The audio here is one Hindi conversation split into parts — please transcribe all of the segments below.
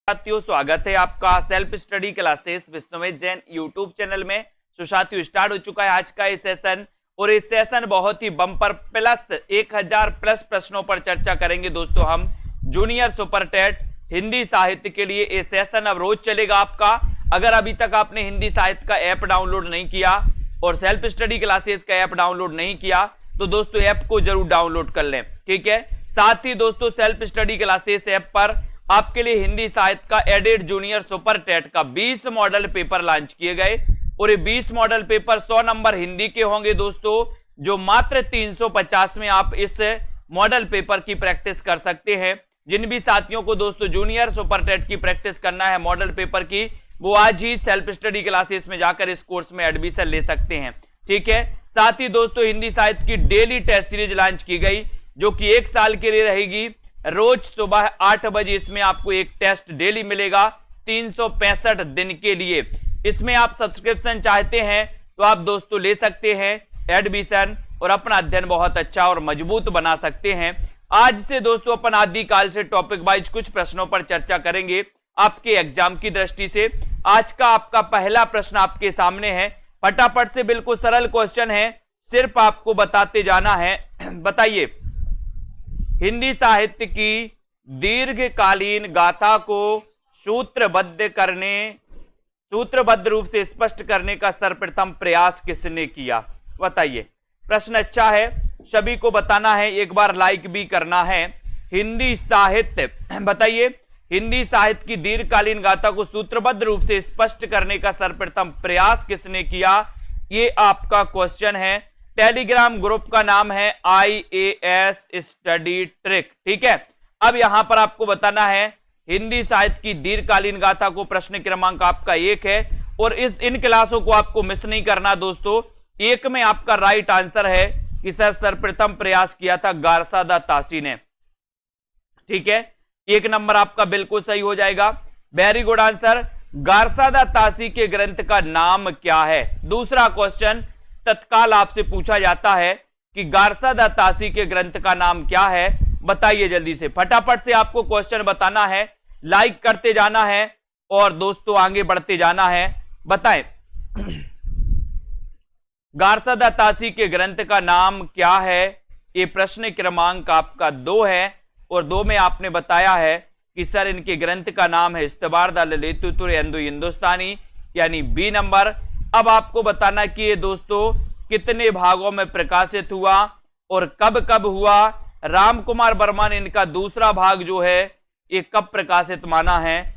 साथियों, स्वागत है आपका self study classes Vishwamit Jain YouTube channel में। तो साथियों, स्टार्ट हो चुका है आज का ये सेशन और इस सेशन बहुत ही बम्पर प्लस 1000 प्लस प्रश्नों पर चर्चा करेंगे दोस्तों। हम जूनियर सुपर टेट हिंदी साहित्य के लिए ये सेशन अब रोज चलेगा आपका। अगर अभी तक आपने हिंदी साहित्य का ऐप डाउनलोड नहीं किया और सेल्फ स्टडी क्लासेस का ऐप डाउनलोड नहीं किया तो दोस्तों ऐप को जरूर डाउनलोड कर लें, ठीक है। साथ ही दोस्तों सेल्फ स्टडी क्लासेस ऐप पर आपके लिए हिंदी साहित्य का एडेड जूनियर सुपर टेट का 20 मॉडल पेपर लॉन्च किए गए और ये 20 मॉडल पेपर 100 नंबर हिंदी के होंगे दोस्तों, जो मात्र 350 में आप इस मॉडल पेपर की प्रैक्टिस कर सकते हैं। जिन भी साथियों को दोस्तों जूनियर सुपर टेट की प्रैक्टिस करना है मॉडल पेपर की, वो आज ही सेल्फ स्टडी क्लासेस में जाकर इस कोर्स में एडमिशन ले सकते हैं, ठीक है। साथ ही दोस्तों हिंदी साहित्य की डेली टेस्ट सीरीज लॉन्च की गई जो कि 1 साल के लिए रहेगी। रोज सुबह 8 बजे इसमें आपको एक टेस्ट डेली मिलेगा 365 दिन के लिए। इसमें आप सब्सक्रिप्शन चाहते हैं तो आप दोस्तों ले सकते हैं एडमिशन और अपना अध्ययन बहुत अच्छा और मजबूत बना सकते हैं। आज से दोस्तों अपन आदिकाल से टॉपिक वाइज कुछ प्रश्नों पर चर्चा करेंगे आपके एग्जाम की दृष्टि से। आज का आपका पहला प्रश्न आपके सामने है, फटाफट से, बिल्कुल सरल क्वेश्चन है, सिर्फ आपको बताते जाना है। बताइए, हिंदी साहित्य की दीर्घकालीन गाथा को सूत्रबद्ध रूप से स्पष्ट करने का सर्वप्रथम प्रयास किसने किया? बताइए। प्रश्न अच्छा है, सभी को बताना है, एक बार लाइक भी करना है। हिंदी साहित्य, बताइए, हिंदी साहित्य की दीर्घकालीन गाथा को सूत्रबद्ध रूप से स्पष्ट करने का सर्वप्रथम प्रयास किसने किया? ये आपका क्वेश्चन है। टेलीग्राम ग्रुप का नाम है IAS स्टडी ट्रिक, ठीक है। अब यहां पर आपको बताना है हिंदी साहित्य की दीर्घकालीन गाथा को, प्रश्न क्रमांक आपका 1 है और इन क्लासों को आपको मिस नहीं करना दोस्तों। 1 में आपका राइट आंसर है कि सर सर्वप्रथम प्रयास किया था गारसादा तासी ने, ठीक है। 1 नंबर आपका बिल्कुल सही हो जाएगा, वेरी गुड आंसर। गारसादा तासी के ग्रंथ का नाम क्या है? दूसरा क्वेश्चन तत्काल आपसे पूछा जाता है कि गारसादा तासी के ग्रंथ का नाम क्या है? बताइए जल्दी से, फटाफट से आपको क्वेश्चन बताना है, लाइक करते जाना है और दोस्तों आगे बढ़ते जाना है। बताएं गारसादा तासी के ग्रंथ का नाम क्या है? ये प्रश्न क्रमांक आपका 2 है और 2 में आपने बताया है कि सर इनके ग्रंथ का नाम है इस्तबारदा ललितुतुर एंदु हिंदुस्तानी, यानी बी नंबर। अब आपको बताना कि ये दोस्तों कितने भागों में प्रकाशित हुआ और कब कब हुआ। राम कुमार वर्मा ने इनका दूसरा भाग जो है ये कब प्रकाशित माना है,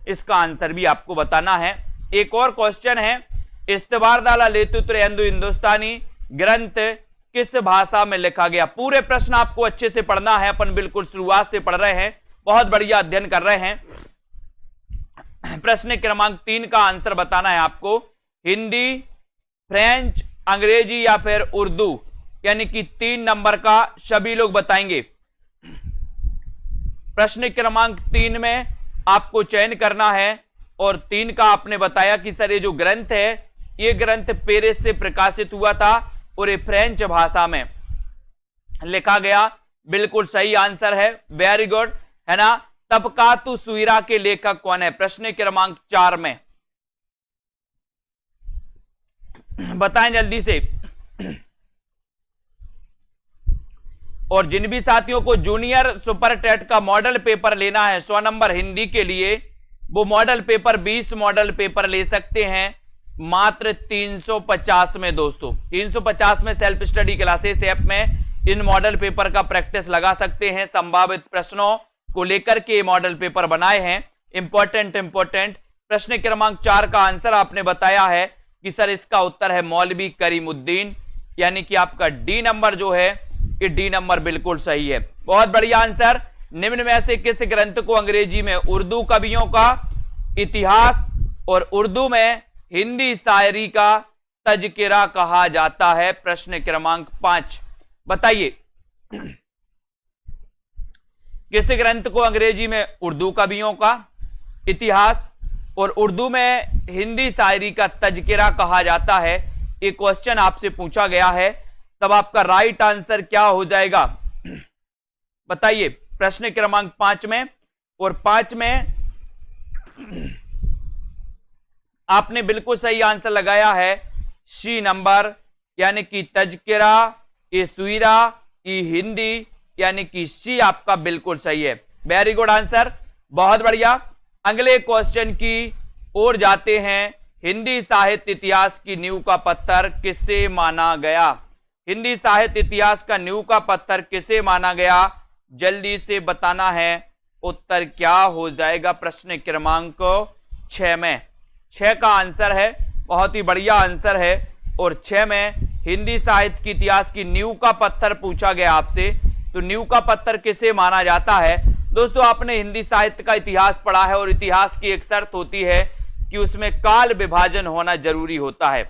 इसका आंसर भी आपको बताना है। एक और क्वेश्चन है, इस्तबारदा ललितुतुर एंदु हिंदुस्तानी ग्रंथ किस भाषा में लिखा गया? पूरे प्रश्न आपको अच्छे से पढ़ना है, अपन बिल्कुल शुरुआत से पढ़ रहे हैं, बहुत बढ़िया अध्ययन कर रहे हैं। प्रश्न क्रमांक 3 का आंसर बताना है आपको। हिंदी, फ्रेंच, अंग्रेजी या फिर उर्दू, यानी कि 3 नंबर का सभी लोग बताएंगे। प्रश्न क्रमांक 3 में आपको चयन करना है और 3 का आपने बताया कि सर ये जो ग्रंथ है ये ग्रंथ पेरिस से प्रकाशित हुआ था और ये फ्रेंच भाषा में लिखा गया। बिल्कुल सही आंसर है, वेरी गुड, है ना। तबकातु सुइरा के लेखक कौन है? प्रश्न क्रमांक 4 में बताएं जल्दी से। और जिन भी साथियों को जूनियर सुपर टेट का मॉडल पेपर लेना है 100 नंबर हिंदी के लिए, वो मॉडल पेपर 20 मॉडल पेपर ले सकते हैं मात्र 350 में दोस्तों। 350 में सेल्फ स्टडी क्लासेस ऐप में इन मॉडल पेपर का प्रैक्टिस लगा सकते हैं। संभावित प्रश्नों को लेकर के मॉडल पेपर बनाए हैं, इंपॉर्टेंट। प्रश्न क्रमांक 4 का आंसर आपने बताया है कि सर इसका उत्तर है मौलवी करीमुद्दीन, यानी कि आपका डी नंबर जो है ये डी नंबर बिल्कुल सही है, बहुत बढ़िया आंसर। निम्न में से किस ग्रंथ को अंग्रेजी में उर्दू कवियों का इतिहास और उर्दू में हिंदी शायरी का तज़किरा कहा जाता है? प्रश्न क्रमांक 5 बताइए, किस ग्रंथ को अंग्रेजी में उर्दू कवियों का इतिहास और उर्दू में हिंदी शायरी का तज़किरा कहा जाता है? ये क्वेश्चन आपसे पूछा गया है, तब आपका राइट आंसर क्या हो जाएगा? बताइए। प्रश्न क्रमांक 5 में, और 5 में आपने बिल्कुल सही आंसर लगाया है, सी नंबर, यानी कि तजकिरा, ए सुईरा, ई हिंदी, यानी कि सी आपका बिल्कुल सही है। वेरी गुड आंसर, बहुत बढ़िया। अगले क्वेश्चन की ओर जाते हैं। हिंदी साहित्य इतिहास की नींव का पत्थर किसे माना गया? हिंदी साहित्य इतिहास का नींव का पत्थर किसे माना गया? जल्दी से बताना है। उत्तर क्या हो जाएगा प्रश्न क्रमांक 6 में? 6 का आंसर है, बहुत ही बढ़िया आंसर है। और 6 में हिंदी साहित्य की इतिहास की नींव का पत्थर पूछा गया आपसे, तो नींव का पत्थर किसे माना जाता है? दोस्तों, आपने हिंदी साहित्य का इतिहास पढ़ा है और इतिहास की एक शर्त होती है कि उसमें काल विभाजन होना जरूरी होता है।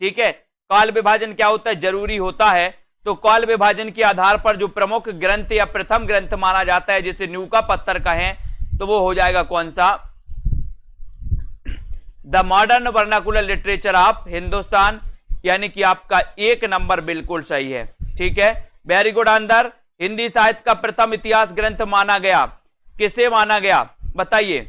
ठीक है, काल विभाजन क्या होता है? जरूरी होता है। तो काल विभाजन के आधार पर जो प्रमुख ग्रंथ या प्रथम ग्रंथ माना जाता है जिसे नींव का पत्थर कहें, तो वो हो जाएगा कौन सा? The modern vernacular literature of Hindustan, यानी कि आपका 1 नंबर बिल्कुल सही है। ठीक है, वेरी गुड आंसर। हिंदी साहित्य का प्रथम इतिहास ग्रंथ माना गया, किसे माना गया बताइए?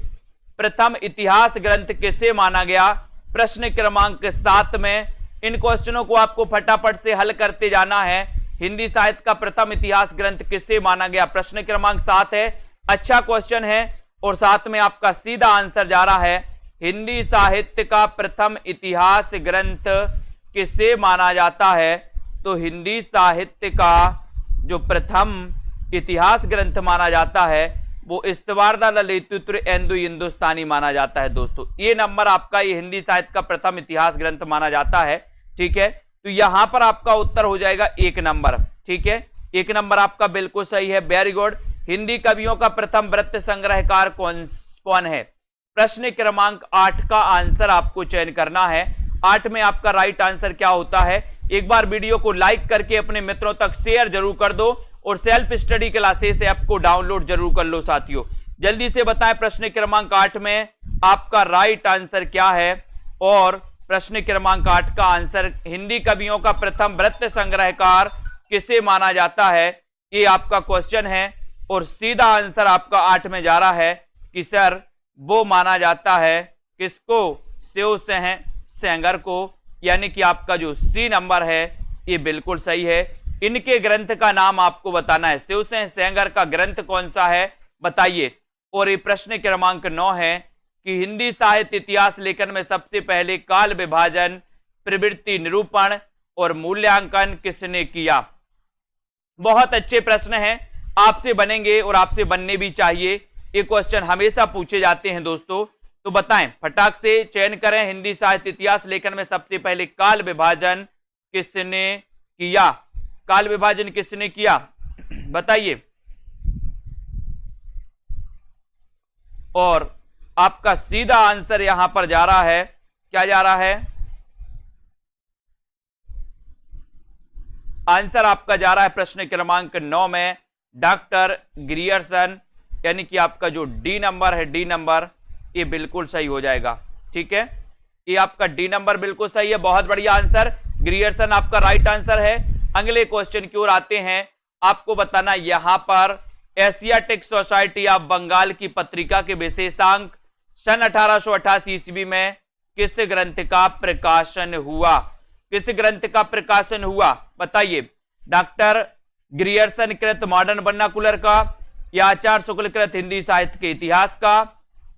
प्रथम इतिहास ग्रंथ किसे माना गया? प्रश्न क्रमांक 7 में इन क्वेश्चनों को आपको फटाफट से हल करते जाना है। हिंदी साहित्य का प्रथम इतिहास ग्रंथ किसे माना गया? प्रश्न क्रमांक 7 है, अच्छा क्वेश्चन है और साथ में आपका सीधा आंसर जा रहा है। हिंदी साहित्य का प्रथम इतिहास ग्रंथ किसे माना जाता है? तो हिंदी साहित्य का जो प्रथम इतिहास ग्रंथ माना जाता है वो इस्तवारदा ललितुत्र एंदु हिंदुस्तानी माना जाता है। दोस्तों, ये नंबर आपका ये हिंदी साहित्य का प्रथम इतिहास ग्रंथ माना जाता है। ठीक है, तो यहां पर आपका उत्तर हो जाएगा 1 नंबर। ठीक है, 1 नंबर आपका बिल्कुल सही है, वेरी गुड। हिंदी कवियों का प्रथम वृत्त संग्रहकार कौन है? प्रश्न क्रमांक 8 का आंसर आपको चयन करना है। 8 में आपका राइट आंसर क्या होता है? एक बार वीडियो को लाइक करके अपने मित्रों तक शेयर जरूर कर दो और सेल्फ स्टडी क्लासेस ऐप को डाउनलोड जरूर कर लो साथियों। जल्दी से बताएं प्रश्न क्रमांक 8 में आपका राइट आंसर क्या है? और प्रश्न क्रमांक 8 का आंसर, हिंदी कवियों का प्रथम वृत्त संग्रहकार किसे माना जाता है? ये आपका क्वेश्चन है और सीधा आंसर आपका 8 में जा रहा है कि सर वो माना जाता है किसको? शिव सेंगर को, यानी कि आपका जो सी नंबर है ये बिल्कुल सही है। इनके ग्रंथ का नाम आपको बताना है, शिव सेंगर का ग्रंथ कौन सा है बताइए। और ये प्रश्न क्रमांक 9 है कि हिंदी साहित्य इतिहास लेखन में सबसे पहले काल विभाजन, प्रवृत्ति निरूपण और मूल्यांकन किसने किया? बहुत अच्छे प्रश्न हैं, आपसे बनेंगे और आपसे बनने भी चाहिए। ये क्वेश्चन हमेशा पूछे जाते हैं दोस्तों, तो बताएं, फटाक से चयन करें। हिंदी साहित्य इतिहास लेखन में सबसे पहले काल विभाजन किसने किया? काल विभाजन किसने किया बताइए। और आपका सीधा आंसर यहां पर जा रहा है, क्या जा रहा है? आंसर आपका जा रहा है प्रश्न क्रमांक 9 में डॉक्टर ग्रियर्सन, यानी कि आपका जो डी नंबर है, डी नंबर ये बिल्कुल सही हो जाएगा। ठीक है, ये आपका डी नंबर बिल्कुल सही है, बहुत बढ़िया आंसर, ग्रियर्सन आपका राइट आंसर है। अगले क्वेश्चन की ओर आते हैं। आपको बताना यहां पर एशियाटिक सोसाइटी ऑफ बंगाल की पत्रिका के विशेषांक सन 1888 ईस्वी में किस ग्रंथ का प्रकाशन हुआ? किस ग्रंथ का प्रकाशन हुआ बताइए। डॉक्टर ग्रियर्सन कृत मॉडर्न वर्नाकुलर का, या आचार्य शुक्ल कृत हिंदी साहित्य के इतिहास का,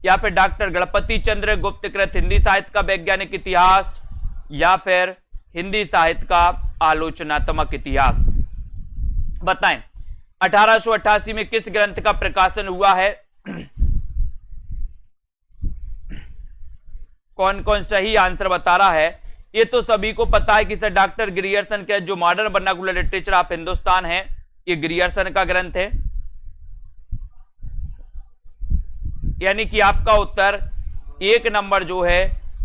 या फिर डॉक्टर गणपति चंद्र गुप्त कृत हिंदी साहित्य का वैज्ञानिक इतिहास, या फिर हिंदी साहित्य का आलोचनात्मक इतिहास? बताएं 1888 में किस ग्रंथ का प्रकाशन हुआ है? कौन कौन सही आंसर बता रहा है? ये तो सभी को पता है कि सर डॉक्टर ग्रियर्सन के जो modern vernacular literature of Hindustan है ये ग्रियर्सन का ग्रंथ है, यानी कि आपका उत्तर 1 नंबर जो है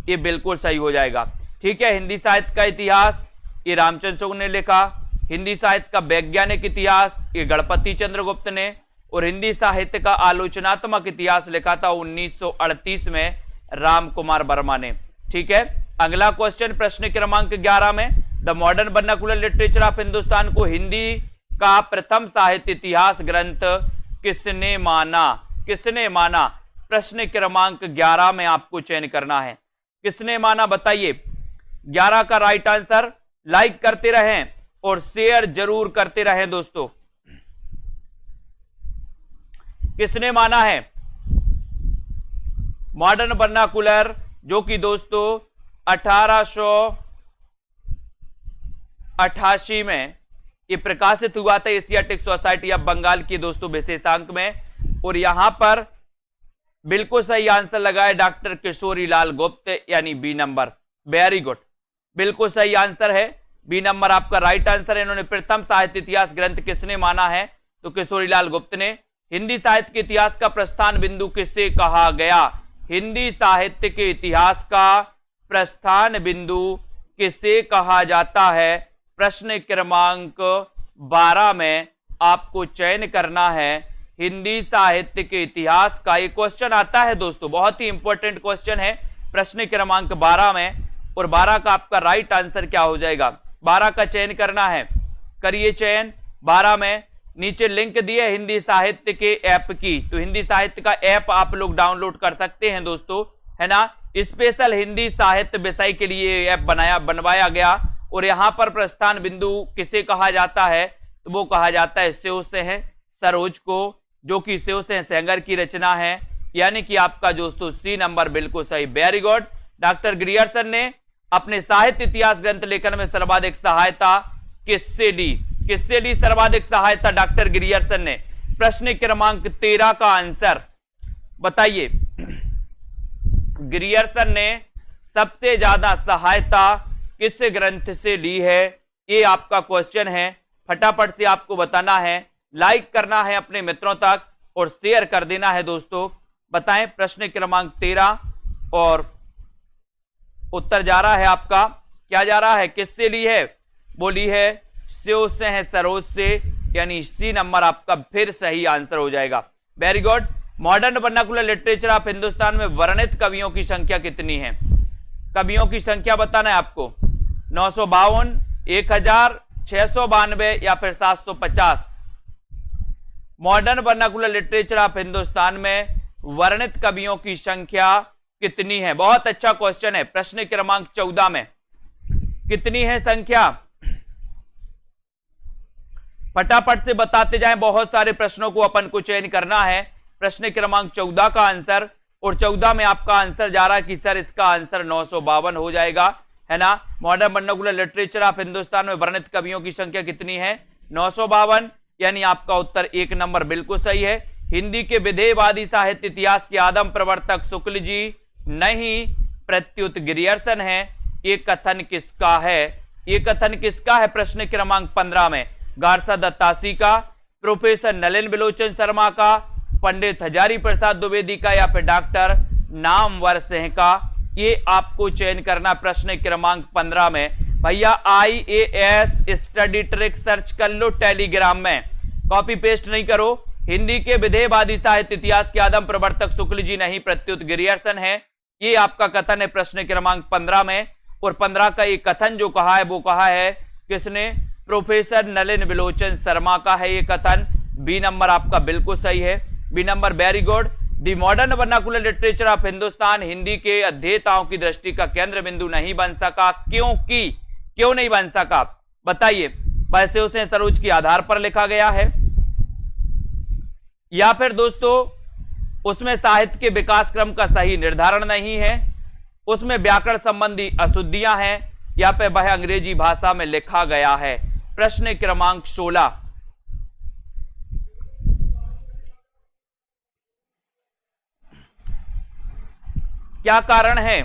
ये बिल्कुल सही हो जाएगा। ठीक है, हिंदी साहित्य का इतिहास ये रामचंद्र शुक्ल ने लिखा, हिंदी साहित्य का वैज्ञानिक इतिहास ये गणपति चंद्रगुप्त ने, और हिंदी साहित्य का आलोचनात्मक इतिहास लिखा था 1938 में राम कुमार वर्मा ने। ठीक है, अगला क्वेश्चन प्रश्न क्रमांक 11 में the modern vernacular literature of Hindustan को हिंदी का प्रथम साहित्य इतिहास ग्रंथ किसने माना? किसने माना? प्रश्न क्रमांक 11 में आपको चयन करना है। किसने माना बताइए। 11 का राइट आंसर। लाइक करते रहें और शेयर जरूर करते रहें दोस्तों। किसने माना है मॉडर्न वर्नाकुलर, जो कि दोस्तों 1888 में ये प्रकाशित हुआ था एशियाटिक सोसाइटी ऑफ बंगाल की दोस्तों विशेषांक में। और यहां पर बिल्कुल सही आंसर लगाए डॉक्टर किशोरी लाल गुप्त, यानी बी नंबर। वेरी गुड, बिल्कुल सही आंसर है, बी नंबर आपका राइट आंसर है। इन्होंने प्रथम साहित्य इतिहास ग्रंथ किसने माना है, तो किशोरी लाल गुप्त ने। हिंदी साहित्य के इतिहास का प्रस्थान बिंदु किससे कहा गया, हिंदी साहित्य के इतिहास का प्रस्थान बिंदु किसे कहा जाता है। प्रश्न क्रमांक 12 में आपको चयन करना है हिंदी साहित्य के इतिहास का। एक क्वेश्चन आता है दोस्तों, बहुत ही इंपॉर्टेंट क्वेश्चन है प्रश्न क्रमांक 12 में। और 12 का आपका राइट आंसर क्या हो जाएगा, 12 का चयन करना है, करिए चयन 12 में। नीचे लिंक दिए हिंदी साहित्य के ऐप की, तो हिंदी साहित्य का ऐप आप लोग डाउनलोड कर सकते हैं दोस्तों, है ना। स्पेशल हिंदी साहित्य विषय के लिए ऐप बनवाया गया। और यहां पर प्रस्थान बिंदु किसे कहा जाता है, तो वो कहा जाता है शिव सिंह सरोज को, जो कि शिव सिंह सेंगर की रचना है, यानी कि आपका दोस्तों सी नंबर बिल्कुल सही। Very good. डॉक्टर ग्रियर्सन ने अपने साहित्य इतिहास ग्रंथ लेखन में सर्वाधिक सहायता किससे दी, किससे दी सर्वाधिक सहायता डॉक्टर ग्रियर्सन ने। प्रश्न क्रमांक 13 का आंसर बताइए। ग्रियर्सन ने सबसे ज्यादा सहायता किस ग्रंथ से ली है, ये आपका क्वेश्चन है। फटाफट से आपको बताना है, लाइक करना है अपने मित्रों तक और शेयर कर देना है दोस्तों। बताएं प्रश्न क्रमांक 13 और उत्तर जा रहा है आपका, क्या जा रहा है, किससे ली है, बोली है शिव सिंह सरोज से, यानी सी नंबर आपका फिर सही आंसर हो जाएगा। Very good. Modern vernacular literature of Hindustan में वर्णित कवियों की संख्या कितनी है, कवियों की संख्या बताना है आपको। 952, 1000, 692 या फिर 750। Modern vernacular literature of Hindustan में वर्णित कवियों की संख्या कितनी है, बहुत अच्छा क्वेश्चन है। प्रश्न क्रमांक 14 में कितनी है संख्या, फटाफट से बताते जाएं, बहुत सारे प्रश्नों को अपन को चयन करना है। प्रश्न क्रमांक 14 का आंसर, और 14 में आपका आंसर जा रहा है कि सर इसका आंसर 952 हो जाएगा, है ना। Modern vernacular literature of Hindustan में वर्णित कवियों की संख्या कितनी है, 952, यानी आपका उत्तर 1 नंबर बिल्कुल सही है। हिंदी के विधेयवादी साहित्य इतिहास के आदम प्रवर्तक शुक्ल जी नहीं, प्रत्युत ग्रियर्सन है। ये कथन किसका है, ये कथन किसका है प्रश्न क्रमांक 15 में, गारसा दत्तासी का, प्रोफेसर नलिन बिलोचन शर्मा का, पंडित हजारी प्रसाद द्विवेदी का, या फिर डॉक्टर नामवर सिंह का। ये आपको चयन करना प्रश्न क्रमांक 15 में। भैया IAS स्टडी ट्रिक सर्च कर लो टेलीग्राम में, कॉपी पेस्ट नहीं करो। हिंदी के विधेयवादी साहित्य इतिहास के आदम प्रवर्तक शुक्ल जी नहीं, प्रत्युत ग्रियर्सन है। ये आपका कथन है प्रश्न क्रमांक 15 में। और 15 का ये कथन जो कहा है वो कहा है किसने, प्रोफेसर नलिन बिलोचन शर्मा का है ये कथन। बी नंबर आपका बिल्कुल सही है, B number. Very good. The modern vernacular literature of Hindustan Hindi के अध्येताओं की दृष्टि का केंद्र बिंदु नहीं बन सका, क्योंकि, क्यों नहीं बन सका बताइए। वैसे उसे सरोज के आधार पर लिखा गया है, या फिर दोस्तों उसमें साहित्य के विकास क्रम का सही निर्धारण नहीं है, उसमें व्याकरण संबंधी अशुद्धियां हैं, या फिर वह अंग्रेजी भाषा में लिखा गया है। प्रश्न क्रमांक 16, क्या कारण है,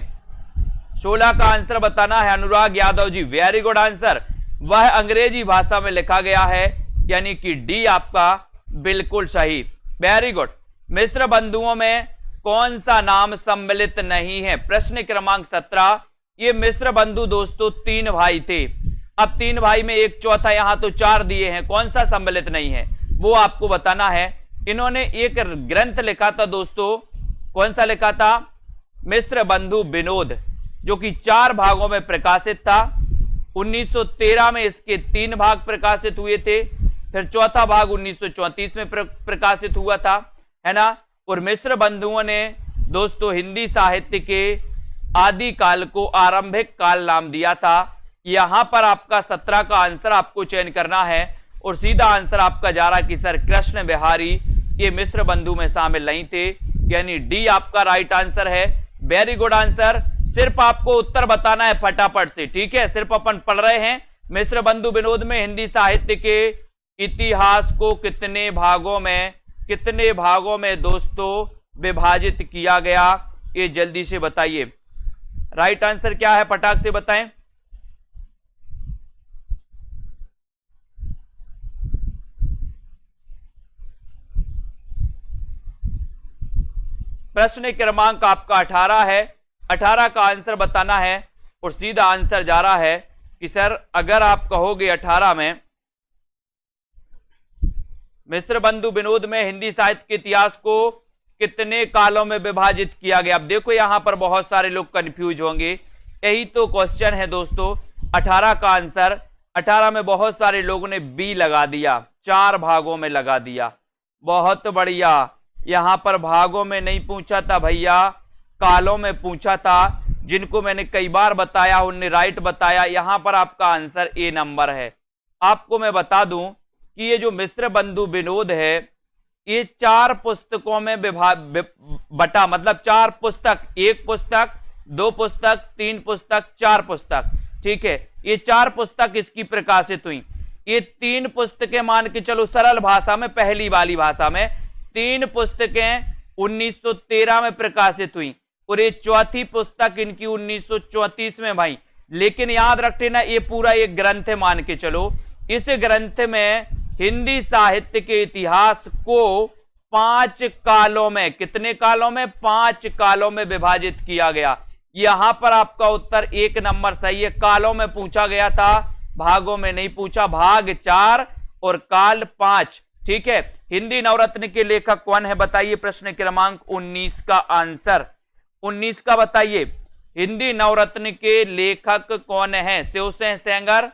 16 का आंसर बताना है Anurag Yadav ji. Very good answer, वह अंग्रेजी भाषा में लिखा गया है, यानी कि डी आपका बिल्कुल सही। Very good. मिश्र बंधुओं में कौन सा नाम सम्मिलित नहीं है, प्रश्न क्रमांक 17। ये मिश्र बंधु दोस्तों 3 भाई थे, अब 3 भाई में एक चौथा, यहां तो 4 दिए हैं, कौन सा सम्मिलित नहीं है वो आपको बताना है। इन्होंने एक ग्रंथ लिखा था दोस्तों, कौन सा लिखा था, मिश्र बंधु विनोद, जो कि 4 भागों में प्रकाशित था। 1913 में इसके 3 भाग प्रकाशित हुए थे, फिर चौथा भाग 1934 में प्रकाशित हुआ था, है ना। और मिश्र बंधुओं ने दोस्तों हिंदी साहित्य के आदि काल को आरंभिक काल नाम दिया था। यहां पर आपका 17 का आंसर आपको चयन करना है और सीधा आंसर आपका जा रहा कि सर कृष्ण बिहारी ये मिश्र बंधु में शामिल नहीं थे, यानी डी आपका राइट आंसर है। Very good answer. सिर्फ आपको उत्तर बताना है फटाफट से, ठीक है। सिर्फ अपन पढ़ रहे हैं मिश्र बंधु विनोद में हिंदी साहित्य के इतिहास को कितने भागों में दोस्तों विभाजित किया गया, ये जल्दी से बताइए। राइट आंसर क्या है फटाक से बताएं। प्रश्न क्रमांक आपका 18 है। 18 का आंसर बताना है और सीधा आंसर जा रहा है कि सर अगर आप कहोगे 18 में मिश्र बंधु विनोद में हिंदी साहित्य के इतिहास को कितने कालों में विभाजित किया गया। अब देखो यहां पर बहुत सारे लोग कंफ्यूज होंगे, यही तो क्वेश्चन है दोस्तों। 18 का आंसर 18 में बहुत सारे लोगों ने बी लगा दिया, 4 भागों में लगा दिया। बहुत बढ़िया, यहां पर भागों में नहीं पूछा था भैया, कालों में पूछा था। जिनको मैंने कई बार बताया उनने राइट बताया। यहां पर आपका आंसर ए नंबर है। आपको मैं बता दूं कि ये जो मिश्र बंधु विनोद है ये 4 पुस्तकों में बटा, मतलब 4 पुस्तक, 1 पुस्तक, 2 पुस्तक, 3 पुस्तक, 4 पुस्तक, ठीक है। ये 4 पुस्तक इसकी प्रकाशित हुई। ये 3 पुस्तकें मान के चलो सरल भाषा में, पहली वाली भाषा में 3 पुस्तकें 1913 में प्रकाशित हुई और ये चौथी पुस्तक इनकी 1934 में भाई। लेकिन याद रखते ना ये पूरा एक ग्रंथ है मान के चलो। इस ग्रंथ में हिंदी साहित्य के इतिहास को 5 कालों में, कितने कालों में, 5 कालों में विभाजित किया गया। यहां पर आपका उत्तर 1 नंबर सही है। कालों में पूछा गया था, भागों में नहीं पूछा। भाग 4 और काल 5, ठीक है। हिंदी नवरत्न के लेखक कौन है बताइए। प्रश्न क्रमांक 19 का आंसर 19 का बताइए। हिंदी नवरत्न के लेखक कौन है। शिवसेन सेंगर,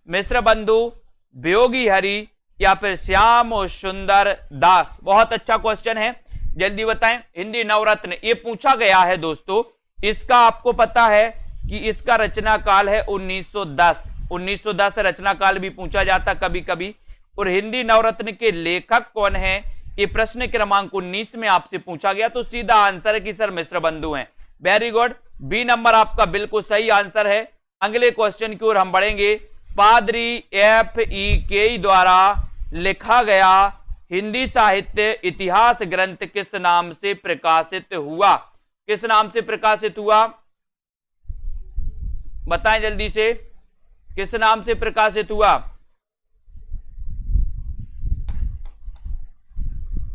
मिश्र बंधु, वियोगी हरि या फिर श्याम सुंदर दास। बहुत अच्छा क्वेश्चन है, जल्दी बताएं। हिंदी नवरत्न ये पूछा गया है दोस्तों। इसका आपको पता है कि इसका रचना काल है 1910। 1910 रचना काल भी पूछा जाता कभी कभी। और हिंदी नवरत्न के लेखक कौन है ये प्रश्न क्रमांक 19 में आपसे पूछा गया, तो सीधा आंसर है कि सर मिश्र बंधु हैं। वेरी गुड, बी नंबर आपका बिल्कुल सही आंसर है। अगले क्वेश्चन की ओर हम बढ़ेंगे। पादरी F.E.K. द्वारा लिखा गया हिंदी साहित्य इतिहास ग्रंथ किस नाम से प्रकाशित हुआ। किस नाम से प्रकाशित हुआ बताएं जल्दी से, किस नाम से प्रकाशित हुआ।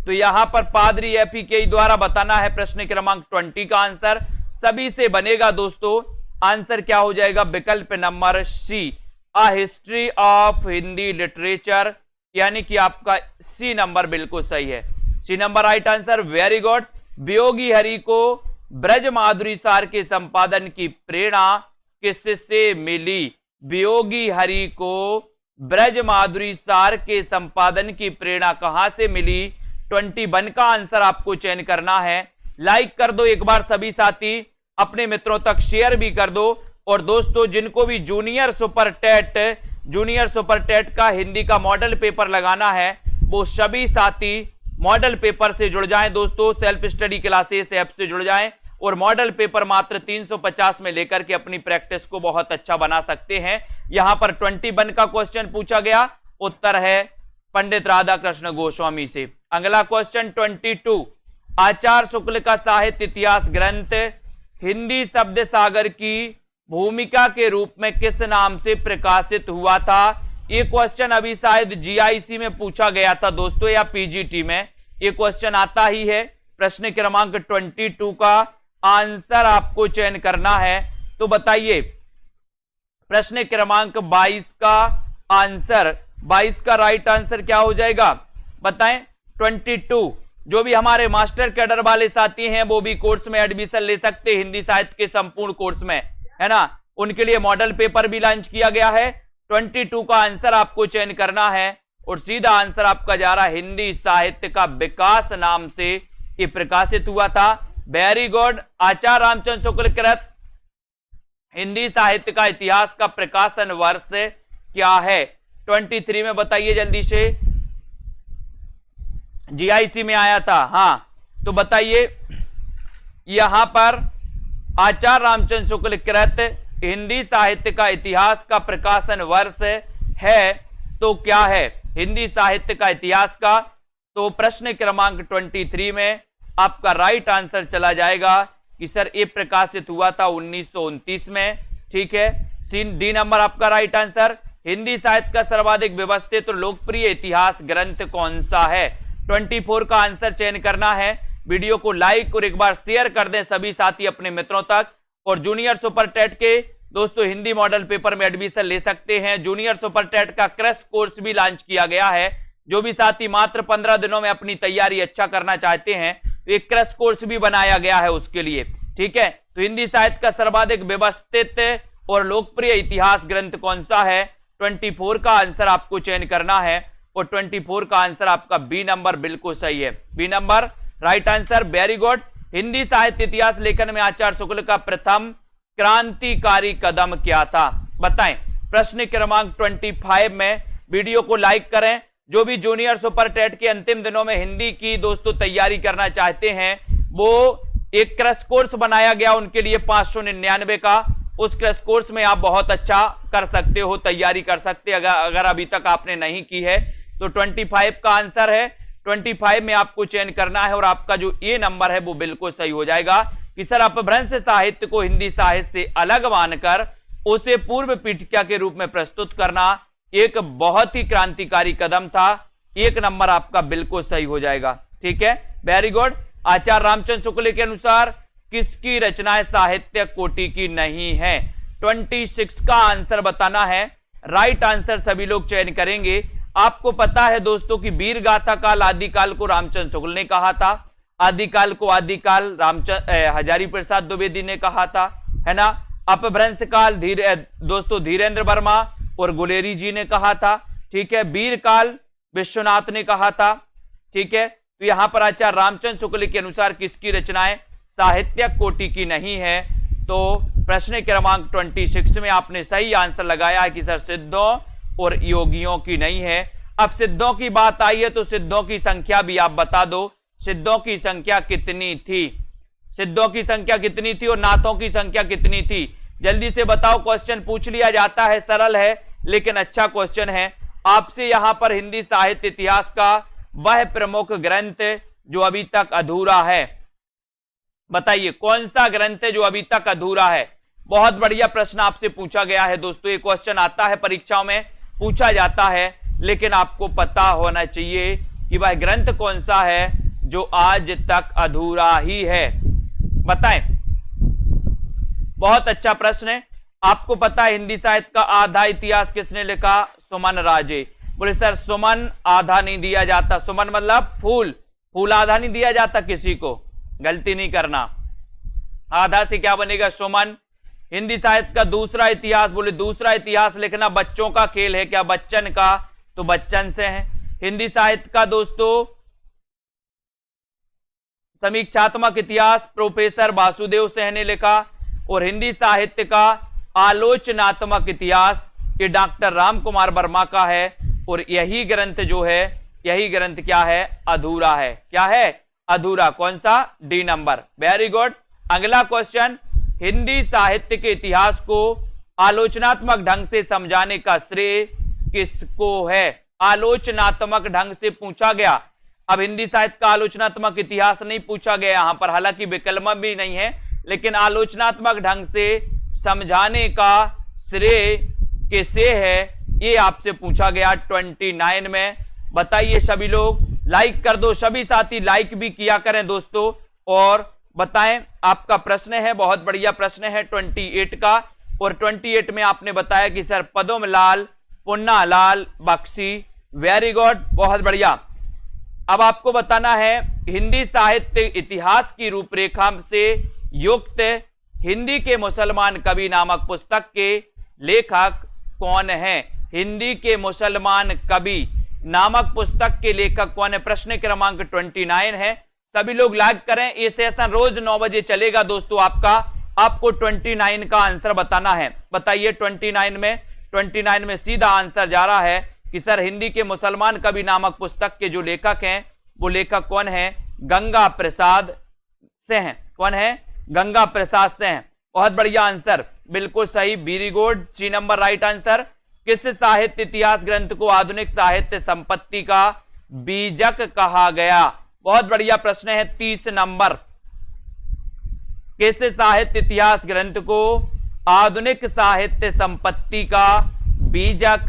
तो यहां पर पादरी F.E.K. द्वारा बताना है। प्रश्न क्रमांक 20 का आंसर सभी से बनेगा दोस्तों। आंसर क्या हो जाएगा, विकल्प number C, a history of Hindi literature, यानी कि आपका सी नंबर बिल्कुल सही है। C number right answer, very good. Viyogi Hari को ब्रज माधुरी सार के संपादन की प्रेरणा किससे मिली। वियोगी हरि को ब्रज माधुरी सार के संपादन की प्रेरणा कहां से मिली। 21 का आंसर आपको चयन करना है। लाइक कर दो एक बार सभी साथी, अपने मित्रों तक शेयर भी कर दो। और दोस्तों जिनको भी जूनियर सुपर टेट का हिंदी का मॉडल पेपर लगाना है वो सभी साथी मॉडल पेपर से जुड़ जाएं दोस्तों। सेल्फ स्टडी क्लासेस ऐप से जुड़ जाएं और मॉडल पेपर मात्र 350 में लेकर के अपनी प्रैक्टिस को बहुत अच्छा बना सकते हैं। यहां पर 21 का क्वेश्चन पूछा गया, उत्तर है पंडित राधा कृष्ण गोस्वामी से। अगला क्वेश्चन 22, आचार्य शुक्ल का साहित्य इतिहास ग्रंथ हिंदी शब्द सागर की भूमिका के रूप में किस नाम से प्रकाशित हुआ था। ये क्वेश्चन अभी शायद जीआईसी में पूछा गया था दोस्तों, या पीजीटी में ये क्वेश्चन आता ही है। प्रश्न क्रमांक 22 का आंसर आपको चयन करना है, तो बताइए प्रश्न क्रमांक 22 का आंसर, 22 का राइट आंसर क्या हो जाएगा बताएं। 22, जो भी हमारे मास्टर कैडर वाले साथी हैं वो भी कोर्स में एडमिशन ले सकते हैं, हिंदी साहित्य के संपूर्ण कोर्स में, है ना। उनके लिए मॉडल पेपर भी लॉन्च किया गया है। 22 का आंसर आपको चयन करना है और सीधा आंसर आपका जा रहा है हिंदी साहित्य का विकास नाम से। ये प्रकाशित हुआ था। Very good. आचार्य रामचंद्र शुक्ल कृत हिंदी साहित्य का इतिहास का प्रकाशन वर्ष क्या है? 23 में बताइए जल्दी से। जीआईसी में आया था। हाँ, तो बताइए यहां पर आचार्य रामचंद्र शुक्ल कृत हिंदी साहित्य का इतिहास का प्रकाशन वर्ष है तो क्या है? हिंदी साहित्य का इतिहास का, तो प्रश्न क्रमांक 23 में आपका राइट आंसर चला जाएगा कि सर ये प्रकाशित हुआ था 1929 में। ठीक है, डी नंबर आपका राइट आंसर। हिंदी साहित्य का सर्वाधिक व्यवस्थित और लोकप्रिय इतिहास ग्रंथ कौन सा है? 24 का आंसर चयन करना है। वीडियो को लाइक और एक बार शेयर कर दें सभी साथी अपने मित्रों तक। और जूनियर सुपर टेट के दोस्तों हिंदी मॉडल पेपर में एडमिशन ले सकते हैं। जूनियर सुपर टेट का क्रैश कोर्स भी लॉन्च किया गया है। जो भी साथी मात्र 15 दिनों में अपनी तैयारी अच्छा करना चाहते हैं तो एक क्रैश कोर्स भी बनाया गया है उसके लिए। ठीक है, तो हिंदी साहित्य का सर्वाधिक व्यवस्थित और लोकप्रिय इतिहास ग्रंथ कौन सा है? 24 का आंसर आपको चयन करना है और 24 का आंसर आपका बी नंबर बिल्कुल सही है। B number right answer. Very good. Hindi साहित्य इतिहास लेखन में आचार्य शुक्ल का प्रथम क्रांतिकारी कदम क्या था? बताएं। प्रश्न क्रमांक 25 में वीडियो को लाइक करें। जो भी जूनियर सुपर टेट के अंतिम दिनों में हिंदी की दोस्तों तैयारी करना चाहते हैं, वो एक क्रैश कोर्स बनाया गया उनके लिए 599 का। उस क्रैश कोर्स में आप बहुत अच्छा कर सकते हो, तैयारी कर सकते हैं। अगर अभी तक आपने नहीं की है तो 25 का आंसर है। 25 में आपको चयन करना है और आपका जो ए नंबर है वो बिल्कुल सही हो जाएगा कि सर अपभ्रंश साहित्य को हिंदी साहित्य से अलग मानकर उसे पूर्व पीठिका के रूप में प्रस्तुत करना एक बहुत ही क्रांतिकारी कदम था। एक नंबर आपका बिल्कुल सही हो जाएगा। ठीक है, वेरी गुड। आचार्य रामचंद्र शुक्ल के अनुसार किसकी रचनाएं साहित्य कोटि की नहीं है? 26 का आंसर बताना है। राइट आंसर सभी लोग चयन करेंगे। आपको पता है दोस्तों कि वीर गाथा काल आदिकाल को रामचंद्र शुक्ल ने कहा था, आदिकाल को आदिकाल हजारी प्रसाद द्विवेदी ने कहा था, है ना। अपभ्रंश काल दोस्तों धीरेन्द्र वर्मा और गुलेरी जी ने कहा था। ठीक है, वीर काल विश्वनाथ ने कहा था। ठीक है, तो यहां पर आचार्य रामचंद्र शुक्ल के अनुसार किसकी रचनाएं साहित्यिक कोटि की नहीं है? तो प्रश्न क्रमांक 26 में आपने सही आंसर लगाया है कि सर सिद्धों और योगियों की नहीं है। अब सिद्धों की बात आई है तो सिद्धों की संख्या भी आप बता दो। सिद्धों की संख्या कितनी थी? सिद्धों की संख्या कितनी थी और नाथों की संख्या कितनी थी? जल्दी से बताओ। क्वेश्चन पूछ लिया जाता है, सरल है लेकिन अच्छा क्वेश्चन है। आपसे यहां पर हिंदी साहित्य इतिहास का वह प्रमुख ग्रंथ जो अभी तक अधूरा है, बताइए कौन सा ग्रंथ है जो अभी तक अधूरा है? बहुत बढ़िया प्रश्न आपसे पूछा गया है दोस्तों। ये क्वेश्चन आता है परीक्षाओं में, पूछा जाता है, लेकिन आपको पता होना चाहिए कि वह ग्रंथ कौन सा है जो आज तक अधूरा ही है। बताएं। बहुत अच्छा प्रश्न है। आपको पता है हिंदी साहित्य का आधा इतिहास किसने लिखा? सुमन राजे। बोले सर सुमन आधा नहीं दिया जाता। सुमन मतलब फूल, फूल आधा नहीं दिया जाता किसी को, गलती नहीं करना। आधा से क्या बनेगा? सुमन। हिंदी साहित्य का दूसरा इतिहास, बोले दूसरा इतिहास लिखना बच्चों का खेल है क्या? बच्चन का, तो बच्चन से है। हिंदी साहित्य का दोस्तों समीक्षात्मक इतिहास प्रोफेसर वासुदेव सिंह ने लिखा। और हिंदी साहित्य का आलोचनात्मक इतिहास ये डॉक्टर राम कुमार वर्मा का है। और यही ग्रंथ जो है, यही ग्रंथ क्या है? अधूरा है। क्या है? अधूरा। कौन सा? D number. Very good. अगला क्वेश्चन, हिंदी साहित्य के इतिहास को आलोचनात्मक ढंग से समझाने का श्रेय किसको है? आलोचनात्मक ढंग से पूछा गया। अब हिंदी साहित्य का आलोचनात्मक इतिहास नहीं पूछा गया यहां पर, हालांकि विकल्प भी नहीं है, लेकिन आलोचनात्मक ढंग से समझाने का श्रेय किसे है ये आपसे पूछा गया 29 में। बताइए सभी लोग, लाइक कर दो। सभी साथी लाइक भी किया करें दोस्तों और बताएं। आपका प्रश्न है, बहुत बढ़िया प्रश्न है 28 का। और 28 में आपने बताया कि sir Padmalal Punnalal Bakhshi. Very good, बहुत बढ़िया। अब आपको बताना है हिंदी साहित्य इतिहास की रूपरेखा से युक्त हिंदी के मुसलमान कवि नामक पुस्तक के लेखक कौन है? हिंदी के मुसलमान कवि नामक पुस्तक के लेखक कौन है? प्रश्न क्रमांक 29 है। सभी लोग लाइक करें। ये सेशन रोज 9 बजे चलेगा दोस्तों। आपको 29 का आंसर बताना है। बताइए 29 में सीधा आंसर जा रहा है कि सर हिंदी के मुसलमान कवि नामक पुस्तक के जो लेखक हैं वो लेखक कौन है? गंगा प्रसाद से हैं। कौन है? गंगा प्रसाद से हैं। बहुत बढ़िया आंसर, बिल्कुल सही, very good. 3 number right answer. किस साहित्य इतिहास ग्रंथ को आधुनिक साहित्य संपत्ति का बीजक कहा गया? बहुत बढ़िया प्रश्न है। 30 नंबर। किस साहित्य इतिहास ग्रंथ को आधुनिक साहित्य संपत्ति का बीजक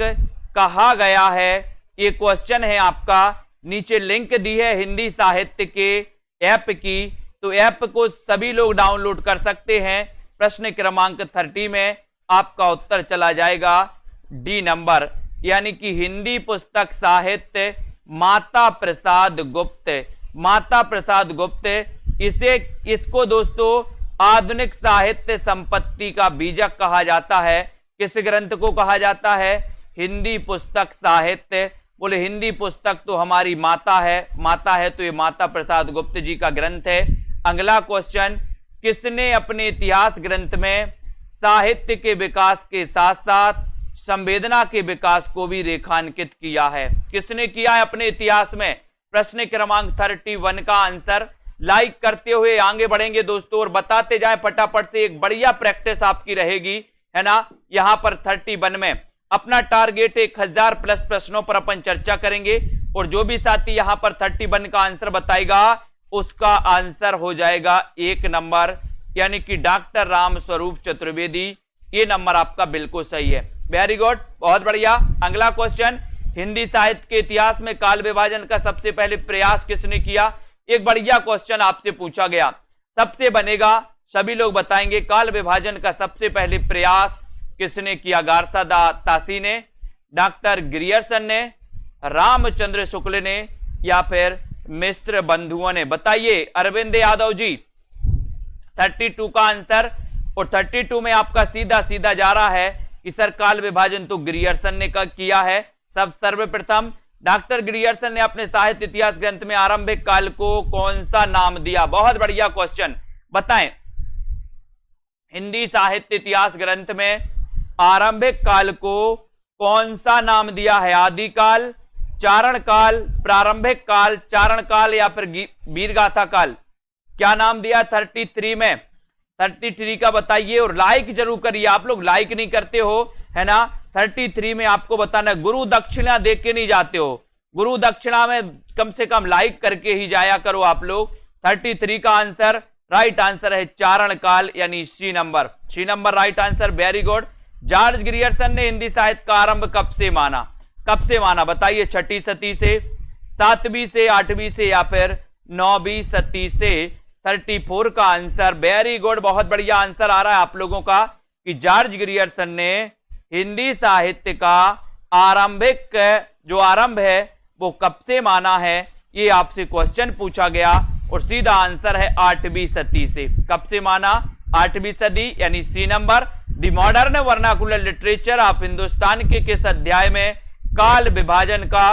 कहा गया है? ये क्वेश्चन है आपका। नीचे लिंक दी है हिंदी साहित्य के ऐप की, तो ऐप को सभी लोग डाउनलोड कर सकते हैं। प्रश्न क्रमांक 30 में आपका उत्तर चला जाएगा डी नंबर, यानी कि हिंदी पुस्तक साहित्य माता प्रसाद गुप्त। माता प्रसाद गुप्त, इसको दोस्तों आधुनिक साहित्य संपत्ति का बीजक कहा जाता है। किस ग्रंथ को कहा जाता है? हिंदी पुस्तक साहित्य। बोले हिंदी पुस्तक तो हमारी माता है तो ये माता प्रसाद गुप्त जी का ग्रंथ है। अगला क्वेश्चन, किसने अपने इतिहास ग्रंथ में साहित्य के विकास के साथ साथ संवेदना के विकास को भी रेखांकित किया है? किसने किया है अपने इतिहास में? प्रश्न क्रमांक 31 का आंसर। लाइक करते हुए आगे बढ़ेंगे दोस्तों और बताते जाए फटाफट से। एक बढ़िया प्रैक्टिस आपकी रहेगी, है ना। यहां पर 31 में अपना टारगेट 1000 प्लस प्रश्नों पर अपन चर्चा करेंगे और जो भी साथी यहां पर 31 का आंसर बताएगा उसका आंसर हो जाएगा 1 नंबर, यानी कि डॉक्टर राम स्वरूप चतुर्वेदी। ये नंबर आपका बिल्कुल सही है। वेरी गुड, बहुत बढ़िया। अगला क्वेश्चन, हिंदी साहित्य के इतिहास में काल विभाजन का सबसे पहले प्रयास किसने किया? एक बढ़िया क्वेश्चन आपसे पूछा गया, सबसे बनेगा, सभी लोग बताएंगे काल विभाजन का सबसे पहले प्रयास किसने किया? गारसा तासी ने, डॉक्टर ग्रियर्सन ने, रामचंद्र शुक्ल ने, या फिर मिश्र बंधुओं ने? बताइए अरविंद यादव जी। 32 का आंसर, और 32 में आपका सीधा सीधा जा रहा है कि सर काल विभाजन तो ग्रियर्सन ने किया है। सब सर्वप्रथम डॉक्टर ग्रियर्सन ने अपने साहित्य इतिहास ग्रंथ में आरंभिक काल को कौन सा नाम दिया? बहुत बढ़िया क्वेश्चन, बताएं। हिंदी साहित्य इतिहास ग्रंथ में आरंभिक काल को कौन सा नाम दिया है? आदिकाल, चारण काल, प्रारंभिक काल, चारण काल, या फिर वीरगाथा काल? क्या नाम दिया 33 में? 33 का बताइए और लाइक जरूर करिए। आप लोग लाइक नहीं करते हो, है ना। 33 में आपको बताना, गुरु दक्षिणा दे के नहीं जाते हो। गुरु दक्षिणा में कम से कम लाइक करके ही जाया करो आप लोग। 33 का आंसर, राइट आंसर है चारण काल, यानी C number. 3 number right answer, very good. George Grierson ने हिंदी साहित्य का आरंभ कब से माना? कब से माना बताइए? 6वीं सदी से, 7वीं से, 8वीं से, या फिर 9वीं सदी से? 34 का आंसर, वेरी गुड, बहुत बढ़िया आंसर आ रहा है आप लोगों का कि जॉर्ज ग्रियर्सन ने हिंदी साहित्य का आरंभिक जो आरंभ है वो कब से माना है। ये आपसे क्वेश्चन पूछा गया और सीधा आंसर है 8वीं सदी से। कब से माना? 8वीं सदी, यानी C number. The modern vernacular literature of Hindustan के किस अध्याय में काल विभाजन का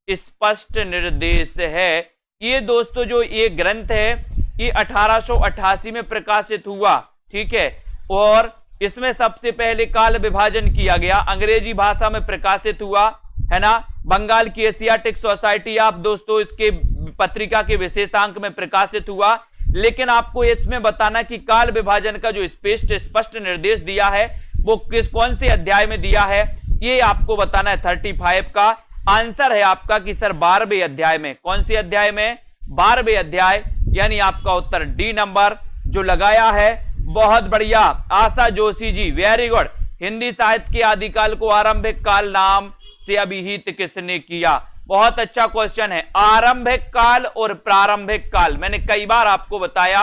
स्पष्ट निर्देश है? ये दोस्तों जो ये ग्रंथ है ये 1888 में प्रकाशित हुआ, ठीक है, और इसमें सबसे पहले काल विभाजन किया गया। अंग्रेजी भाषा में प्रकाशित हुआ, है ना। बंगाल की एशियाटिक सोसाइटी आप दोस्तों इसके पत्रिका के विशेषांक में प्रकाशित हुआ। लेकिन आपको इसमें बताना कि काल विभाजन का जो स्पष्ट निर्देश दिया है वो कौन से अध्याय में दिया है, ये आपको बताना है। 35 का आंसर है आपका कि सर 12वें अध्याय में। कौन से अध्याय में? 12वें अध्याय, यानी आपका उत्तर डी नंबर जो लगाया है। बहुत बढ़िया आशा जोशी जी, वेरी गुड। हिंदी साहित्य के आदिकाल को आरंभिक काल नाम से अभिहित किसने किया? बहुत अच्छा क्वेश्चन है। आरंभिक काल और प्रारंभिक काल, मैंने कई बार आपको बताया।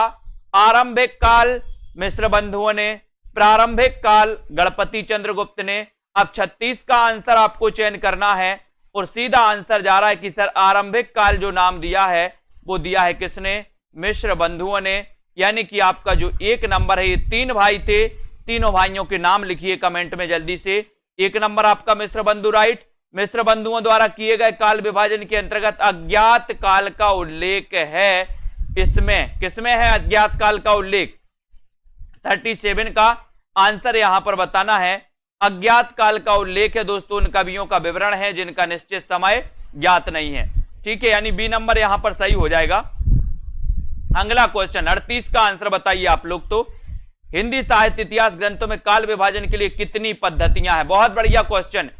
आरंभिक काल मिश्र बंधुओं ने, प्रारंभिक काल गणपति चंद्रगुप्त ने। अब 36 का आंसर आपको चयन करना है और सीधा आंसर जा रहा है कि सर आरंभिक काल जो नाम दिया है वो दिया है किसने? मिश्र बंधुओं ने। यानी कि आपका जो 1 नंबर है, ये 3 भाई थे, तीनों भाइयों के नाम लिखिए कमेंट में जल्दी से। 1 नंबर आपका मिश्र बंधु राइट। मिश्र बंधुओं द्वारा किए गए काल विभाजन के अंतर्गत अज्ञात काल का उल्लेख है। इसमें किसमें है अज्ञात काल का उल्लेख? 37 का आंसर यहां पर बताना है। अज्ञात काल का उल्लेख है दोस्तों उन कवियों का विवरण है जिनका निश्चित समय ज्ञात नहीं है। ठीक है, यानी बी नंबर यहां पर सही हो जाएगा। अगला क्वेश्चन 38 का आंसर बताइए आप लोग। तो हिंदी साहित्य इतिहास ग्रंथों में काल विभाजन के लिए कितनी पद्धतियां हैं? बहुत बढ़िया क्वेश्चन।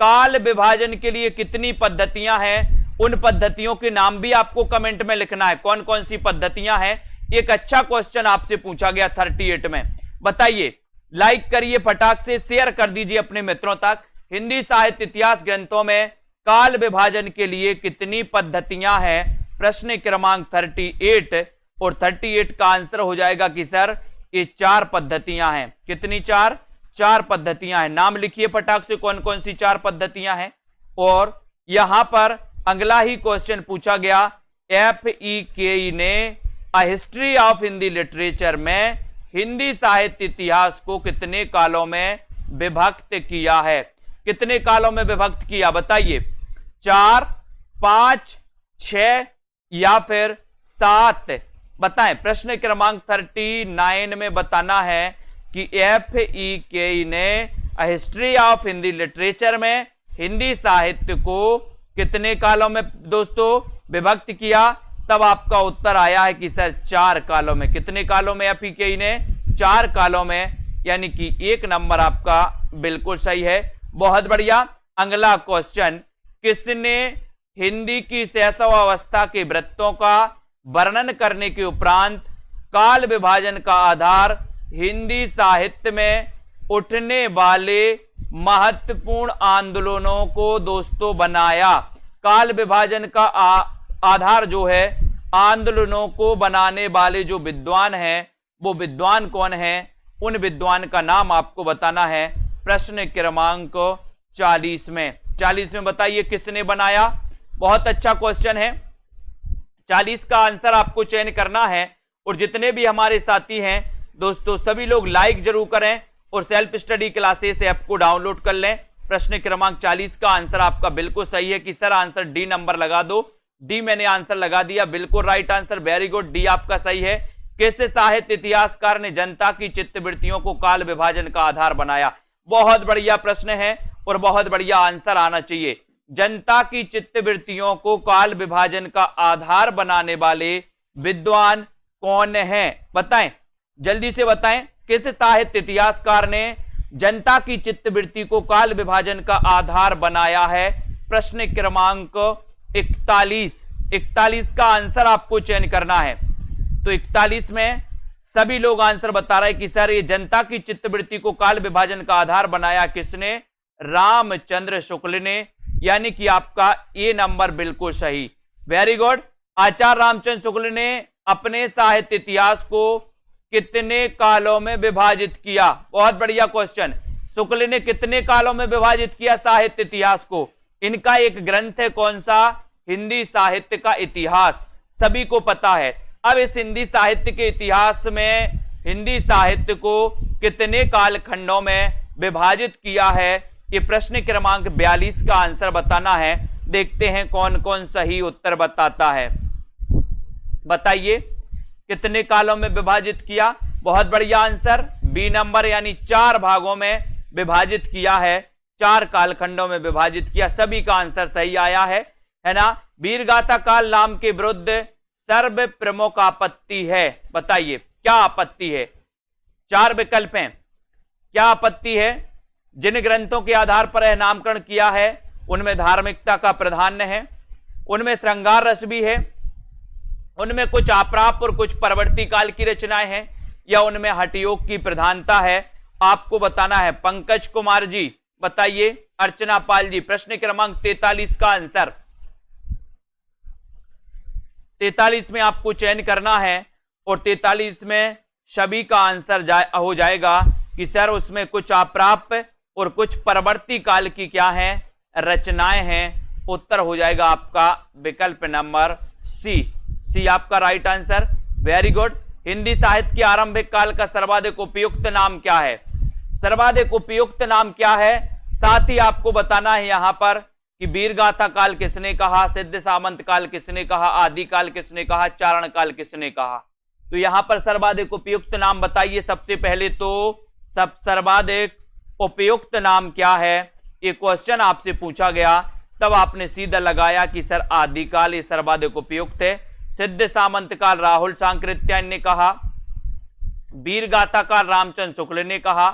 काल विभाजन के लिए कितनी पद्धतियां हैं? उन पद्धतियों के नाम भी आपको कमेंट में लिखना है, कौन कौन सी पद्धतियां हैं। एक अच्छा क्वेश्चन आपसे पूछा गया 38 में, बताइए। लाइक करिए फटाक से, शेयर कर दीजिए अपने मित्रों तक। हिंदी साहित्य इतिहास ग्रंथों में काल विभाजन के लिए कितनी पद्धतियां हैं? प्रश्न क्रमांक 38, और 38 का आंसर हो जाएगा कि सर ये 4 पद्धतियां हैं। कितनी? 4 पद्धतियां हैं। नाम लिखिए फटाक से कौन कौन सी 4 पद्धतियां हैं। और यहां पर अगला ही क्वेश्चन पूछा गया, FEKE ने अ हिस्ट्री ऑफ हिंदी लिटरेचर में हिंदी साहित्य इतिहास को कितने कालों में विभक्त किया है? कितने कालों में विभक्त किया बताइए? 4, 5, 6 या फिर 7? बताएं। प्रश्न क्रमांक 39 में बताना है कि FEKE ने अ हिस्ट्री ऑफ हिंदी लिटरेचर में हिंदी साहित्य को कितने कालों में दोस्तों विभक्त किया? तब आपका उत्तर आया है कि सर 4 कालों में। कितने कालों में FEKE ने? 4 कालों में, यानी कि 1 नंबर आपका बिल्कुल सही है। बहुत बढ़िया। अगला क्वेश्चन, किसने हिंदी की शैशव अवस्था के वृत्तों का वर्णन करने के उपरांत काल विभाजन का आधार हिंदी साहित्य में उठने वाले महत्वपूर्ण आंदोलनों को दोस्तों बनाया? काल विभाजन का आधार जो है, आंदोलनों को बनाने वाले जो विद्वान हैं वो विद्वान कौन है? उन विद्वान का नाम आपको बताना है। प्रश्न क्रमांक 40 में बताइए किसने बनाया? बहुत अच्छा क्वेश्चन है। 40 का आंसर आपको चयन करना है। और जितने भी हमारे साथी हैं दोस्तों सभी लोग लाइक जरूर करें और सेल्फ स्टडी क्लासेस ऐप को डाउनलोड कर लें। प्रश्न क्रमांक 40 का आंसर आपका बिल्कुल सही है कि सर आंसर डी नंबर लगा दो। डी मैंने आंसर लगा दिया, बिल्कुल right answer, very good, D आपका सही है। किस साहित्य इतिहासकार ने जनता की चित्तवृत्तियों को काल विभाजन का आधार बनाया? बहुत बढ़िया प्रश्न है और बहुत बढ़िया आंसर आना चाहिए। जनता की चित्तवृत्तियों को काल विभाजन का आधार बनाने वाले विद्वान कौन है? बताएं, जल्दी से बताएं। किस साहित्य इतिहासकार ने जनता की चित्तवृत्ति को काल विभाजन का आधार बनाया है? प्रश्न क्रमांक 41 का आंसर आपको चयन करना है। तो 41 में सभी लोग आंसर बता रहे हैं कि सर ये जनता की चित्तवृत्ति को काल विभाजन का आधार बनाया किसने? रामचंद्र शुक्ल ने, यानी कि आपका ए नंबर बिल्कुल सही, वेरी गुड। आचार्य रामचंद्र शुक्ल ने अपने साहित्य इतिहास को कितने कालों में विभाजित किया? बहुत बढ़िया क्वेश्चन। शुक्ल ने कितने कालों में विभाजित किया साहित्य इतिहास को? इनका एक ग्रंथ है, कौन सा? हिंदी साहित्य का इतिहास, सभी को पता है। अब इस हिंदी साहित्य के इतिहास में हिंदी साहित्य को कितने कालखंडों में विभाजित किया है? ये प्रश्न क्रमांक 42 का आंसर बताना है। देखते हैं कौन कौन सही उत्तर बताता है। बताइए कितने कालों में विभाजित किया? बहुत बढ़िया आंसर, बी नंबर, यानी 4 भागों में विभाजित किया है, 4 कालखंडों में विभाजित किया। सभी का आंसर सही आया है ना। वीरगाथा काल नाम के विरुद्ध सर्व प्रमुख आपत्ति है, बताइए क्या आपत्ति है? 4 विकल्प हैं। क्या आपत्ति है? जिन ग्रंथों के आधार पर यह नामकरण किया है उनमें धार्मिकता का प्राधान्य है, उनमें श्रृंगार रस भी है, उनमें कुछ आप्राप और कुछ परवर्ती काल की रचनाएं हैं, या उनमें हठयोग की प्रधानता है। आपको बताना है। पंकज कुमार जी बताइए, अर्चना पाल जी, प्रश्न क्रमांक 43 का आंसर 43 में आपको चयन करना है। और 43 में सभी का आंसर हो जाएगा कि सर उसमें कुछ अप्राप्य और कुछ परवर्ती काल की क्या है? रचनाएं हैं। उत्तर हो जाएगा आपका विकल्प नंबर सी आपका right answer, very good. Hindi साहित्य के आरंभिक काल का सर्वाधिक उपयुक्त नाम क्या है? सर्वाधिक उपयुक्त नाम क्या है? साथ ही आपको बताना है यहां पर कि वीरगाथा काल किसने कहा, सिद्ध सामंत काल किसने कहा, आदिकाल किसने कहा, चारण काल किसने कहा। तो यहां पर सर्वाधिक उपयुक्त नाम बताइए। सबसे पहले तो सर्वाधिक उपयुक्त नाम क्या है, ये क्वेश्चन आपसे पूछा गया, तब आपने सीधा लगाया कि सर आदिकाल ये सर्वाधिक उपयुक्त है। सिद्ध सामंत काल राहुल सांकृत्यायन ने कहा, वीरगाथा काल रामचंद्र शुक्ल ने कहा,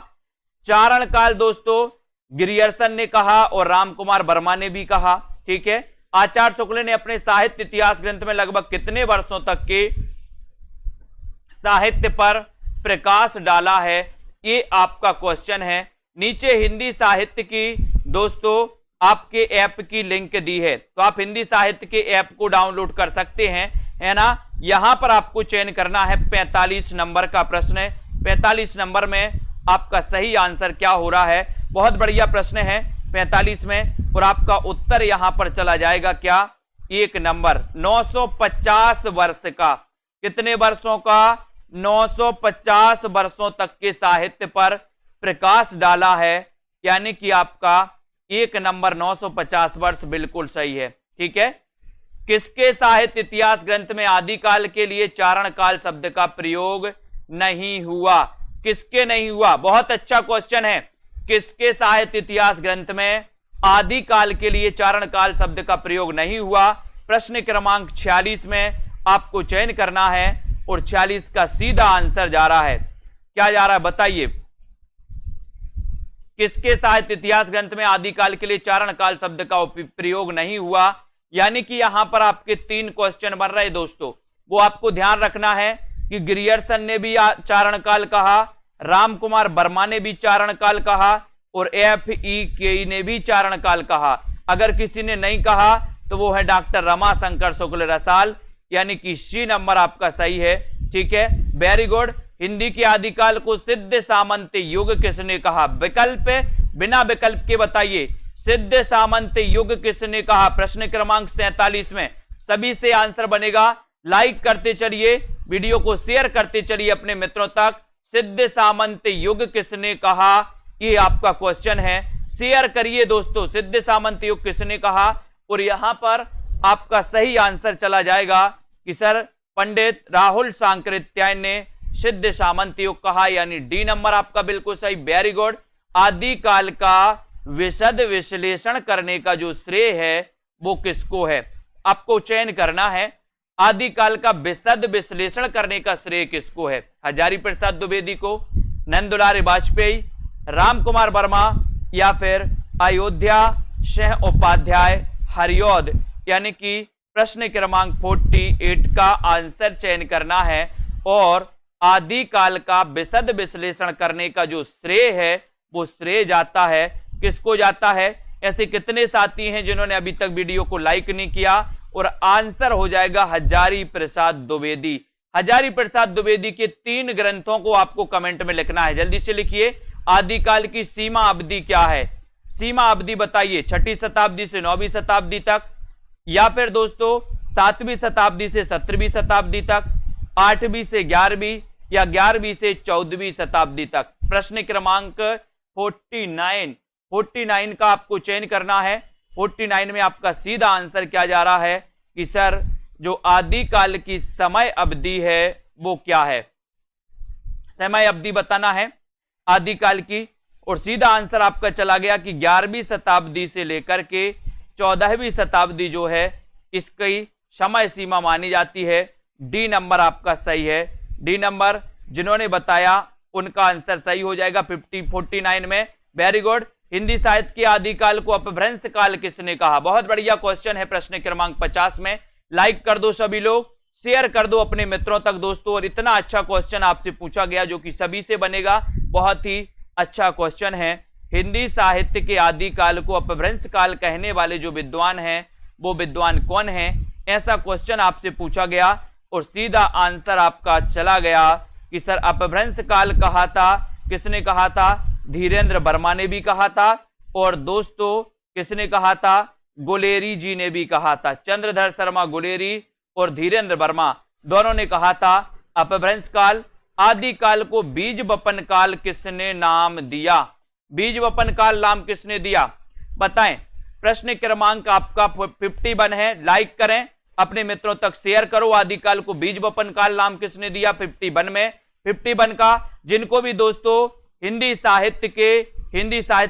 चारण काल दोस्तों गिरियर्सन ने कहा और रामकुमार वर्मा ने भी कहा। ठीक है, आचार्य शुक्ल ने अपने साहित्य इतिहास ग्रंथ में लगभग कितने वर्षों तक के साहित्य पर प्रकाश डाला है, ये आपका क्वेश्चन है। नीचे हिंदी साहित्य की दोस्तों आपके ऐप की लिंक दी है, तो आप हिंदी साहित्य के ऐप को डाउनलोड कर सकते हैं, है ना। यहां पर आपको चयन करना है 45 नंबर का प्रश्न है। 45 नंबर में आपका सही आंसर क्या हो रहा है, बहुत बढ़िया प्रश्न है 45 में, और आपका उत्तर यहां पर चला जाएगा क्या, 1 नंबर। 950 वर्ष का, कितने वर्षों का, 950 वर्षों तक के साहित्य पर प्रकाश डाला है, यानी कि आपका 1 नंबर 950 वर्ष बिल्कुल सही है। ठीक है, किसके साहित्य इतिहास ग्रंथ में आदिकाल के लिए चारण काल शब्द का प्रयोग नहीं हुआ, किसके नहीं हुआ, बहुत अच्छा क्वेश्चन है। किसके साहित्य इतिहास ग्रंथ में आदिकाल के लिए चारण काल शब्द का प्रयोग नहीं हुआ, प्रश्न क्रमांक 46 में आपको चयन करना है, और 46 का सीधा आंसर जा रहा है, क्या जा रहा है बताइए, किसके साहित्य इतिहास ग्रंथ में आदिकाल के लिए चारण काल शब्द का प्रयोग नहीं हुआ। यानी कि यहां पर आपके 3 क्वेश्चन बन रहे दोस्तों, वो आपको ध्यान रखना है कि गिरियर्सन ने भी चारण काल कहा, रामकुमार वर्मा ने भी चारण काल कहा, और FEK ने भी चारण काल कहा। अगर किसी ने नहीं कहा तो वो है डॉक्टर रमाशंकर शुक्ल रसाल, यानी कि C नंबर आपका सही है। ठीक है, वेरी गुड। हिंदी के आदिकाल को सिद्ध सामंत युग किसने कहा, विकल्प बिना विकल्प के बताइए, सिद्ध सामंत युग किसने कहा। प्रश्न क्रमांक 47 में सभी से आंसर बनेगा। लाइक करते चलिए, वीडियो को शेयर करते चलिए अपने मित्रों तक। सिद्ध सामंत युग किसने कहा, ये आपका क्वेश्चन है, शेयर करिए दोस्तों। सिद्ध सामंत युग किसने कहा, और यहां पर आपका सही आंसर चला जाएगा कि सर पंडित राहुल सांकृत्यायन ने सिद्ध सामंत युग कहा, यानी D नंबर आपका बिल्कुल सही, वेरी गुड। आदिकाल का विशद विश्लेषण करने का जो श्रेय है वो किसको है, आपको चयन करना है। आदिकाल का विशद विश्लेषण करने का श्रेय किसको है, हजारी प्रसाद द्विवेदी को, नंदुलाल वाजपेयी, रामकुमार वर्मा, या फिर अयोध्या सिंह उपाध्याय हरिऔध। यानी कि प्रश्न क्रमांक 48 का आंसर चयन करना है, और आदिकाल का विशद विश्लेषण करने का जो श्रेय है वो श्रेय जाता है, किसको जाता है। ऐसे कितने साथी हैं जिन्होंने अभी तक वीडियो को लाइक नहीं किया, और आंसर हो जाएगा हजारी प्रसाद द्विवेदी। हजारी प्रसाद द्विवेदी के 3 ग्रंथों को आपको कमेंट में लिखना है, जल्दी से लिखिए। आदिकाल की सीमा अवधि क्या है, सीमा अवधि बताइए, 6वीं शताब्दी से 9वीं शताब्दी तक, या फिर दोस्तों 7वीं शताब्दी से 17वीं शताब्दी तक, 8वीं से 11वीं, या 11वीं से 14वीं शताब्दी तक। प्रश्न क्रमांक 49 का आपको चयन करना है। 49 में आपका सीधा आंसर क्या जा रहा है कि सर जो आदिकाल की समय अवधि है वो क्या है, समय अवधि बताना है आदिकाल की, और सीधा आंसर आपका चला गया कि 11वीं शताब्दी से लेकर के 14वीं शताब्दी जो है इसकी समय सीमा मानी जाती है। D नंबर आपका सही है, D नंबर जिन्होंने बताया उनका आंसर सही हो जाएगा 49 में, वेरी गुड। हिंदी साहित्य के आदिकाल को अपभ्रंश काल किसने कहा, बहुत बढ़िया क्वेश्चन है प्रश्न क्रमांक 50 में। लाइक कर दो सभी लोग, शेयर कर दो अपने मित्रों तक दोस्तों, और इतना अच्छा क्वेश्चन आपसे पूछा गया जो कि सभी से बनेगा, बहुत ही अच्छा क्वेश्चन है। हिंदी साहित्य के आदिकाल को अपभ्रंश काल कहने वाले जो विद्वान हैं वो विद्वान कौन है, ऐसा क्वेश्चन आपसे पूछा गया, और सीधा आंसर आपका चला गया कि सर अपभ्रंश काल कहा था, किसने कहा था, धीरेन्द्र वर्मा ने भी कहा था, और दोस्तों किसने कहा था, गुलेरी जी ने भी कहा था। चंद्रधर शर्मा गुलेरी और धीरेन्द्र वर्मा दोनों ने कहा था अपभ्रंश काल। आदिकाल को बीज वपन काल किसने नाम दिया, बीज वपन काल नाम किसने दिया बताएं। प्रश्न क्रमांक आपका 51 है। लाइक करें, अपने मित्रों तक शेयर करो। आदिकाल को बीज वपन काल नाम किसने दिया? 51 में 51 का जिनको भी दोस्तों हिंदी साहित्य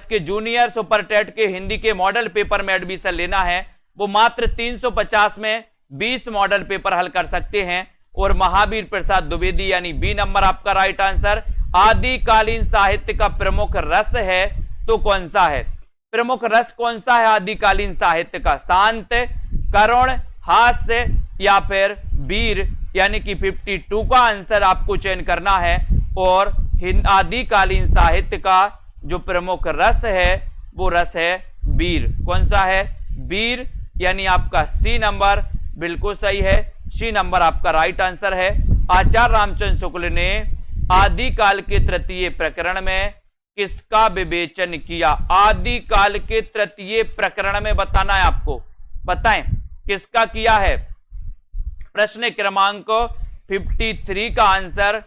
के जूनियर सुपर टेट के हिंदी के मॉडल पेपर में एडमिशन लेना है वो मात्र 350 में 20 मॉडल पेपर हल कर सकते हैं। और महावीर प्रसाद द्विवेदी यानी बी नंबर आपका राइट आंसर। आदिकालीन साहित्य का प्रमुख रस है तो कौन सा है? प्रमुख रस कौन सा है आदिकालीन साहित्य का? शांत, करुण, हास्य या फिर वीर? यानी कि 52 का आंसर आपको चयन करना है। और आदिकालीन साहित्य का जो प्रमुख रस है वो रस है वीर। कौन सा है? वीर, यानी आपका सी नंबर बिल्कुल सही है। सी नंबर आपका राइट आंसर है। आचार्य रामचंद्र शुक्ल ने आदिकाल के तृतीय प्रकरण में किसका विवेचन किया? आदिकाल के तृतीय प्रकरण में बताना है आपको, बताएं किसका किया है। प्रश्न क्रमांक 53 का आंसर,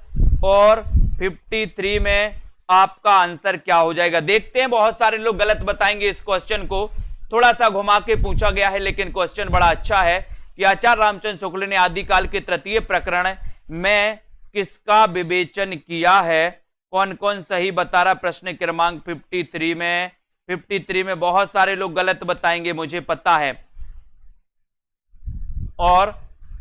और 53 में आपका आंसर क्या हो जाएगा देखते हैं। बहुत सारे लोग गलत बताएंगे इस क्वेश्चन को, थोड़ा सा घुमा के पूछा गया है लेकिन क्वेश्चन बड़ा अच्छा है कि आचार्य रामचंद्र शुक्ल ने आदिकाल के तृतीय प्रकरण में किसका विवेचन किया है? कौन कौन सही बता रहा? प्रश्न क्रमांक 53 में बहुत सारे लोग गलत बताएंगे मुझे पता है, और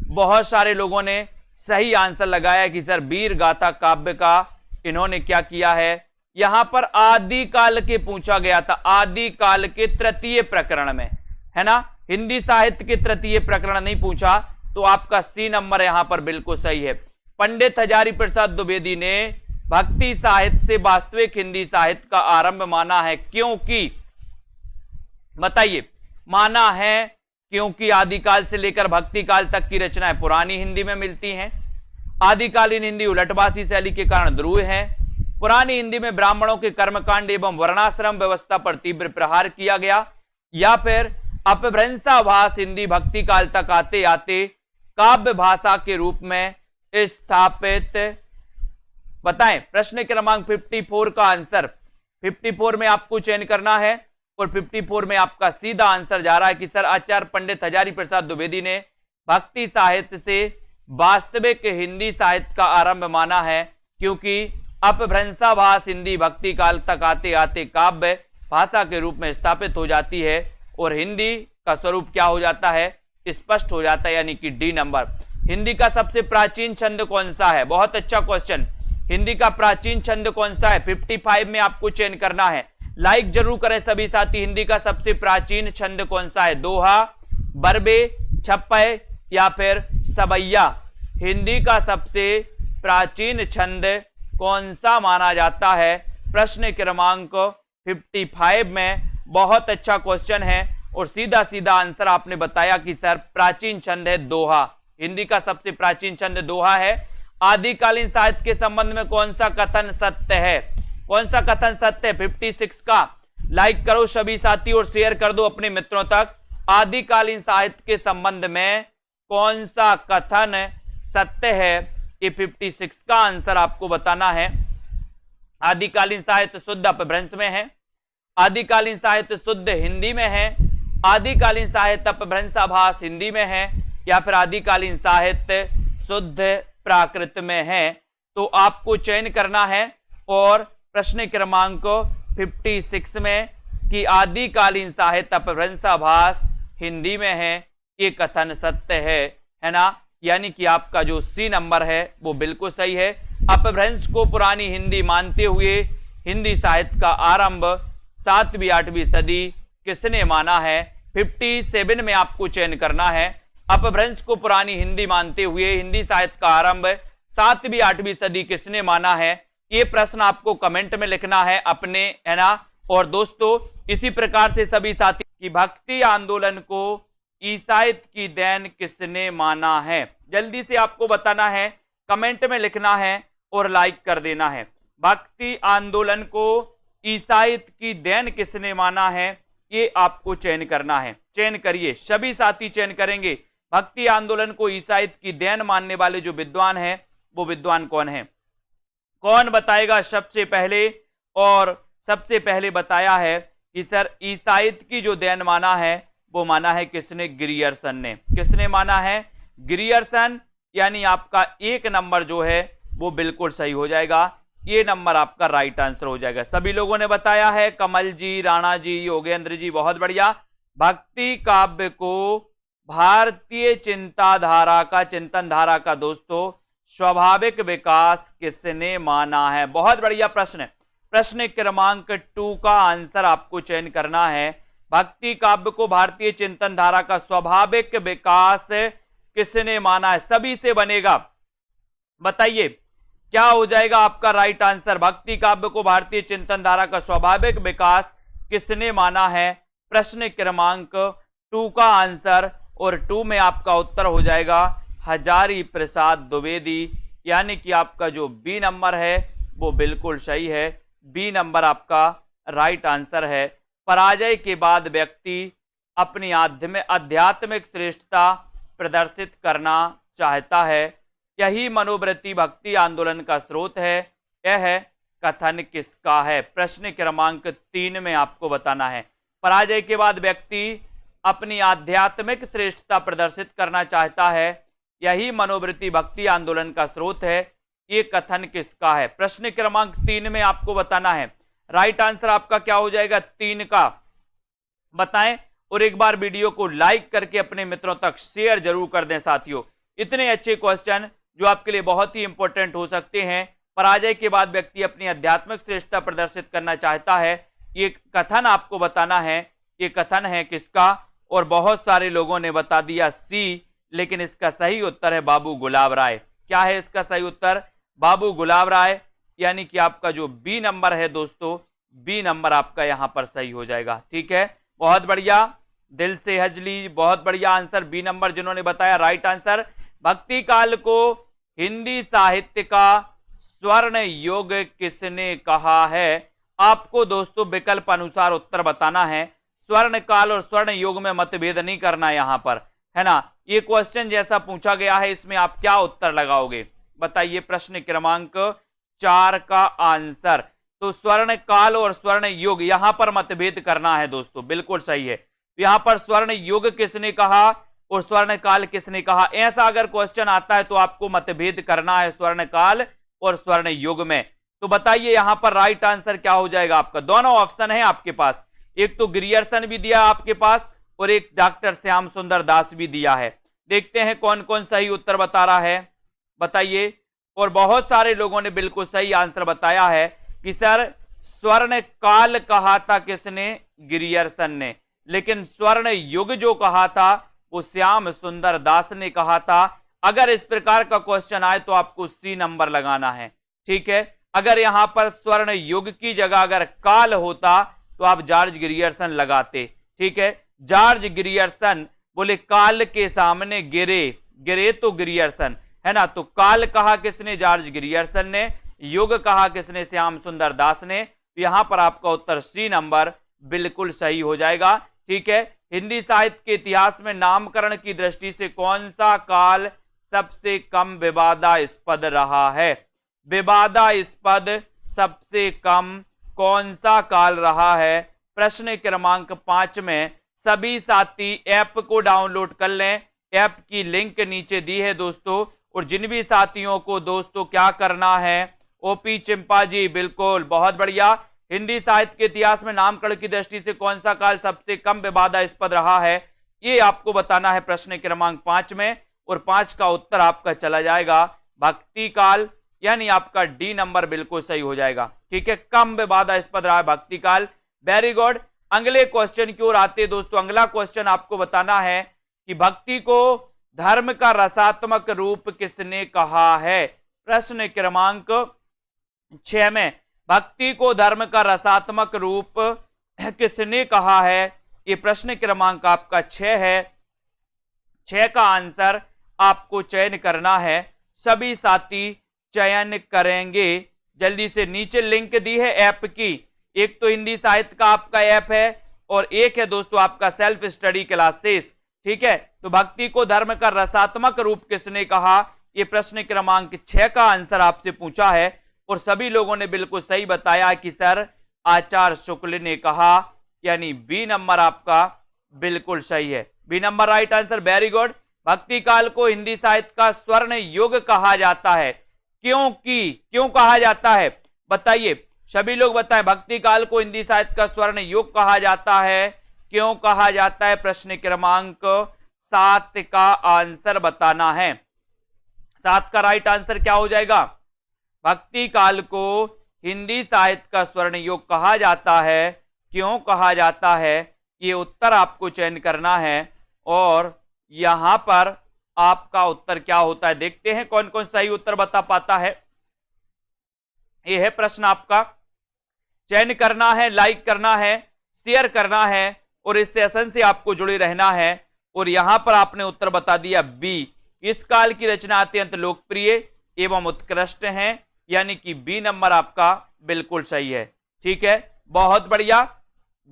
बहुत सारे लोगों ने सही आंसर लगाया कि सर वीर गाथा काव्य का इन्होंने क्या किया है। यहां पर आदिकाल के पूछा गया था, आदिकाल के तृतीय प्रकरण में, है ना, हिंदी साहित्य के तृतीय प्रकरण नहीं पूछा, तो आपका सी नंबर यहां पर बिल्कुल सही है। पंडित हजारी प्रसाद द्विवेदी ने भक्ति साहित्य से वास्तविक हिंदी साहित्य का आरंभ माना है, क्योंकि बताइए, माना है क्योंकि आदिकाल से लेकर भक्ति काल तक की रचनाएं पुरानी हिंदी में मिलती हैं। आदिकालीन हिंदी उलटवासी शैली के कारण ध्रुव है। पुरानी हिंदी में ब्राह्मणों के कर्मकांड एवं वर्णाश्रम व्यवस्था पर तीव्र प्रहार किया गया, या फिर अपभ्रंशाभास हिंदी भक्ति काल तक आते आते काव्य भाषा के रूप में स्थापित। बताएं प्रश्न क्रमांक 54 का आंसर। 54 में आपको चयन करना है, और 54 में आपका सीधा आंसर जा रहा है कि सर आचार्य पंडित हजारी प्रसाद द्विवेदी ने भक्ति साहित्य से वास्तविक हिंदी साहित्य का आरंभ माना है, क्योंकि अपभ्रंशाभास हिंदी भक्ति काल तक आते आते काव्य भाषा के रूप में स्थापित हो जाती है, और हिंदी का स्वरूप क्या हो जाता है? स्पष्ट हो जाता है, यानी कि डी नंबर। हिंदी का सबसे प्राचीन छंद कौन सा है? बहुत अच्छा क्वेश्चन। हिंदी का प्राचीन छंद कौन सा है? 55 में आपको चयन करना है। लाइक जरूर करें सभी साथी। हिंदी का सबसे प्राचीन छंद कौन सा है? दोहा, बरबे, छप्पय या फिर सवैया? हिंदी का सबसे प्राचीन छंद कौन सा माना जाता है? प्रश्न क्रमांक 55 में बहुत अच्छा क्वेश्चन है, और सीधा सीधा आंसर आपने बताया कि सर प्राचीन छंद है दोहा। हिंदी का सबसे प्राचीन छंद दोहा है। आदिकालीन साहित्य के संबंध में कौन सा कथन सत्य है? कौन सा कथन सत्य है? 56 का। लाइक करो सभी साथी और शेयर कर दो अपने मित्रों तक। आदिकालीन साहित्य के संबंध में कौन सा कथन सत्य है? ये 56 का आंसर आपको बताना है। आदिकालीन साहित्य शुद्ध अपभ्रंश में है, आदिकालीन साहित्य शुद्ध हिंदी में है, आदिकालीन साहित्य अपभ्रंशाभास हिंदी में है, या फिर आदिकालीन साहित्य शुद्ध प्राकृत में है। तो आपको चयन करना है, और प्रश्न क्रमांक 56 में कि आदिकालीन साहित्य अपभ्रंशाभास हिंदी में है, ये कथन सत्य है ना, यानी कि आपका जो सी नंबर है वो बिल्कुल सही है। अपभ्रंश को पुरानी हिंदी मानते हुए हिंदी साहित्य का आरंभ 7वीं 8वीं सदी किसने माना है? 57 में आपको चयन करना है। अपभ्रंश को पुरानी हिंदी मानते हुए हिंदी साहित्य का आरंभ 7वीं 8वीं सदी किसने माना है? ये प्रश्न आपको कमेंट में लिखना है अपने, है ना। और दोस्तों इसी प्रकार से सभी साथी की भक्ति आंदोलन को ईसाइत की देन किसने माना है? जल्दी से आपको बताना है, कमेंट में लिखना है और लाइक कर देना है। भक्ति आंदोलन को ईसाइत की देन किसने माना है? ये आपको चयन करना है। चयन करिए, सभी साथी चयन करेंगे। भक्ति आंदोलन को ईसाइत की देन मानने वाले जो विद्वान हैं वो विद्वान कौन है? कौन बताएगा सबसे पहले? और सबसे पहले बताया है कि सर ईसाइत की जो देन माना है वो माना है किसने? ग्रियर्सन ने। किसने माना है? ग्रियर्सन। यानी आपका एक नंबर जो है वो बिल्कुल सही हो जाएगा, ये नंबर आपका राइट आंसर हो जाएगा। सभी लोगों ने बताया है, कमल जी, राणा जी, योगेंद्र जी, बहुत बढ़िया। भक्ति काव्य को भारतीय चिंतनधारा का दोस्तों स्वाभाविक विकास किसने माना है? बहुत बढ़िया प्रश्न। प्रश्न क्रमांक 2 का आंसर आपको चयन करना है। भक्ति काव्य को भारतीय चिंतन धारा का स्वाभाविक विकास किसने माना है? सभी से बनेगा, बताइए क्या हो जाएगा आपका राइट आंसर? भक्ति काव्य को भारतीय चिंतन धारा का स्वाभाविक विकास किसने माना है? प्रश्न क्रमांक 2 का आंसर, और 2 में आपका उत्तर हो जाएगा हजारी प्रसाद द्विवेदी। यानी कि आपका जो बी नंबर है वो बिल्कुल सही है, बी नंबर आपका राइट आंसर है। पराजय के बाद व्यक्ति अपनी आध्यात्मिक श्रेष्ठता प्रदर्शित करना चाहता है, यही मनोवृत्ति भक्ति आंदोलन का स्रोत है। यह कथन किसका है? प्रश्न क्रमांक 3 में आपको बताना है। पराजय के बाद व्यक्ति अपनी आध्यात्मिक श्रेष्ठता प्रदर्शित करना चाहता है, यही मनोवृत्ति भक्ति आंदोलन का स्रोत है, ये कथन किसका है? प्रश्न क्रमांक 3 में आपको बताना है। राइट आंसर आपका क्या हो जाएगा? 3 का बताएं, और एक बार वीडियो को लाइक करके अपने मित्रों तक शेयर जरूर कर दें साथियों। इतने अच्छे क्वेश्चन जो आपके लिए बहुत ही इंपॉर्टेंट हो सकते हैं। पराजय के बाद व्यक्ति अपनी आध्यात्मिक श्रेष्ठता प्रदर्शित करना चाहता है, ये कथन आपको बताना है, ये कथन है किसका? और बहुत सारे लोगों ने बता दिया सी, लेकिन इसका सही उत्तर है बाबू गुलाब राय। क्या है इसका सही उत्तर? बाबू गुलाब राय। यानी कि आपका जो बी नंबर है दोस्तों, बी नंबर आपका यहां पर सही हो जाएगा। ठीक है, बहुत बढ़िया, दिल से हजली, बहुत बढ़िया आंसर बी नंबर जिन्होंने बताया राइट आंसर। भक्ति काल को हिंदी साहित्य का स्वर्ण युग किसने कहा है? आपको दोस्तों विकल्प अनुसार उत्तर बताना है। स्वर्ण काल और स्वर्ण युग में मतभेद नहीं करना यहां पर, है ना। ये क्वेश्चन जैसा पूछा गया है, इसमें आप क्या उत्तर लगाओगे बताइए? प्रश्न क्रमांक 4 का आंसर। तो स्वर्ण काल और स्वर्ण युग यहां पर मतभेद करना है दोस्तों, बिल्कुल सही है। यहां पर स्वर्ण युग किसने कहा और स्वर्ण काल किसने कहा? ऐसा अगर क्वेश्चन आता है तो आपको मतभेद करना है स्वर्ण काल और स्वर्ण युग में। तो बताइए यहां पर राइट आंसर क्या हो जाएगा आपका? दोनों ऑप्शन है आपके पास, एक तो ग्रियर्सन भी दिया आपके पास और एक डॉक्टर श्याम सुंदर दास भी दिया है। देखते हैं कौन कौन सही उत्तर बता रहा है, बताइए। और बहुत सारे लोगों ने बिल्कुल सही आंसर बताया है कि सर स्वर्ण काल कहा था किसने? ग्रियर्सन ने। लेकिन स्वर्ण युग जो कहा था वो श्याम सुंदर दास ने कहा था। अगर इस प्रकार का क्वेश्चन आए तो आपको सी नंबर लगाना है। ठीक है, अगर यहां पर स्वर्ण युग की जगह अगर काल होता तो आप जॉर्ज ग्रियर्सन लगाते। ठीक है, जॉर्ज ग्रियर्सन बोले काल के सामने गिरे, गिरे तो ग्रियर्सन, है ना। तो काल कहा किसने? जॉर्ज ग्रियर्सन ने। युग कहा किसने? श्याम सुंदर दास ने। यहां पर आपका उत्तर सी नंबर बिल्कुल सही हो जाएगा। ठीक है, हिंदी साहित्य के इतिहास में नामकरण की दृष्टि से कौन सा काल सबसे कम विवादास्पद रहा है? विवादास्पद सबसे कम कौन सा काल रहा है? प्रश्न क्रमांक 5 में सभी साथी ऐप को डाउनलोड कर लें, ऐप की लिंक नीचे दी है दोस्तों। और जिन भी साथियों को दोस्तों क्या करना है, ओपी चिंपा जी बिल्कुल, बहुत बढ़िया। हिंदी साहित्य के इतिहास में नामकरण की दृष्टि से कौन सा काल सबसे कम विवादास्पद रहा है, ये आपको बताना है प्रश्न क्रमांक 5 में। और 5 का उत्तर आपका चला जाएगा भक्ति काल, यानी आपका डी नंबर बिल्कुल सही हो जाएगा। ठीक है, कम विवादास्पद रहा है भक्ति काल। Very good. अगले क्वेश्चन की ओर आते दोस्तों। अगला क्वेश्चन आपको बताना है कि भक्ति को धर्म का रसात्मक रूप किसने कहा है? प्रश्न क्रमांक 6 में भक्ति को धर्म का रसात्मक रूप किसने कहा है? ये प्रश्न क्रमांक आपका 6 है। 6 का आंसर आपको चयन करना है। सभी साथी चयन करेंगे, जल्दी से। नीचे लिंक दी है ऐप की, एक तो हिंदी साहित्य का आपका ऐप है और एक है दोस्तों आपका सेल्फ स्टडी क्लासेस। ठीक है, तो भक्ति को धर्म का रसात्मक रूप किसने कहा? ये प्रश्न क्रमांक 6 का आंसर आपसे पूछा है और सभी लोगों ने बिल्कुल सही बताया कि सर आचार्य शुक्ल ने कहा। यानी बी नंबर आपका बिल्कुल सही है। B number right answer, very good. भक्ति काल को हिंदी साहित्य का स्वर्ण युग कहा जाता है, क्यों कहा जाता है? बताइए, सभी लोग बताएं, भक्ति काल को हिंदी साहित्य का स्वर्ण युग कहा जाता है, क्यों कहा जाता है? प्रश्न क्रमांक 7 का आंसर बताना है। 7 का राइट आंसर क्या हो जाएगा? भक्ति काल को हिंदी साहित्य का स्वर्ण युग कहा जाता है, क्यों कहा जाता है? ये उत्तर आपको चयन करना है और यहां पर आपका उत्तर क्या होता है, देखते हैं कौन कौन सही उत्तर बता पाता है। यह है प्रश्न आपका, चयन करना है, लाइक करना है, शेयर करना है और इस सेशन से आपको जुड़े रहना है। और यहां पर आपने उत्तर बता दिया बी, इस काल की रचना अत्यंत लोकप्रिय एवं उत्कृष्ट हैं, यानी कि बी नंबर आपका बिल्कुल सही है। ठीक है, बहुत बढ़िया,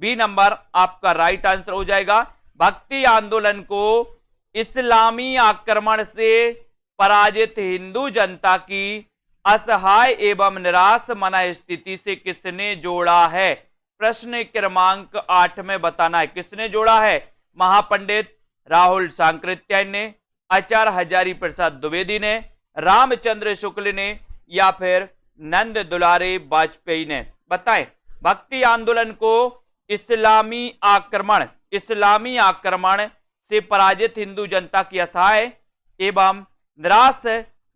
बी नंबर आपका राइट आंसर हो जाएगा। भक्ति आंदोलन को इस्लामी आक्रमण से पराजित हिंदू जनता की असहाय एवं निराश मन स्थिति से किसने जोड़ा है? प्रश्न क्रमांक 8 में बताना है, किसने जोड़ा है? महापंडित राहुल सांकृत्यायन ने, आचार्य हजारी प्रसाद द्विवेदी ने, रामचंद्र शुक्ल ने या फिर नंद दुलारे वाजपेयी ने? बताएं। भक्ति आंदोलन को इस्लामी आक्रमण से पराजित हिंदू जनता की असहाय एवं निराश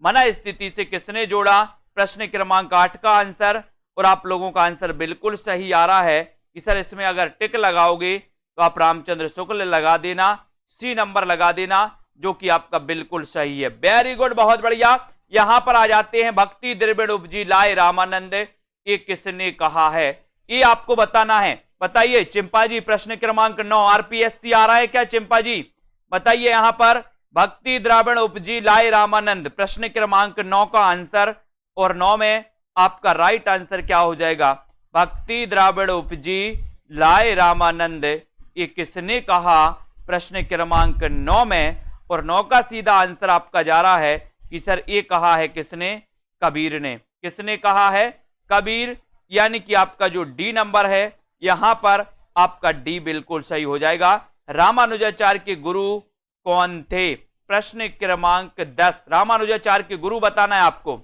मन स्थिति से किसने जोड़ा? प्रश्न क्रमांक 8 का आंसर। और आप लोगों का आंसर बिल्कुल सही आ रहा है कि सर इसमें अगर टिक लगाओगे तो आप रामचंद्र शुक्ल लगा देना, सी नंबर लगा देना, जो कि आपका बिल्कुल सही है। वेरी गुड, बहुत बढ़िया। यहां पर आ जाते हैं, भक्ति द्रविड़ उपजी लाए रामानंद, ये किसने कहा है? ये आपको बताना है। बताइए चिंपा जी, प्रश्न क्रमांक 9 आरपीएससी आ रहा है क्या चिंपा जी? बताइए यहां पर भक्ति द्रविड़ उपजी लाए रामानंद, प्रश्न क्रमांक 9 का आंसर, और 9 में आपका राइट आंसर क्या हो जाएगा? भक्ति द्रविड़ उपजी लाए रामानंद, ये किसने कहा? प्रश्न क्रमांक 9 में, और 9 का सीधा आंसर आपका जा रहा है कि सर ये कहा है किसने? कबीर ने। किसने कहा है? कबीर, यानी कि आपका जो डी नंबर है यहां पर आपका डी बिल्कुल सही हो जाएगा। रामानुजाचार्य के गुरु कौन थे? प्रश्न क्रमांक 10, रामानुजाचार्य के गुरु बताना है आपको।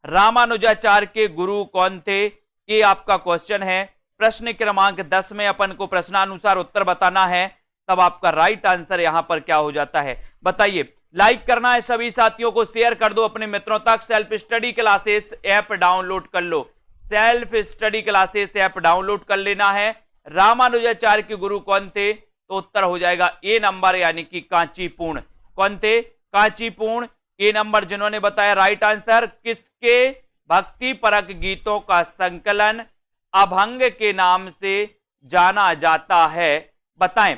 रामानुजाचार्य के गुरु कौन थे, ये आपका क्वेश्चन है। प्रश्न क्रमांक 10 में अपन को प्रश्नानुसार उत्तर बताना है, तब आपका राइट आंसर यहां पर क्या हो जाता है? बताइए। लाइक करना है सभी साथियों को, शेयर कर दो अपने मित्रों तक। Self study classes app download कर लो, self study classes app download कर लेना है। रामानुजाचार्य के गुरु कौन थे? तो उत्तर हो जाएगा ए नंबर, यानी कि कांचीपूर्ण। कौन थे? कांचीपूर्ण, ए नंबर जिन्होंने बताया राइट आंसर। किसके भक्ति परक गीतों का संकलन अभंग के नाम से जाना जाता है? बताएं,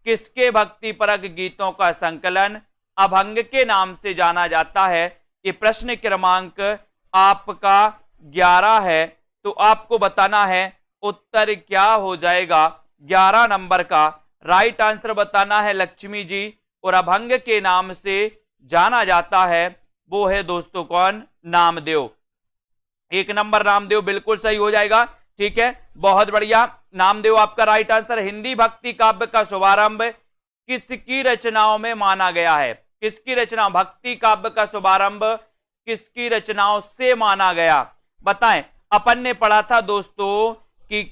किसके भक्ति परक गीतों का संकलन अभंग के नाम से जाना जाता है? ये प्रश्न क्रमांक आपका 11 है, तो आपको बताना है उत्तर क्या हो जाएगा 11 नंबर का। राइट आंसर बताना है लक्ष्मी जी, और अभंग के नाम से जाना जाता है वो है दोस्तों कौन? नामदेव। 1 नंबर नामदेव बिल्कुल सही हो जाएगा। ठीक है, बहुत बढ़िया, नामदेव आपका राइट आंसर। हिंदी भक्ति काव्य का शुभारंभ किसकी रचनाओं में माना गया है? किसकी रचना? भक्ति काव्य का शुभारंभ किसकी रचनाओं से माना गया? बताएं। अपन ने पढ़ा था दोस्तों कि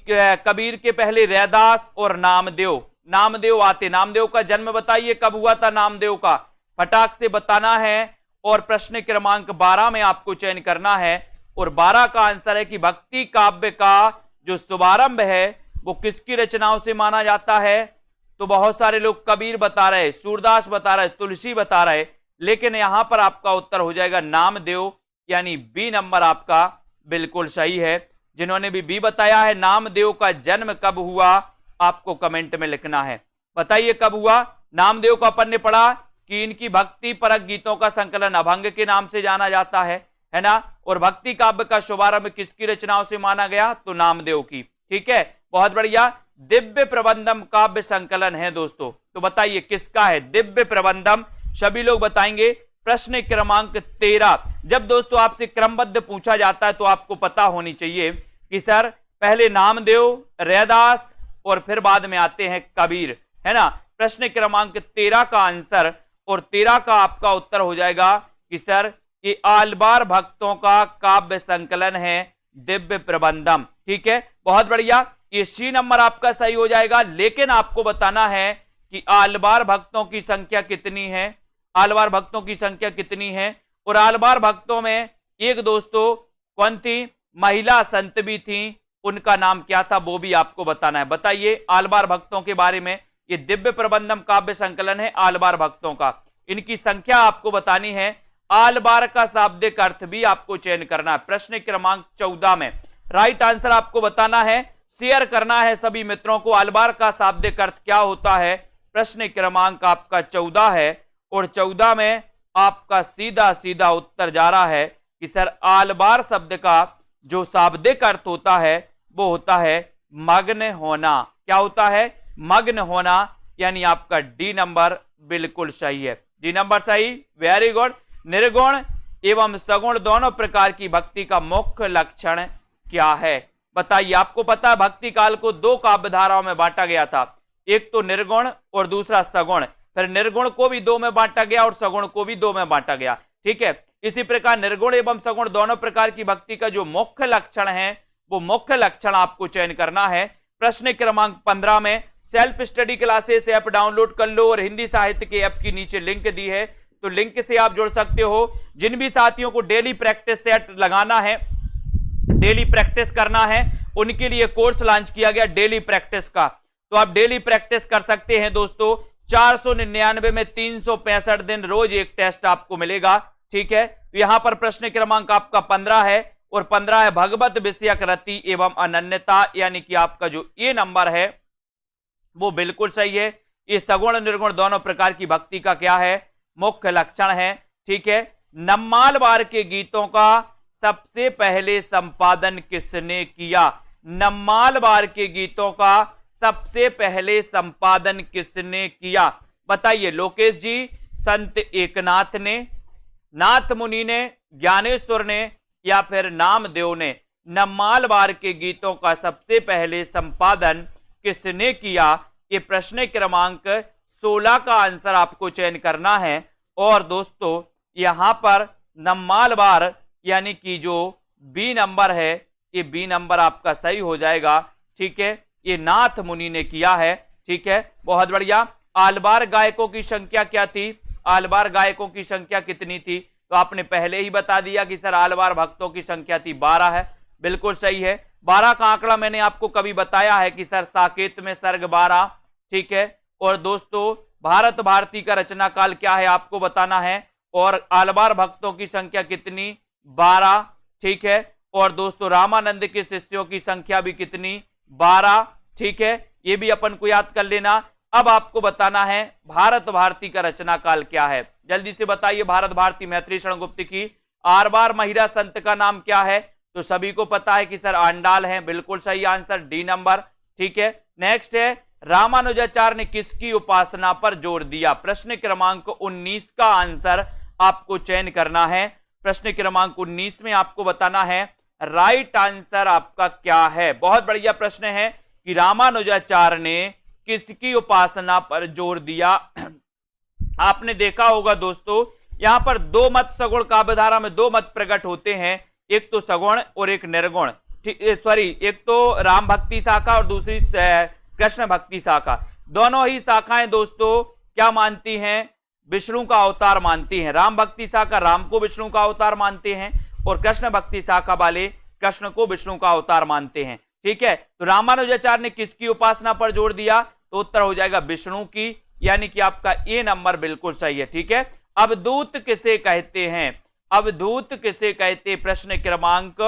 कबीर के पहले रैदास और नामदेव आते। नामदेव का जन्म बताइए कब हुआ था? नामदेव का फटाक से बताना है, और प्रश्न क्रमांक 12 में आपको चयन करना है। और 12 का आंसर है कि भक्ति काव्य का जो शुभारंभ है वो किसकी रचनाओं से माना जाता है? तो बहुत सारे लोग कबीर बता रहे, सूरदास बता रहे, तुलसी बता रहे, लेकिन यहां पर आपका उत्तर हो जाएगा नामदेव, यानी बी नंबर आपका बिल्कुल सही है। जिन्होंने भी बी बताया है, नामदेव का जन्म कब हुआ, आपको कमेंट में लिखना है। बताइए कब हुआ? नामदेव को अपन ने पढ़ा कि इनकी भक्ति परक गीतों का संकलन अभंग के नाम से जाना जाता है ना? और भक्ति काव्य का शुभारंभ किसकी रचनाओं से माना गया? तो नामदेव की। ठीक है, बहुत बढ़िया। दिव्य प्रबंधम काव्य संकलन है दोस्तों, तो बताइए किसका है दिव्य प्रबंधम? सभी लोग बताएंगे। प्रश्न क्रमांक 13, जब दोस्तों आपसे क्रमबद्ध पूछा जाता है तो आपको पता होनी चाहिए कि सर पहले नामदेव, रैदास और फिर बाद में आते हैं कबीर, है ना। प्रश्न क्रमांक 13 का आंसर और 13 का आपका उत्तर हो जाएगा कि सर ये आलवार भक्तों का काव्य संकलन है दिव्य प्रबंधम। ठीक है, बहुत बढ़िया, ये सी नंबर आपका सही हो जाएगा। लेकिन आपको बताना है कि आलवार भक्तों की संख्या कितनी है, आलवार भक्तों की संख्या कितनी है। और आलवार भक्तों में एक दोस्तों कौन थी, महिला संत भी थी, उनका नाम क्या था वो भी आपको बताना है। बताइए आलवार भक्तों के बारे में। ये दिव्य प्रबंधम काव्य संकलन है आलवार भक्तों का, इनकी संख्या आपको बतानी है। आलवार का शाब्दिक अर्थ भी आपको चयन करना है। प्रश्न क्रमांक 14 में राइट आंसर आपको बताना है, शेयर करना है सभी मित्रों को। आलवार का शाब्दिक अर्थ क्या होता है, प्रश्न क्रमांक आपका 14 है और 14 में आपका सीधा सीधा उत्तर जा रहा है कि सर आलवार शब्द का जो शाब्दिक अर्थ होता है वो होता है मग्न होना। क्या होता है, मग्न होना, यानी आपका डी नंबर बिल्कुल सही है। डी नंबर सही, वेरी गुड। निर्गुण एवं सगुण दोनों प्रकार की भक्ति का मुख्य लक्षण क्या है, बताइए। आपको पता है भक्ति काल को दो काव्य धाराओं में बांटा गया था, एक तो निर्गुण और दूसरा सगुण। फिर निर्गुण को भी दो में बांटा गया और सगुण को भी दो में बांटा गया। ठीक है, इसी प्रकार निर्गुण एवं सगुण दोनों प्रकार की भक्ति का जो मुख्य लक्षण है वो मुख्य लक्षण आपको चयन करना है। प्रश्न क्रमांक 15 में self study classes app download कर लो और हिंदी साहित्य के ऐप की नीचे लिंक दी है, तो लिंक से आप जुड़ सकते हो। जिन भी साथियों को डेली प्रैक्टिस सेट लगाना है, डेली प्रैक्टिस करना है, उनके लिए कोर्स लॉन्च किया गया डेली प्रैक्टिस का, तो आप डेली प्रैक्टिस कर सकते हैं दोस्तों। 499 में 365 दिन रोज एक टेस्ट आपको मिलेगा। ठीक है, यहां पर प्रश्न क्रमांक आपका 15 है और 15 है भगवत विषयक रति एवं अनन्यता, यानी कि आपका जो ये नंबर है वो बिल्कुल सही है। ये सगुण निर्गुण दोनों प्रकार की भक्ति का क्या है, मुख्य लक्षण है। ठीक है, नम्मालवार के गीतों का सबसे पहले संपादन किसने किया, नम्मालवार के गीतों का सबसे पहले संपादन किसने किया, बताइए। लोकेश जी, संत एकनाथ ने, नाथ मुनि ने, ज्ञानेश्वर ने या फिर नामदेव ने। नम्मालवार के गीतों का सबसे पहले संपादन किसने किया, ये प्रश्न क्रमांक 16 का आंसर आपको चयन करना है। और दोस्तों यहां पर नम्मालवार यानी कि जो बी नंबर है, ये बी नंबर आपका सही हो जाएगा। ठीक है, ये नाथ मुनि ने किया है। ठीक है, बहुत बढ़िया। आलवार गायकों की संख्या क्या थी, आलवार गायकों की संख्या कितनी थी, तो आपने पहले ही बता दिया कि सर आलवार भक्तों की संख्या थी 12 है, बिल्कुल सही है। 12 का आंकड़ा मैंने आपको कभी बताया है कि सर साकेत में सर्ग 12। ठीक है, और दोस्तों भारत भारती का रचना काल क्या है आपको बताना है, और आलवार भक्तों की संख्या कितनी, 12। ठीक है, और दोस्तों रामानंद के शिष्यों की संख्या भी कितनी, 12। ठीक है, ये भी अपन को याद कर लेना। अब आपको बताना है भारत भारती का रचना काल क्या है, जल्दी से बताइए। भारत भारती मैत्री शरण गुप्त की आरबार महिला संत का नाम क्या है, तो सभी को पता है कि सर आंडाल है, बिल्कुल सही आंसर डी नंबर। ठीक है, नेक्स्ट है रामानुजाचार्य ने किसकी उपासना पर जोर दिया, प्रश्न क्रमांक 19 का आंसर आपको चयन करना है। प्रश्न क्रमांक 19 में आपको बताना है राइट आंसर आपका क्या है। बहुत बढ़िया प्रश्न है कि रामानुजाचार्य ने किसकी उपासना पर जोर दिया। आपने देखा होगा दोस्तों, यहां पर दो मत सगुण काव्यधारा में दो मत प्रकट होते हैं, एक तो सगुण और एक निर्गुण। सॉरी, एक तो राम भक्ति शाखा और दूसरी कृष्ण भक्ति शाखा। दोनों ही शाखाएं दोस्तों क्या मानती हैं, विष्णु का अवतार मानती हैं। राम भक्ति शाखा राम को विष्णु का अवतार मानते हैं और कृष्ण भक्ति शाखा वाले कृष्ण को विष्णु का अवतार मानते हैं। ठीक है, तो रामानुजाचार्य ने किसकी उपासना पर जोर दिया, तो उत्तर हो जाएगा विष्णु की, यानी कि आपका ए नंबर बिल्कुल सही है। ठीक है, अवधूत किसे कहते हैं, अवधूत किसे कहते, प्रश्न क्रमांक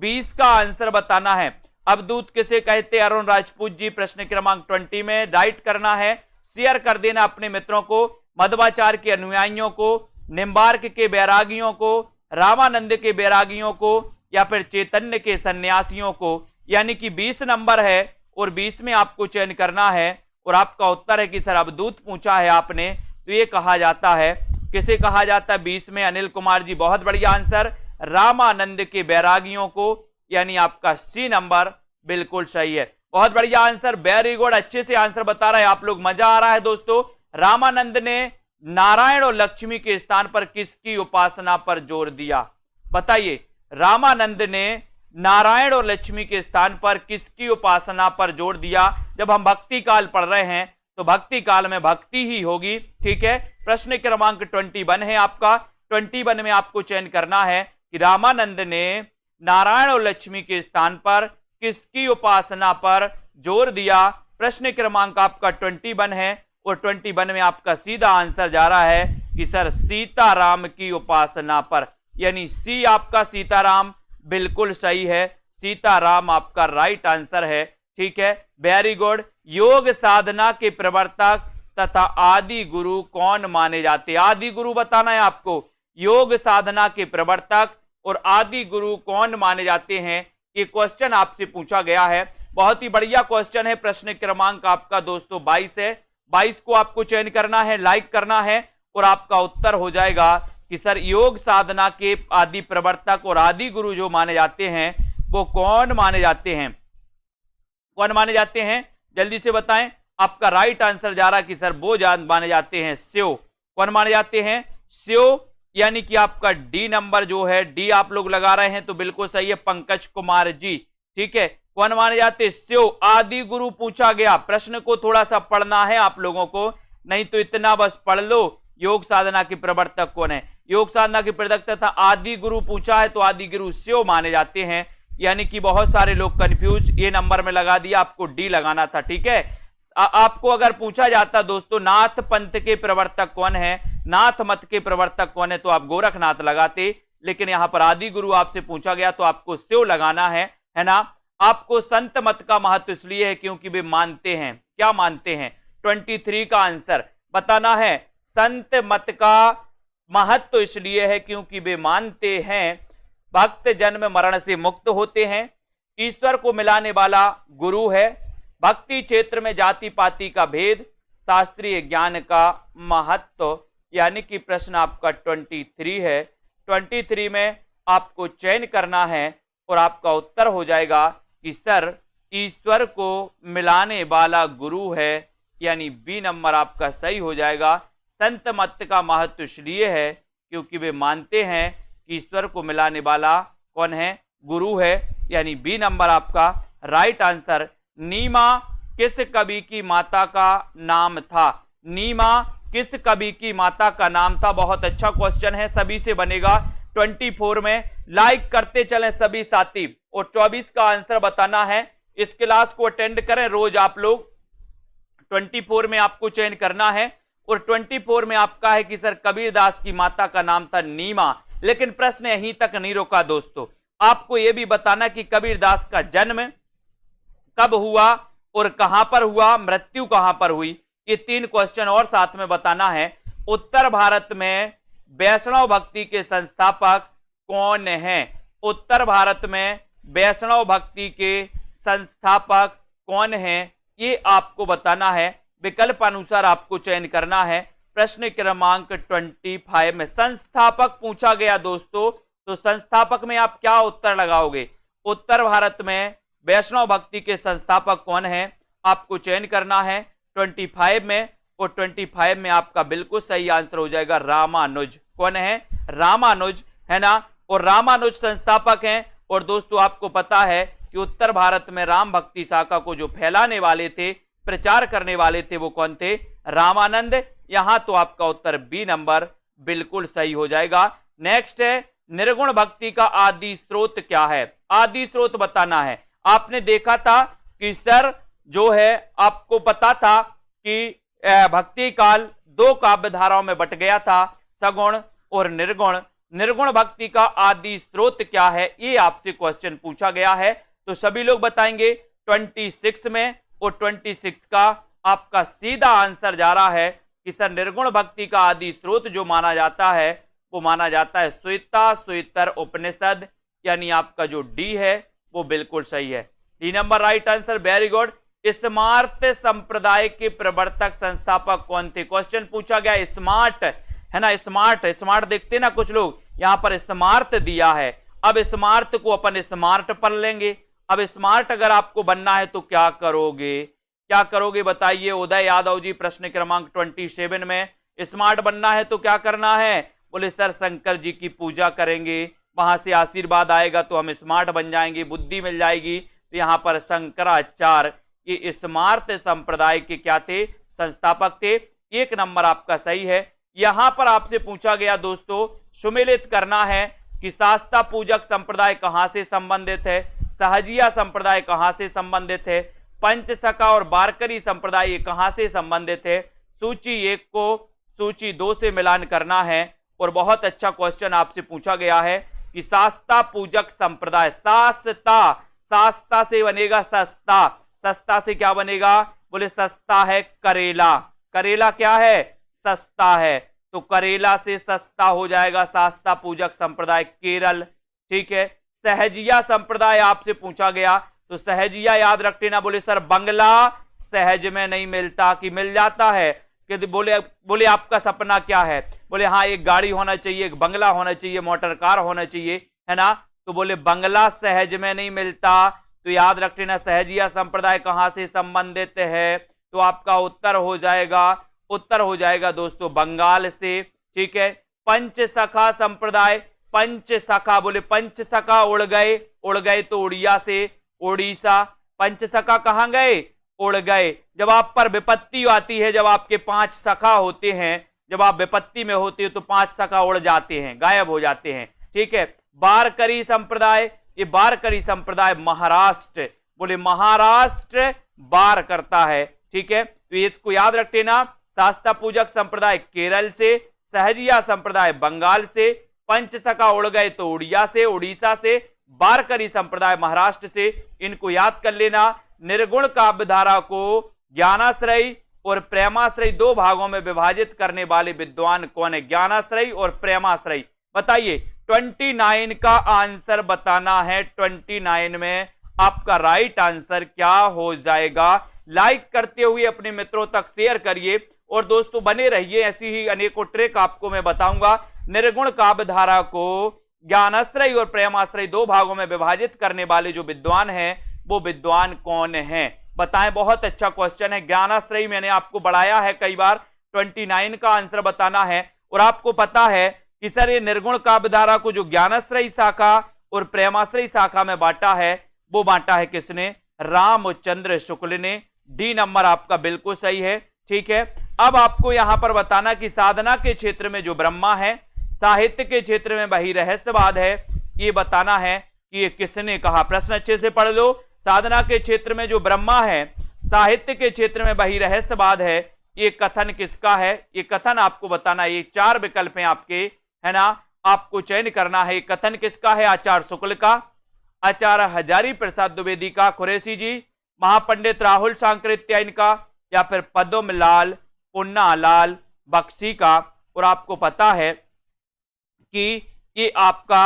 20 का आंसर बताना है। अवधूत किसे कहते, अरुण राजपूत जी प्रश्न क्रमांक 20 में राइट करना है, शेयर कर देना अपने मित्रों को, मध्वाचार्य के अनुयायियों को, निम्बार्क के बैरागियों को, रामानंद के बैरागियों को या फिर चैतन्य के सन्यासियों को, यानी कि 20 नंबर है और 20 में आपको चयन करना है। और आपका उत्तर है कि सर अवधूत पूछा है आपने, तो ये कहा जाता है, किसे कहा जाता है 20 में, अनिल कुमार जी, बहुत बढ़िया आंसर, रामानंद के बैरागियों को, यानी आपका सी नंबर बिल्कुल सही है, बहुत बढ़िया आंसर, वेरी गुड, अच्छे से आंसर बता रहे हैं आप लोग, मजा आ रहा है दोस्तों। रामानंद ने नारायण और लक्ष्मी के स्थान पर किसकी उपासना पर जोर दिया? बताइए, रामानंद ने नारायण और लक्ष्मी के स्थान पर किसकी उपासना पर जोर दिया? जब हम भक्ति काल पढ़ रहे हैं तो भक्ति काल में भक्ति ही होगी, ठीक है। प्रश्न क्रमांक 21 है आपका, 21 में आपको चयन करना है कि रामानंद ने नारायण और लक्ष्मी के स्थान पर किसकी उपासना पर जोर दिया। प्रश्न क्रमांक आपका 21 है और 21 में आपका सीधा आंसर जा रहा है कि सर सीताराम की उपासना पर, यानी सी आपका सीताराम बिल्कुल सही है, सीताराम आपका राइट आंसर है, ठीक है, वेरी गुड। योग साधना के प्रवर्तक तथा आदि गुरु कौन माने जाते? आदि गुरु बताना है आपको, योग साधना के प्रवर्तक और आदि गुरु कौन माने जाते हैं, ये क्वेश्चन आपसे पूछा गया है। बहुत ही बढ़िया क्वेश्चन है। प्रश्न क्रमांक आपका दोस्तों 22 है, 22 को आपको चयन करना है, लाइक करना है और आपका उत्तर हो जाएगा कि सर योग साधना के आदि प्रवर्तक और आदि गुरु जो माने जाते हैं वो कौन माने जाते हैं? कौन माने जाते हैं? जल्दी से बताएं। आपका राइट आंसर जा रहा है कि सर वो माने जाते हैं शिव। कौन माने जाते हैं? शिव, यानी कि आपका डी नंबर जो है, डी आप लोग लगा रहे हैं तो बिल्कुल सही है, पंकज कुमार जी, ठीक है। कौन माने जाते? शिव। आदि गुरु पूछा गया, प्रश्न को थोड़ा सा पढ़ना है आप लोगों को, नहीं तो इतना बस पढ़ लो। योग साधना के प्रवर्तक कौन है? योग साधना के प्रवर्तक था आदि गुरु पूछा है तो आदि गुरु शिव माने जाते हैं, यानी कि बहुत सारे लोग कंफ्यूज, ये नंबर में लगा दिया, आपको डी लगाना था, ठीक है। आपको अगर पूछा जाता दोस्तों नाथ पंथ के प्रवर्तक कौन है, नाथ मत के प्रवर्तक कौन है, तो आप गोरखनाथ लगाते, लेकिन यहां पर आदि गुरु आपसे पूछा गया तो आपको शिव लगाना है ना। आपको संत मत का महत्व इसलिए है क्योंकि वे मानते हैं, क्या मानते हैं? 23 का आंसर बताना है। संत मत का महत्व इसलिए है क्योंकि वे मानते हैं भक्त जन्म मरण से मुक्त होते हैं, ईश्वर को मिलाने वाला गुरु है, भक्ति क्षेत्र में जाति पाति का भेद, शास्त्रीय ज्ञान का महत्व, यानी कि प्रश्न आपका 23 है। 23 में आपको चयन करना है और आपका उत्तर हो जाएगा कि सर ईश्वर को मिलाने वाला गुरु है, यानी बी नंबर आपका सही हो जाएगा। संत मत का महत्व इसलिए है क्योंकि वे मानते हैं कि ईश्वर को मिलाने वाला कौन है? गुरु है, यानी बी नंबर आपका राइट आंसर। नीमा किस कवि की माता का नाम था? नीमा किस कवि की माता का नाम था? बहुत अच्छा क्वेश्चन है, सभी से बनेगा। 24 में लाइक करते चलें सभी साथी, और 24 का आंसर बताना है। इस क्लास को अटेंड करें रोज आप लोग। 24 में आपको चयन करना है और 24 में आपका है कि सर कबीरदास की माता का नाम था नीमा, लेकिन प्रश्न यहीं तक नहीं रुका दोस्तों। आपको यह भी बताना कि कबीरदास का जन्म कब हुआ और कहां पर हुआ, मृत्यु कहां पर हुई, ये 3 क्वेश्चन और साथ में बताना है। उत्तर भारत में वैष्णव भक्ति के संस्थापक कौन हैं? उत्तर भारत में वैष्णव भक्ति के संस्थापक कौन हैं, ये आपको बताना है। विकल्प अनुसार आपको चयन करना है। प्रश्न क्रमांक 25 में संस्थापक पूछा गया दोस्तों, तो संस्थापक में आप क्या उत्तर लगाओगे? उत्तर भारत में वैष्णव भक्ति के संस्थापक कौन हैं, आपको चयन करना है 25 में, और 25 में आपका बिल्कुल सही आंसर हो जाएगा रामानुज। कौन है? रामानुज, है ना। और रामानुज संस्थापक हैं। और दोस्तों आपको पता है कि उत्तर भारत में राम भक्ति शाखा को जो फैलाने वाले थे, प्रचार करने वाले थे, वो कौन थे? रामानंद। यहां तो आपका उत्तर बी नंबर बिल्कुल सही हो जाएगा। नेक्स्ट है निर्गुण भक्ति का आदि स्रोत क्या है? आदि स्रोत बताना है। आपने देखा था कि सर जो है आपको पता था कि भक्ति काल 2 काव्य धाराओं में बट गया था, सगुण और निर्गुण। निर्गुण भक्ति का आदि स्रोत क्या है, ये आपसे क्वेश्चन पूछा गया है। तो सभी लोग बताएंगे 26 में, और 26 का आपका सीधा आंसर जा रहा है कि सर निर्गुण भक्ति का आदि स्रोत जो माना जाता है वो माना जाता है श्वेता श्वेतर उपनिषद, यानी आपका जो डी है वो बिल्कुल सही है। D number right answer, very good. Smart संप्रदाय के प्रवर्तक संस्थापक कौन थे? क्वेश्चन पूछा गया स्मार्ट, है ना। स्मार्ट स्मार्ट देखते ना कुछ लोग, यहां पर स्मार्ट दिया है। अब स्मार्ट को अपन स्मार्ट पढ़ लेंगे। अब स्मार्ट अगर आपको बनना है तो क्या करोगे, क्या करोगे बताइए उदय यादव जी। प्रश्न क्रमांक 27 में स्मार्ट बनना है तो क्या करना है? बोले सर शंकर जी की पूजा करेंगे, वहां से आशीर्वाद आएगा तो हम स्मार्ट बन जाएंगे, बुद्धि मिल जाएगी। तो यहां पर शंकराचार्य ये स्मार्त संप्रदाय के क्या थे? संस्थापक थे। 1 नंबर आपका सही है। यहां पर आपसे पूछा गया दोस्तों, सुमेलित करना है कि शास्ता पूजक संप्रदाय कहां से संबंधित है, सहजिया संप्रदाय कहां से संबंधित है, पंचसखा और वारकरी संप्रदाय कहां से संबंधित है। सूची 1 को सूची 2 से मिलान करना है। और बहुत अच्छा क्वेश्चन आपसे पूछा गया है कि शास्ता पूजक संप्रदाय, शास्ता से बनेगा सस्ता, सस्ता से क्या बनेगा? बोले सस्ता है करेला, करेला क्या है? सस्ता है, तो करेला से सस्ता हो जाएगा शास्ता पूजक संप्रदाय केरल। ठीक है। सहजिया संप्रदाय आपसे पूछा गया, तो सहजिया याद रख लेना। बोले सर बंगला सहज में नहीं मिलता कि मिल जाता है? कि बोले आपका सपना क्या है? बोले हाँ एक गाड़ी होना चाहिए, एक बंगला होना चाहिए, मोटर कार होना चाहिए, है ना। तो बोले बंगला सहज में नहीं मिलता, तो याद रख लेना सहजिया संप्रदाय कहां से संबंधित है? तो आपका उत्तर हो जाएगा दोस्तों बंगाल से। ठीक है। पंचसखा संप्रदाय, पंचसखा, बोले पंचसखा उड़ गए तो उड़िया से ओडिशा। पंचसखा कहां गए? उड़ गए। जब आप पर विपत्ति आती है, जब आपके 5 सखा होते हैं, जब आप विपत्ति में होते हो तो 5 सखा उड़ जाते हैं, गायब हो जाते हैं। ठीक है। वारकरी संप्रदाय, ये वारकरी संप्रदाय महाराष्ट्र, बोले महाराष्ट्र वार करता है। ठीक है। तो इसको याद रख लेना। शास्ता पूजक संप्रदाय केरल से, सहजिया संप्रदाय बंगाल से, पंचसखा उड़ गए तो उड़िया से, उड़ीसा से, वारकरी संप्रदाय महाराष्ट्र से। इनको याद कर लेना। निर्गुण काव्यधारा को ज्ञानाश्रयी और प्रेमाश्रयी 2 भागों में विभाजित करने वाले विद्वान कौन है? ज्ञानाश्रयी और प्रेमाश्रयी। बताइए 29 का आंसर बताना है। 29 में आपका राइट आंसर क्या हो जाएगा? लाइक करते हुए अपने मित्रों तक शेयर करिए और दोस्तों बने रहिए, ऐसी ही अनेकों ट्रिक आपको मैं बताऊंगा। निर्गुण काव्यधारा को ज्ञानाश्रयी और प्रेमाश्रयी 2 भागों में विभाजित करने वाले जो विद्वान हैं वो विद्वान कौन है? बताएं। बहुत अच्छा क्वेश्चन है। ज्ञानाश्रयी मैंने आपको बढ़ाया है कई बार। 29 का आंसर बताना है। और आपको पता है कि सर ये निर्गुण काव्यधारा को जो ज्ञानाश्रयी शाखा और प्रेमाश्रयी शाखा में बांटा है, वो बांटा है किसने? रामचंद्र शुक्ल ने। डी नंबर आपका बिल्कुल सही है। ठीक है। अब आपको यहां पर बताना कि साधना के क्षेत्र में जो ब्रह्मा है, साहित्य के क्षेत्र में वही रहस्यवाद है, ये बताना है कि ये किसने कहा। प्रश्न अच्छे से पढ़ लो। साधना के क्षेत्र में जो ब्रह्मा है, साहित्य के क्षेत्र में वही रहस्यवाद है, ये कथन किसका है? ये कथन आपको बताना है। ये 4 विकल्प हैं आपके, है ना। आपको चयन करना है। कथन किसका है? आचार्य शुक्ल का, आचार्य हजारी प्रसाद द्विवेदी का, कुरैशी जी, महापंडित राहुल सांकृत्यायन का, या फिर पद्मलाल पुन्नालाल बख्शी का। और आपको पता है कि ये आपका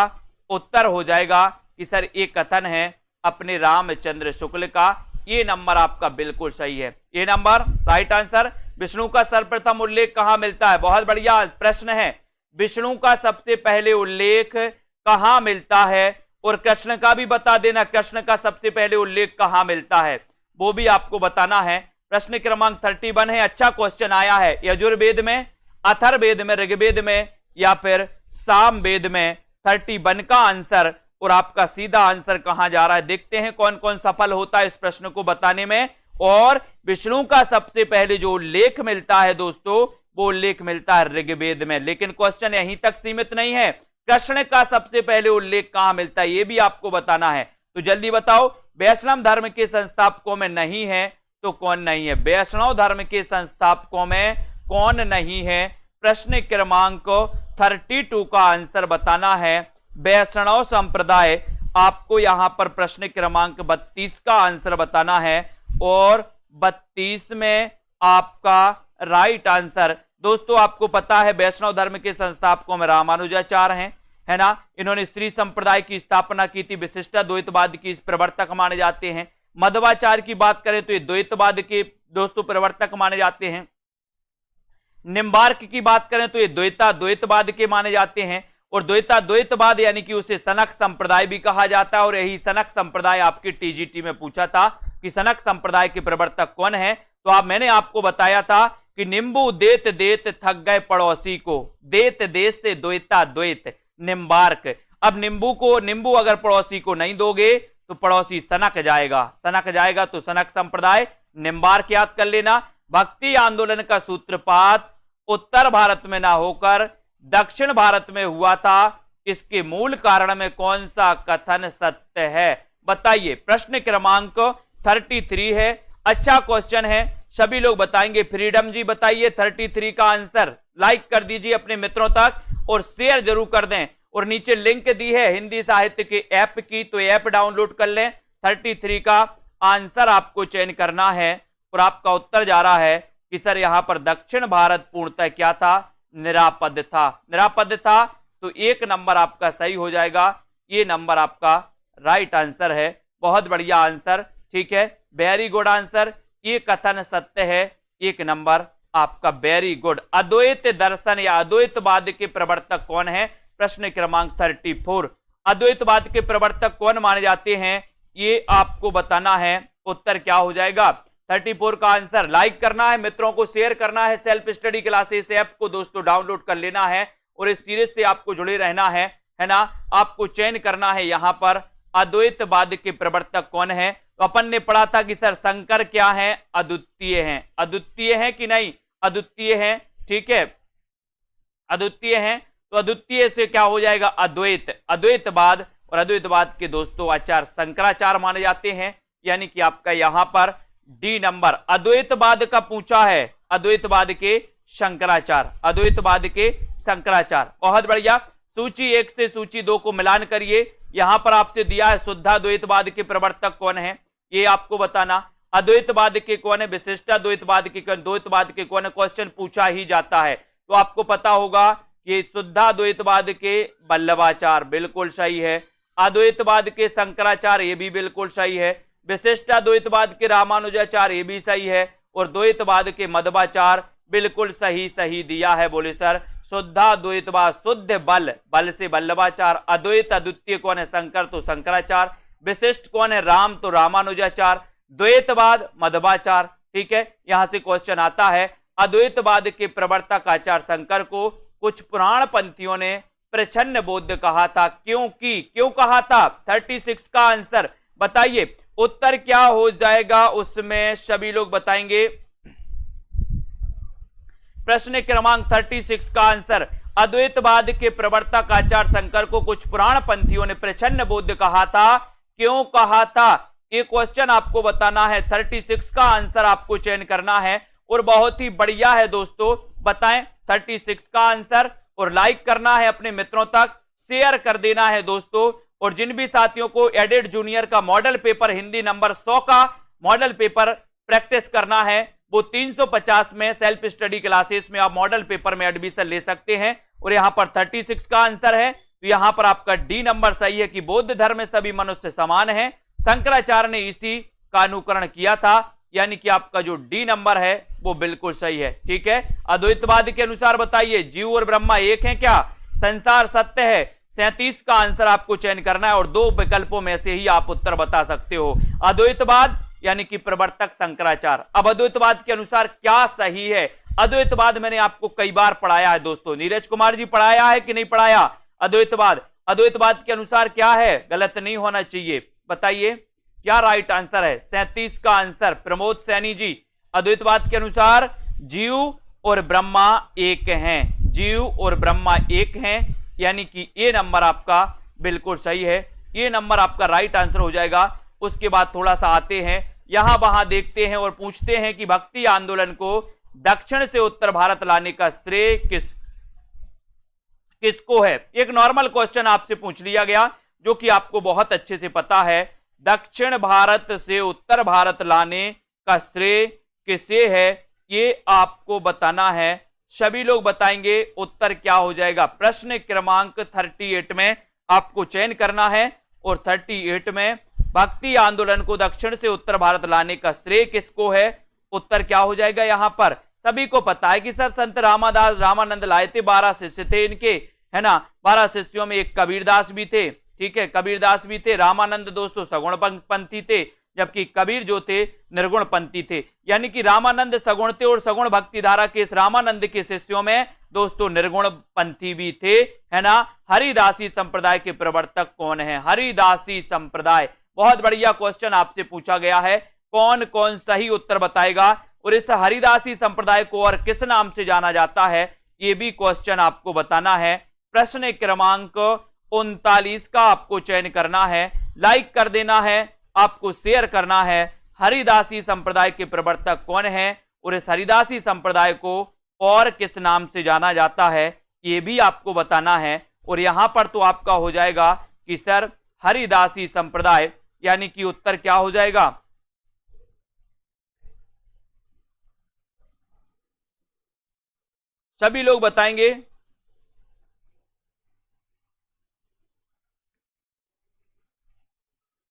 उत्तर हो जाएगा कि सर ये कथन है अपने रामचंद्र शुक्ल का। ये नंबर आपका बिल्कुल सही है। ये नंबर राइट आंसर। विष्णु का सर्वप्रथम उल्लेख कहां मिलता है? बहुत बढ़िया प्रश्न है। विष्णु का सबसे पहले उल्लेख कहां मिलता है? और कृष्ण का भी बता देना, कृष्ण का सबसे पहले उल्लेख कहां मिलता है, वो भी आपको बताना है। प्रश्न क्रमांक 31 है। अच्छा क्वेश्चन आया है। यजुर्वेद में, अथर्ववेद में, ऋग्वेद में या फिर सामवेद में? 31 का आंसर और आपका सीधा आंसर कहां जा रहा है? देखते हैं कौन कौन सफल होता है इस प्रश्न को बताने में। और विष्णु का सबसे पहले जो उल्लेख मिलता है दोस्तों, वो उल्लेख मिलता है ऋग्वेद में। लेकिन क्वेश्चन यहीं तक सीमित नहीं है। कृष्ण का सबसे पहले उल्लेख कहां मिलता है, ये भी आपको बताना है। तो जल्दी बताओ। वैष्णव धर्म के संस्थापकों में नहीं है तो कौन नहीं है? वैष्णव धर्म के संस्थापकों में कौन नहीं है? प्रश्न क्रमांक 32 का आंसर बताना है। वैष्णव संप्रदाय। आपको यहां पर प्रश्न क्रमांक 32 का आंसर बताना है। और 32 में आपका राइट आंसर दोस्तों, आपको पता है वैष्णव धर्म के संस्थापकों में रामानुजाचार्य हैं, है ना। इन्होंने श्री संप्रदाय की स्थापना की थी। विशिष्ट द्वैतवाद की प्रवर्तक माने जाते हैं। मध्वाचार्य की बात करें तो ये द्वैतवाद के दोस्तों प्रवर्तक माने जाते हैं। निम्बार्क की बात करें तो ये द्वैतवाद के माने जाते हैं। और द्वैतवाद यानी कि उसे सनक संप्रदाय भी कहा जाता है। और यही सनक संप्रदाय आपकी टीजीटी में पूछा था कि सनक संप्रदाय के प्रवर्तक कौन है, तो मैंने आपको बताया था कि निम्बू देत देत थक गए पड़ोसी को, देत देश से द्वैत निम्बार्क। अब निम्बू अगर पड़ोसी को नहीं दोगे तो पड़ोसी सनक जाएगा तो सनक संप्रदाय। निम्बार्क याद कर लेना। भक्ति आंदोलन का सूत्रपात उत्तर भारत में ना होकर दक्षिण भारत में हुआ था, इसके मूल कारण में कौन सा कथन सत्य है, बताइए। प्रश्न क्रमांक 33 है। अच्छा क्वेश्चन है, सभी लोग बताएंगे। फ्रीडम जी बताइए 33 का आंसर। लाइक कर दीजिए अपने मित्रों तक और शेयर जरूर कर दें। और नीचे लिंक दी है हिंदी साहित्य के ऐप की, तो ऐप डाउनलोड कर लें। 33 का आंसर आपको चयन करना है और आपका उत्तर जा रहा है कि सर यहां पर दक्षिण भारत पूर्णतः क्या था, निरापद था। तो 1 नंबर आपका सही हो जाएगा। ये नंबर आपका राइट आंसर है। बहुत बढ़िया आंसर, ठीक है, वेरी गुड आंसर। ये कथन सत्य है। 1 नंबर आपका वेरी गुड। अद्वैत दर्शन या अद्वैतवाद के प्रवर्तक कौन है, प्रश्न क्रमांक 34। अद्वैतवाद के प्रवर्तक कौन माने जाते हैं, ये आपको बताना है। उत्तर क्या हो जाएगा, 34 का आंसर। लाइक करना है, मित्रों को शेयर करना है। सेल्फ स्टडी क्लासेस ऐप को दोस्तों डाउनलोड कर लेना है और इस सीरीज से आपको जुड़े रहना है ना। आपको चयन करना है यहां पर अद्वैतवाद के प्रवर्तक कौन है। तो अपन ने पढ़ा था कि सर शंकर क्या है, अद्वितीय हैं कि नहीं, अद्वितीय हैं, ठीक है, अद्वितीय हैं। तो अद्वितीय से क्या हो जाएगा, अद्वैतवाद। और अद्वैतवाद के दोस्तों आचार्य शंकराचार्य माने जाते हैं, यानी कि आपका यहां पर डी नंबर। अद्वैतवाद का पूछा है, अद्वैतवाद के शंकराचार्य। बहुत बढ़िया। सूची 1 से सूची 2 को मिलान करिए। यहां पर आपसे दिया है शुद्धाद्वैतवाद के प्रवर्तक कौन है, ये आपको बताना। अद्वैतवाद के कौन है, विशिष्टाद्वैतवाद के कौन, द्वैतवाद के कौन है, क्वेश्चन पूछा ही जाता है। तो आपको पता होगा कि शुद्धाद्वैतवाद के वल्लभाचार्य, बिल्कुल सही है। अद्वैतवाद के शंकराचार्य, ये भी बिल्कुल सही है। विशिष्टाद्वैतवाद के रामानुजाचार्य, ये भी सही है। और द्वैतवाद के मध्वाचार्य, बिल्कुल सही दिया है। बोले सर शुद्धाद्वैतवाद, शुद्ध बल से वल्लभाचार्य। अद्वैत अद्वितीय कौन है, शंकर, तो शंकराचार्य। विशिष्ट कौन है, राम, तो रामानुजाचार्य। द्वैतवाद मध्वाचार्य, ठीक है। यहां से क्वेश्चन आता है, अद्वैतवाद के प्रवर्तक आचार्य शंकर को कुछ पुराण पंथियों ने प्रच्छन्न बौद्ध कहा था, क्यों कहा था। 36 का आंसर बताइए। उत्तर क्या हो जाएगा उसमें सभी लोग बताएंगे। प्रश्न क्रमांक 36 का आंसर, अद्वैतवाद के प्रवर्तक आचार्य शंकर को कुछ पुराण पंथियों ने प्रच्छन्न बौद्ध कहा था, क्यों कहा था, ये क्वेश्चन आपको बताना है। 36 का आंसर आपको चयन करना है और बहुत ही बढ़िया है दोस्तों, बताएं 36 का आंसर। और लाइक करना है अपने मित्रों तक, शेयर कर देना है दोस्तों। और जिन भी साथियों को एडेड जूनियर का मॉडल पेपर हिंदी नंबर 100 का मॉडल पेपर प्रैक्टिस करना है, वो 350 में सेल्फ स्टडी क्लासेस में आप मॉडल पेपर में एडमिशन ले सकते हैं। और यहां पर 36 का आंसर है, तो यहां पर आपका डी नंबर सही है कि बौद्ध धर्म में सभी मनुष्य समान हैं। शंकराचार्य ने इसी का अनुकरण किया था, यानी कि आपका जो डी नंबर है वो बिल्कुल सही है, ठीक है। अद्वैतवाद के अनुसार बताइए, जीव और ब्रह्मा एक हैं क्या, संसार सत्य है। 37 का आंसर आपको चयन करना है और 2 विकल्पों में से ही आप उत्तर बता सकते हो। अद्वैतवाद यानी कि प्रवर्तक शंकराचार्य। अब अद्वैतवाद के अनुसार क्या सही है, अद्वैतवाद मैंने आपको कई बार पढ़ाया है दोस्तों। नीरज कुमार जी पढ़ाया है कि नहीं पढ़ाया, अद्वैतवाद के अनुसार क्या है, गलत नहीं होना चाहिए, बताइए क्या राइट आंसर है। 37 का आंसर प्रमोद सैनी जी, अद्वैतवाद के अनुसार जीव और ब्रह्मा एक हैं, जीव और ब्रह्मा एक हैं, यानी कि ये नंबर आपका बिल्कुल सही है। ये नंबर आपका राइट आंसर हो जाएगा। उसके बाद थोड़ा सा आते हैं, यहां वहां देखते हैं और पूछते हैं कि भक्ति आंदोलन को दक्षिण से उत्तर भारत लाने का श्रेय किसको है। एक नॉर्मल क्वेश्चन आपसे पूछ लिया गया जो कि आपको बहुत अच्छे से पता है, दक्षिण भारत से उत्तर भारत लाने का श्रेय किसे है, ये आपको बताना है। सभी लोग बताएंगे उत्तर क्या हो जाएगा। प्रश्न क्रमांक 38 में आपको चयन करना है और 38 में भक्ति आंदोलन को दक्षिण से उत्तर भारत लाने का श्रेय किसको है, उत्तर क्या हो जाएगा। यहां पर सभी को पता है कि सर संत रामादास रामानंद लाए थे, 12 शिष्य थे इनके, है ना। 12 शिष्यों में एक कबीरदास भी थे, ठीक है, कबीरदास भी थे। रामानंद दोस्तों सगुण पंथी थे, जबकि कबीर जो थे निर्गुण पंथी थे। यानी कि रामानंद सगुण थे और सगुण भक्ति धारा के इस रामानंद के शिष्यों में दोस्तों निर्गुण पंथी भी थे, है ना। हरिदासी संप्रदाय के प्रवर्तक कौन है? हरिदासी संप्रदाय, बहुत बढ़िया क्वेश्चन आपसे पूछा गया है। कौन कौन सही उत्तर बताएगा? और इस हरिदासी संप्रदाय को और किस नाम से जाना जाता है, ये भी क्वेश्चन आपको बताना है। प्रश्न क्रमांक 39 का आपको चयन करना है, लाइक कर देना है, आपको शेयर करना है। हरिदासी संप्रदाय के प्रवर्तक कौन है और इस हरिदासी संप्रदाय को और किस नाम से जाना जाता है, ये भी आपको बताना है। और यहां पर तो आपका हो जाएगा कि सर हरिदासी संप्रदाय, यानी कि उत्तर क्या हो जाएगा? सभी लोग बताएंगे।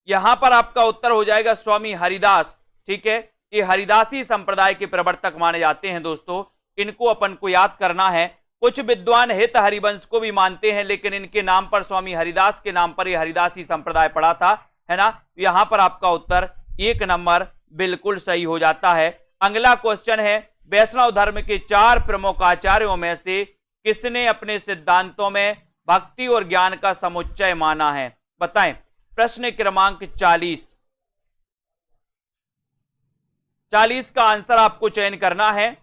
यहां पर आपका उत्तर हो जाएगा स्वामी हरिदास, ठीक है। ये हरिदासी संप्रदाय के प्रवर्तक माने जाते हैं दोस्तों, इनको अपन को याद करना है। कुछ विद्वान हित हरिवंश को भी मानते हैं, लेकिन इनके नाम पर स्वामी हरिदास के नाम पर ये हरिदासी संप्रदाय पड़ा था, है ना। यहां पर आपका उत्तर 1 नंबर बिल्कुल सही हो जाता है। अगला क्वेश्चन है, वैष्णव धर्म के 4 प्रमुख आचार्यों में से किसने अपने सिद्धांतों में भक्ति और ज्ञान का समुच्चय माना है? बताएं। प्रश्न क्रमांक 40 का आंसर आपको चयन करना है।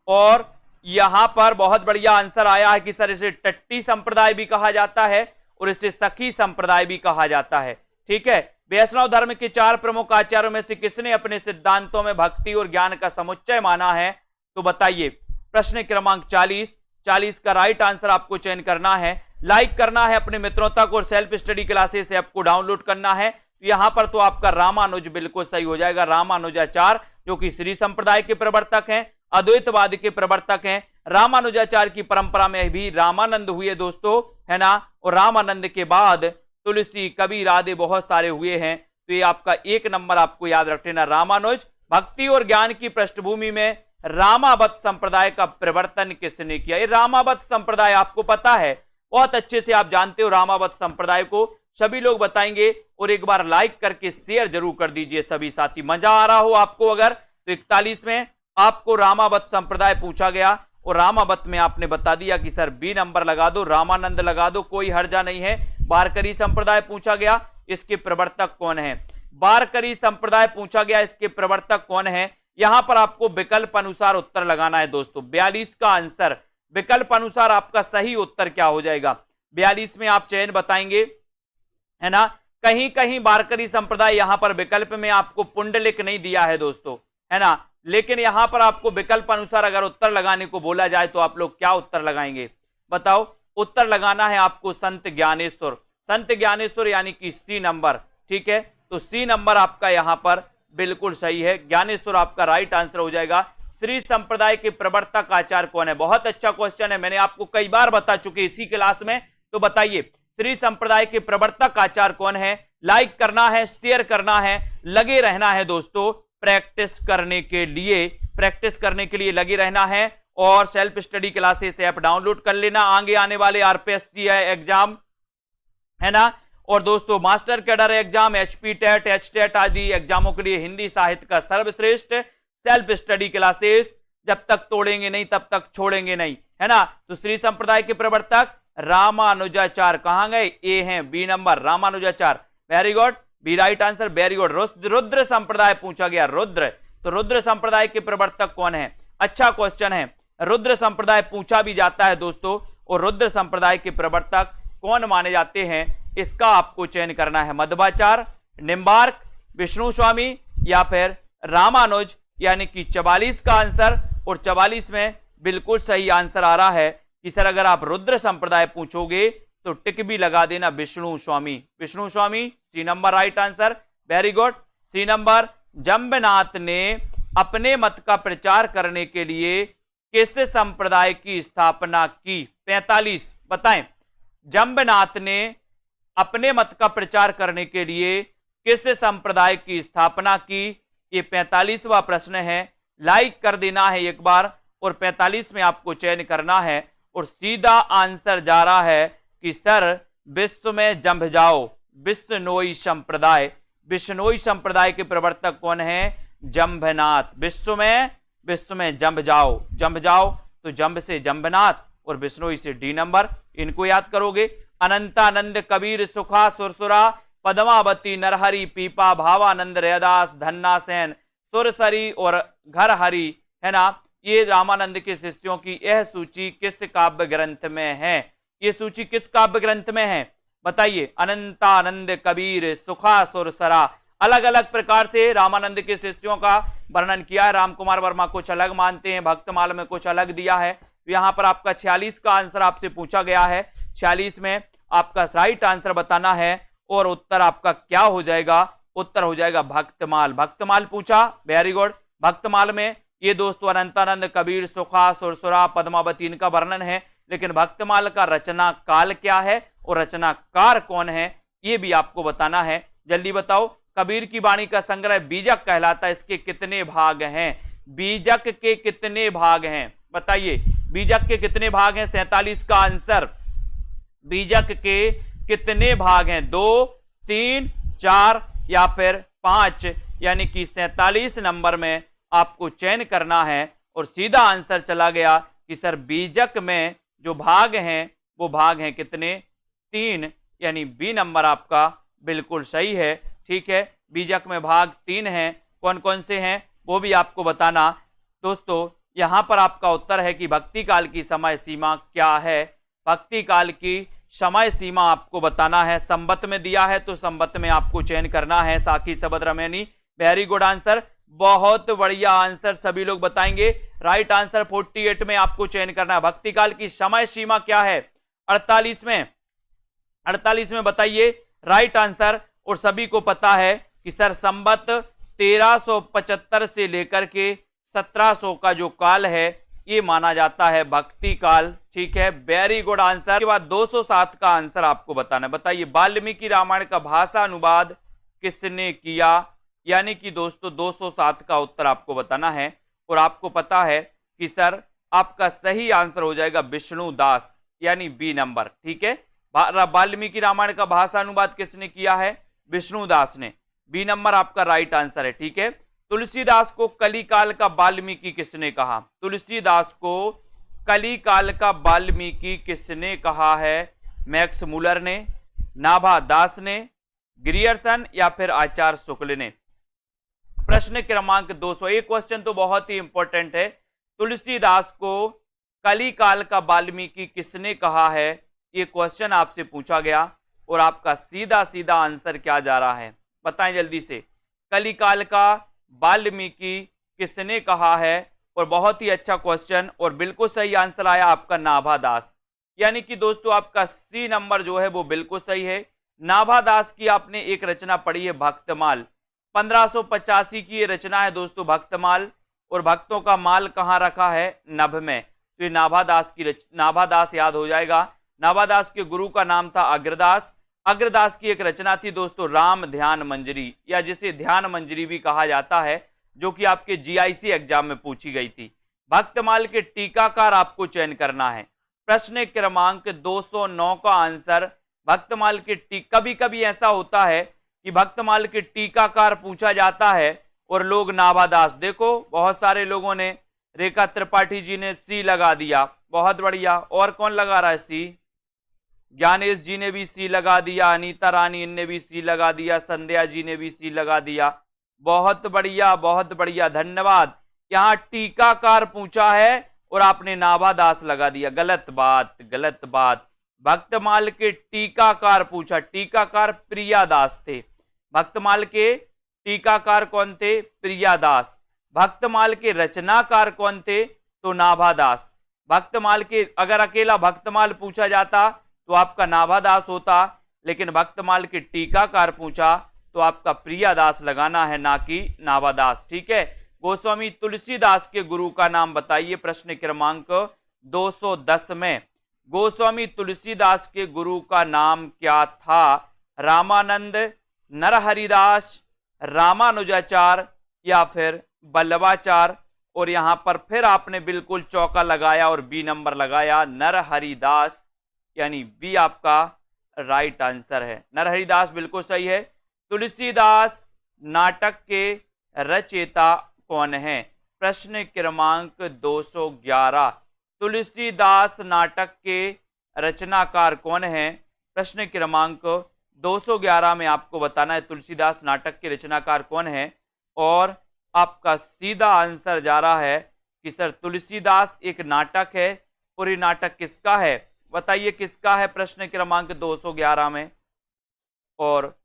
और यहां पर बहुत बढ़िया आंसर आया है कि सर इसे टट्टी संप्रदाय भी कहा जाता है और इसे सखी संप्रदाय भी कहा जाता है, ठीक है। वैष्णव धर्म के 4 प्रमुख आचार्यों में से किसने अपने सिद्धांतों में भक्ति और ज्ञान का समुच्चय माना है? तो बताइए। प्रश्न क्रमांक 40 का राइट आंसर आपको चयन करना है, लाइक करना है अपने मित्रों तक और सेल्फ स्टडी क्लासेस ऐप को डाउनलोड करना है। यहां पर तो आपका रामानुज बिल्कुल सही हो जाएगा। रामानुजाचार्य जो कि श्री संप्रदाय के प्रवर्तक हैं, अद्वैतवाद के प्रवर्तक हैं। रामानुजाचार्य की परंपरा में भी रामानंद हुए दोस्तों, है ना। और रामानंद के बाद तुलसी, कबीर आदि बहुत सारे हुए हैं। तो ये आपका 1 नंबर आपको याद रख लेना, रामानुज। भक्ति और ज्ञान की पृष्ठभूमि में रामावत संप्रदाय का प्रवर्तन किसने किया? ये रामावत संप्रदाय आपको पता है, बहुत अच्छे से आप जानते हो रामावत संप्रदाय को। सभी लोग बताएंगे और एक बार लाइक करके शेयर जरूर कर दीजिए सभी साथी। मजा आ रहा हो आपको अगर, तो 41 में आपको रामावत संप्रदाय पूछा गया और रामावत में आपने बता दिया कि सर बी नंबर लगा दो, रामानंद लगा दो, कोई हर्जा नहीं है। वारकरी संप्रदाय पूछा गया, इसके प्रवर्तक कौन है? वारकरी संप्रदाय पूछा गया, इसके प्रवर्तक कौन है? यहां पर आपको विकल्प अनुसार उत्तर लगाना है दोस्तों। 42 का आंसर विकल्प अनुसार आपका सही उत्तर क्या हो जाएगा? 42 में आप चयन बताएंगे, है ना। कहीं कहीं वारकरी संप्रदाय यहां पर विकल्प में आपको पुंडलिक नहीं दिया है दोस्तों, है ना। लेकिन यहां पर आपको विकल्प अनुसार अगर उत्तर लगाने को बोला जाए तो आप लोग क्या उत्तर लगाएंगे? बताओ। उत्तर लगाना है आपको संत ज्ञानेश्वर, संत ज्ञानेश्वर यानी कि सी नंबर, ठीक है। तो सी नंबर आपका यहां पर बिल्कुल सही है, ज्ञानेश्वर आपका राइट आंसर हो जाएगा। श्री संप्रदाय के प्रवर्तक आचार्य कौन है? बहुत अच्छा क्वेश्चन है, मैंने आपको कई बार बता चुके इसी क्लास में। तो बताइए श्री संप्रदाय के प्रवर्तक आचार्य कौन है? लाइक करना है, शेयर करना है, लगे रहना है दोस्तों प्रैक्टिस करने के लिए लगे रहना है। और self study classes app download कर लेना, आगे आने वाले आरपीएससी एग्जाम, है ना। और दोस्तों master cadre exam, HP TET, HTET आदि एग्जामों के लिए हिंदी साहित्य का सर्वश्रेष्ठ सेल्फ स्टडी क्लासेस, जब तक तोड़ेंगे नहीं तब तक छोड़ेंगे नहीं, है ना। तो श्री संप्रदाय के प्रवर्तक रामानुजाचार्य कहां गए? ए हैं, B number Ramanujacharya, very good, B right answer, very good. Rudra Sampradaya पूछा गया, रुद्र, तो रुद्र संप्रदाय के प्रवर्तक कौन है? अच्छा क्वेश्चन है, रुद्र संप्रदाय पूछा भी जाता है दोस्तों। और रुद्र संप्रदाय के प्रवर्तक कौन माने जाते हैं, इसका आपको चयन करना है। मध्वाचार्य, निम्बार्क, विष्णु स्वामी या फिर रामानुज, यानी कि 44 का आंसर। और 44 में बिल्कुल सही आंसर आ रहा है कि सर अगर आप रुद्र संप्रदाय पूछोगे तो टिक भी लगा देना Vishnu Swami, Vishnu Swami, C number right answer, very good, C number. Jambnath ने अपने मत का प्रचार करने के लिए किस संप्रदाय की स्थापना की? 45 बताएं। जंबनाथ ने अपने मत का प्रचार करने के लिए किस संप्रदाय की स्थापना की? ये 45वां प्रश्न है, लाइक कर देना है एक बार और 45 में आपको चयन करना है। और सीधा आंसर जा रहा है कि सर विश्व में जंभ जाओ, बिश्नोई संप्रदाय। बिश्नोई संप्रदाय के प्रवर्तक कौन है? जंभनाथ। विश्व में जंभ जाओ तो जंभ से जंभनाथ और बिश्नोई से डी नंबर, इनको याद करोगे। अनंतानंद, कबीर, सुखा, सुरसुरा, पद्मावती, नरहरि, पीपा, भावानंद, रैदास, धन्ना सेन, सुरसरी और घरहरि, है ना, ये रामानंद के शिष्यों की यह सूची किस काव्य ग्रंथ में है? ये सूची किस काव्य ग्रंथ में है बताइए? अनंतानंद, कबीर, सुखा, सुरसरा, अलग अलग प्रकार से रामानंद के शिष्यों का वर्णन किया है। रामकुमार वर्मा कुछ अलग मानते हैं, भक्तमाल में कुछ अलग दिया है। यहां पर आपका 46 का आंसर आपसे पूछा गया है, 46 में आपका राइट आंसर बताना है और उत्तर आपका क्या हो जाएगा? उत्तर हो जाएगा भक्तमाल। भक्तमाल पूछा, वेरी गुड। भक्तमाल में ये दोस्तों अनंतानंद, कबीर, सुखा, सुरसुरा, पद्मावती इनका वर्णन है, लेकिन भक्तमाल का रचना काल क्या है और रचनाकार कौन है ये भी आपको बताना है। जल्दी बताओ। कबीर की वाणी का संग्रह बीजक कहलाता है, इसके कितने भाग हैं? बीजक के कितने भाग हैं बताइए? बीजक के कितने भाग हैं? 47 का आंसर। बीजक के कितने भाग हैं? 2, 3, 4 या फिर 5, यानी कि 47 नंबर में आपको चयन करना है और सीधा आंसर चला गया कि सर बीजक में जो भाग हैं वो भाग हैं कितने? 3, यानी बी नंबर आपका बिल्कुल सही है। ठीक है, बीजक में भाग 3 हैं। कौन कौन से हैं वो भी आपको बताना। दोस्तों यहां पर आपका उत्तर है कि भक्ति काल की समय सीमा क्या है? भक्ति काल की समय सीमा आपको बताना है। संबत में दिया है तो संबत में आपको चयन करना है। साकी सबद रमैनी, वेरी गुड आंसर, बहुत बढ़िया आंसर सभी लोग बताएंगे। राइट आंसर 48 में आपको चयन करना है। भक्ति काल की समय सीमा क्या है? 48 में बताइए राइट आंसर। और सभी को पता है कि सर संबत 1375 से लेकर के 1700 का जो काल है ये माना जाता है भक्ति काल। ठीक है, वेरी गुड आंसर। के बाद 207 का आंसर आपको बताना है। बताइए वाल्मीकि रामायण का भाषा अनुवाद किसने किया? यानी कि दोस्तों 207 का उत्तर आपको बताना है और आपको पता है कि सर आपका सही आंसर हो जाएगा विष्णु दास, यानी बी नंबर। ठीक है, वाल्मीकि रामायण का भाषा अनुवाद किसने किया है? विष्णु दास ने, बी नंबर आपका राइट आंसर है। ठीक है, तुलसीदास को कलिकाल का वाल्मीकि किसने कहा? तुलसीदास को कलिकाल का वाल्मीकि किसने कहा है? मैक्स मुलर ने, नाभा दास ने, ग्रियर्सन या फिर आचार्य शुक्ल ने? प्रश्न क्रमांक 201 क्वेश्चन तो बहुत ही इंपॉर्टेंट है। तुलसीदास को कलिकाल का वाल्मीकि किसने कहा है? ये क्वेश्चन आपसे पूछा गया और आपका सीधा सीधा आंसर क्या जा रहा है बताएं जल्दी से। कलिकाल का वाल्मीकि किसने कहा है? और बहुत ही अच्छा क्वेश्चन और बिल्कुल सही आंसर आया आपका नाभादास। यानी कि दोस्तों आपका सी नंबर जो है वो बिल्कुल सही है। नाभादास की आपने एक रचना पढ़ी है भक्तमाल, 1585 की ये रचना है दोस्तों भक्तमाल। और भक्तों का माल कहाँ रखा है? नभ में। तो ये नाभादास की नाभादास याद हो जाएगा। नाभादास के गुरु का नाम था अग्रदास। अग्रदास की एक रचना थी दोस्तों राम ध्यान मंजरी, या जिसे ध्यान मंजरी भी कहा जाता है, जो कि आपके जीआईसी एग्जाम में पूछी गई थी। भक्तमाल के टीकाकार आपको चयन करना है। प्रश्न क्रमांक 209 का आंसर भक्तमाल के कभी कभी ऐसा होता है कि भक्तमाल के टीकाकार पूछा जाता है और लोग नाभादास, देखो बहुत सारे लोगों ने, रेखा त्रिपाठी जी ने सी लगा दिया, बहुत बढ़िया। और कौन लगा रहा है सी? ज्ञानेश जी ने भी सी लगा दिया, अनीता रानी ने भी सी लगा दिया, संध्या जी ने भी सी लगा दिया, बहुत बढ़िया बहुत बढ़िया, धन्यवाद। यहाँ टीकाकार पूछा है और आपने नाभादास लगा दिया, गलत बात गलत बात। भक्तमाल के टीकाकार पूछा, टीकाकार प्रियादास थे। भक्तमाल के टीकाकार कौन थे? प्रियादास। भक्तमाल के रचनाकार कौन थे? तो नाभादास। भक्तमाल के अगर अकेला भक्तमाल पूछा जाता तो आपका नाभादास होता, लेकिन भक्तमाल के टीकाकार पूछा तो आपका प्रियादास लगाना है, ना कि नाभादास। ठीक है, गोस्वामी तुलसीदास के गुरु का नाम बताइए। प्रश्न क्रमांक 210 में गोस्वामी तुलसीदास के गुरु का नाम क्या था? रामानंद, नरहरिदास, रामानुजाचार्य या फिर बल्लभाचार्य? और यहां पर फिर आपने बिल्कुल चौका लगाया और बी नंबर लगाया, नरहरिदास, यानी बी आपका राइट आंसर है। नरहरिदास बिल्कुल सही है। तुलसीदास नाटक के रचयिता कौन है? प्रश्न क्रमांक 211। तुलसीदास नाटक के रचनाकार कौन है? प्रश्न क्रमांक 211 में आपको बताना है तुलसीदास नाटक के रचनाकार कौन है। और आपका सीधा आंसर जा रहा है कि सर तुलसीदास एक नाटक है, और ये नाटक किसका है? बताइए किसका है प्रश्न क्रमांक 211 में। और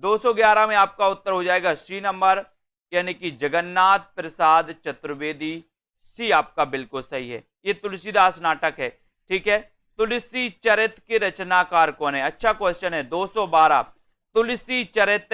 211 में आपका उत्तर हो जाएगा सी नंबर, यानी कि जगन्नाथ प्रसाद चतुर्वेदी। सी आपका बिल्कुल सही है, ये तुलसीदास नाटक है। ठीक है, तुलसी चरित के रचनाकार कौन है? अच्छा क्वेश्चन है। 212 तुलसी चरित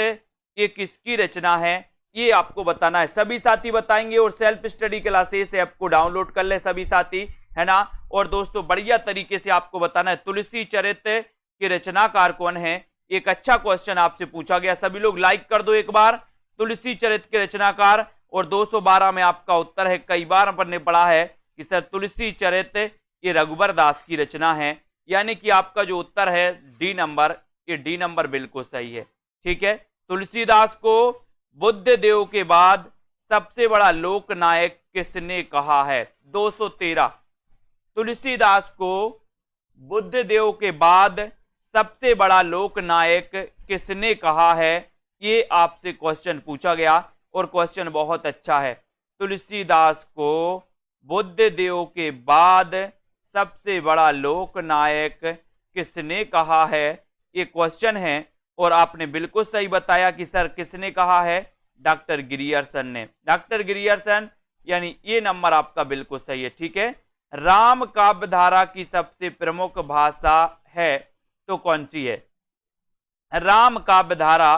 ये किसकी रचना है? ये आपको बताना है। सभी साथी बताएंगे, और सेल्फ स्टडी क्लासेस ऐप को डाउनलोड कर ले सभी साथी, है ना। और दोस्तों बढ़िया तरीके से आपको बताना है तुलसी चरित के रचनाकार कौन है। एक अच्छा क्वेश्चन आपसे पूछा गया, सभी लोग लाइक कर दो एक बार। तुलसी चरित के रचनाकार, और 212 में आपका उत्तर है। कई बार अपन ने पढ़ा है कि सर तुलसी चरित ये रघुबर दास की रचना है, यानी कि आपका जो उत्तर है डी नंबर, ये डी नंबर बिल्कुल सही है। ठीक है, तुलसीदास को बुद्ध देव के बाद सबसे बड़ा लोक नायक किसने कहा है? 213 तुलसीदास को बुद्ध देव के बाद सबसे बड़ा लोक नायक किसने कहा है? ये आपसे क्वेश्चन पूछा गया, और क्वेश्चन बहुत अच्छा है। तुलसीदास को बुद्ध देव के बाद सबसे बड़ा लोक नायक किसने कहा है? ये क्वेश्चन है, और आपने बिल्कुल सही बताया कि सर किसने कहा है? डॉक्टर गिरियर्सन ने। डॉक्टर गिरियर्सन, यानी ये नंबर आपका बिल्कुल सही है। ठीक है, राम काव्य धारा की सबसे प्रमुख भाषा है तो कौन सी है? राम काव्य धारा,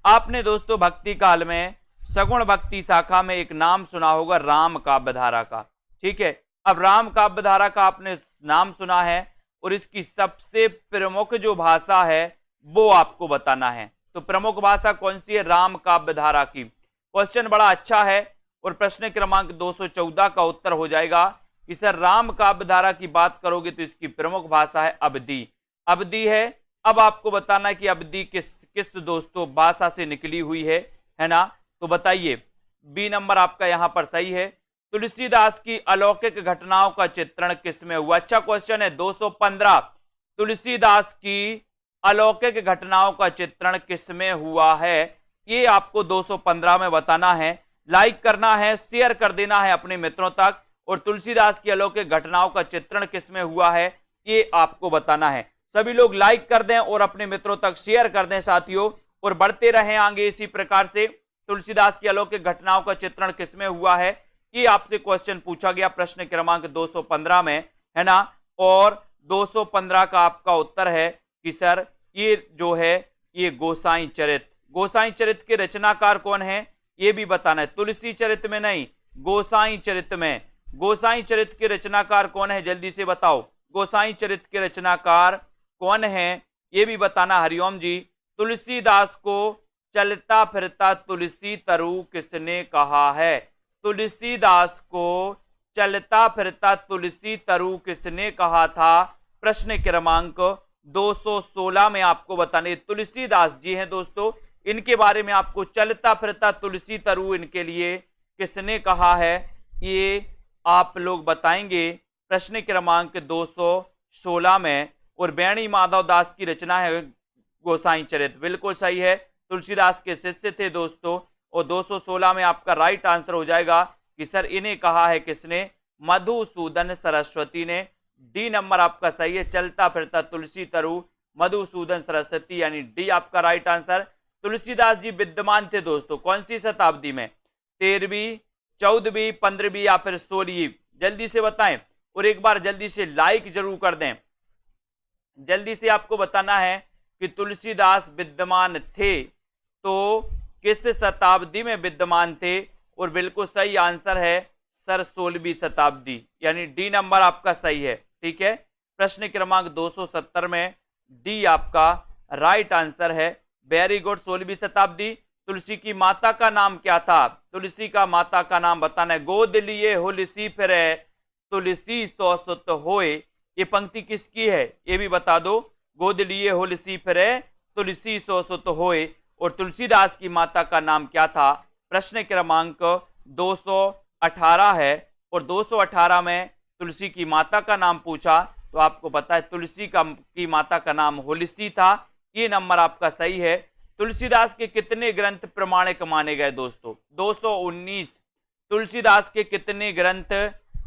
आपने दोस्तों भक्ति काल में सगुण भक्ति शाखा में एक नाम सुना होगा राम काव्य धारा का। ठीक है, अब राम काव्य धारा का आपने नाम सुना है, और इसकी सबसे प्रमुख जो भाषा है वो आपको बताना है। तो प्रमुख भाषा कौन सी है राम काव्य धारा की? क्वेश्चन बड़ा अच्छा है, और प्रश्न क्रमांक 214 का उत्तर हो जाएगा कि सर राम काव्य धारा की बात करोगे तो इसकी प्रमुख भाषा है अवधी। अवधी है। अब आपको बताना है कि अवधी किस दोस्तों भाषा से निकली हुई है ना। तो बताइए, बी नंबर आपका यहां पर सही है। तुलसीदास की अलौकिक घटनाओं का चित्रण किसमें हुआ? अच्छा क्वेश्चन है। 215 तुलसीदास की अलौकिक घटनाओं का चित्रण किसमें हुआ है? ये आपको 215 में बताना है। लाइक करना है, शेयर कर देना है अपने मित्रों तक, और तुलसीदास की अलौकिक घटनाओं का चित्रण किसमें हुआ है ये आपको बताना है। सभी लोग लाइक कर दें और अपने मित्रों तक शेयर कर दें साथियों, और बढ़ते रहें आगे इसी प्रकार से। तुलसीदास की अलौकिक घटनाओं का चित्रण किसमें हुआ है, ये आपसे क्वेश्चन पूछा गया प्रश्न क्रमांक 215 में, है ना। और 215 का आपका उत्तर है कि सर ये जो है ये गोसाई चरित। गोसाई चरित के रचनाकार कौन है ये भी बताना है। तुलसी चरित में नहीं, गोसाई चरित में। गोसाई चरित के रचनाकार कौन है, जल्दी से बताओ। गोसाई चरित के रचनाकार कौन है ये भी बताना। हरिओम जी, तुलसीदास को चलता फिरता तुलसी तरु किसने कहा है? तुलसीदास को चलता फिरता तुलसी तरु किसने कहा था? प्रश्न क्रमांक 216 में आपको बताने। तुलसीदास जी हैं दोस्तों, इनके बारे में आपको चलता फिरता तुलसी तरु इनके लिए किसने कहा है ये आप लोग बताएंगे प्रश्न क्रमांक 216 में। और बेणी माधव दास की रचना है गोसाई चरित, बिल्कुल सही है। तुलसीदास के शिष्य थे दोस्तों, और 216 में आपका राइट आंसर हो जाएगा कि सर इन्हें कहा है किसने? मधुसूदन सरस्वती ने। डी नंबर आपका सही है, चलता फिरता तुलसी तरु मधुसूदन सरस्वती, यानी डी आपका राइट आंसर। तुलसीदास जी विद्यमान थे दोस्तों कौन सी शताब्दी में? 13वीं, 14वीं, 15वीं या फिर 16वीं? जल्दी से बताएं, और एक बार जल्दी से लाइक जरूर कर दें। जल्दी से आपको बताना है कि तुलसीदास विद्यमान थे तो किस शताब्दी में विद्यमान थे? और बिल्कुल सही आंसर है सर 16वीं शताब्दी, यानी डी नंबर आपका सही है। ठीक है, प्रश्न क्रमांक 270 में डी आपका राइट आंसर है। वेरी गुड, 16वीं शताब्दी। तुलसी की माता का नाम क्या था? तुलसी का माता का नाम बताना है। गोद लिए हुलसी फिरे तुलसी सौ सुत होए, ये पंक्ति किसकी है ये भी बता दो। गोद लिए हुलसी फिरे तुलसी सौ सुत होए, और तुलसीदास की माता का नाम क्या था? प्रश्न क्रमांक 218 है, और 218 में तुलसी की माता का नाम पूछा तो आपको पता है तुलसी की माता का नाम हुलसी था। ये नंबर आपका सही है। तुलसीदास के कितने ग्रंथ प्रमाणिक माने गए दोस्तों? 219। तुलसीदास के कितने ग्रंथ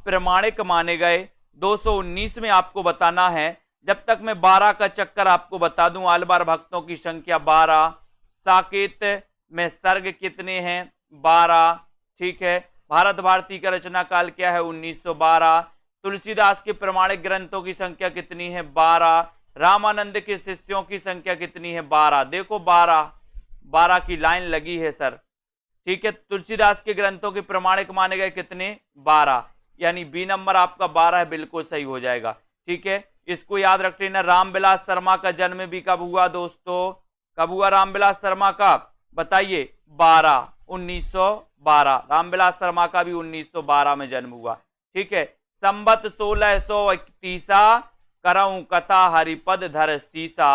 प्रमाणिक माने गए? 219 में आपको बताना है। जब तक मैं 12 का चक्कर आपको बता दूं, आलबार भक्तों की संख्या 12, साकेत में सर्ग कितने हैं? 12, ठीक है। भारत भारती का रचना काल क्या है? 1912। तुलसीदास के प्रमाणिक ग्रंथों की संख्या कितनी है? 12। रामानंद के शिष्यों की संख्या कितनी है? 12। देखो 12 की लाइन लगी है सर, ठीक है। तुलसीदास के ग्रंथों के प्रमाणिक माने गए कितने? 12, यानी बी नंबर आपका 12 है, बिल्कुल सही हो जाएगा, ठीक है। इसको याद रख लेना। रामविलास शर्मा का जन्म भी कब हुआ दोस्तों? कब हुआ रामविलास शर्मा का? बताइए। 1912। रामविलास शर्मा का भी 1912 में जन्म हुआ, ठीक है। संबत 1631 करऊं कथा हरिपद धर सीसा,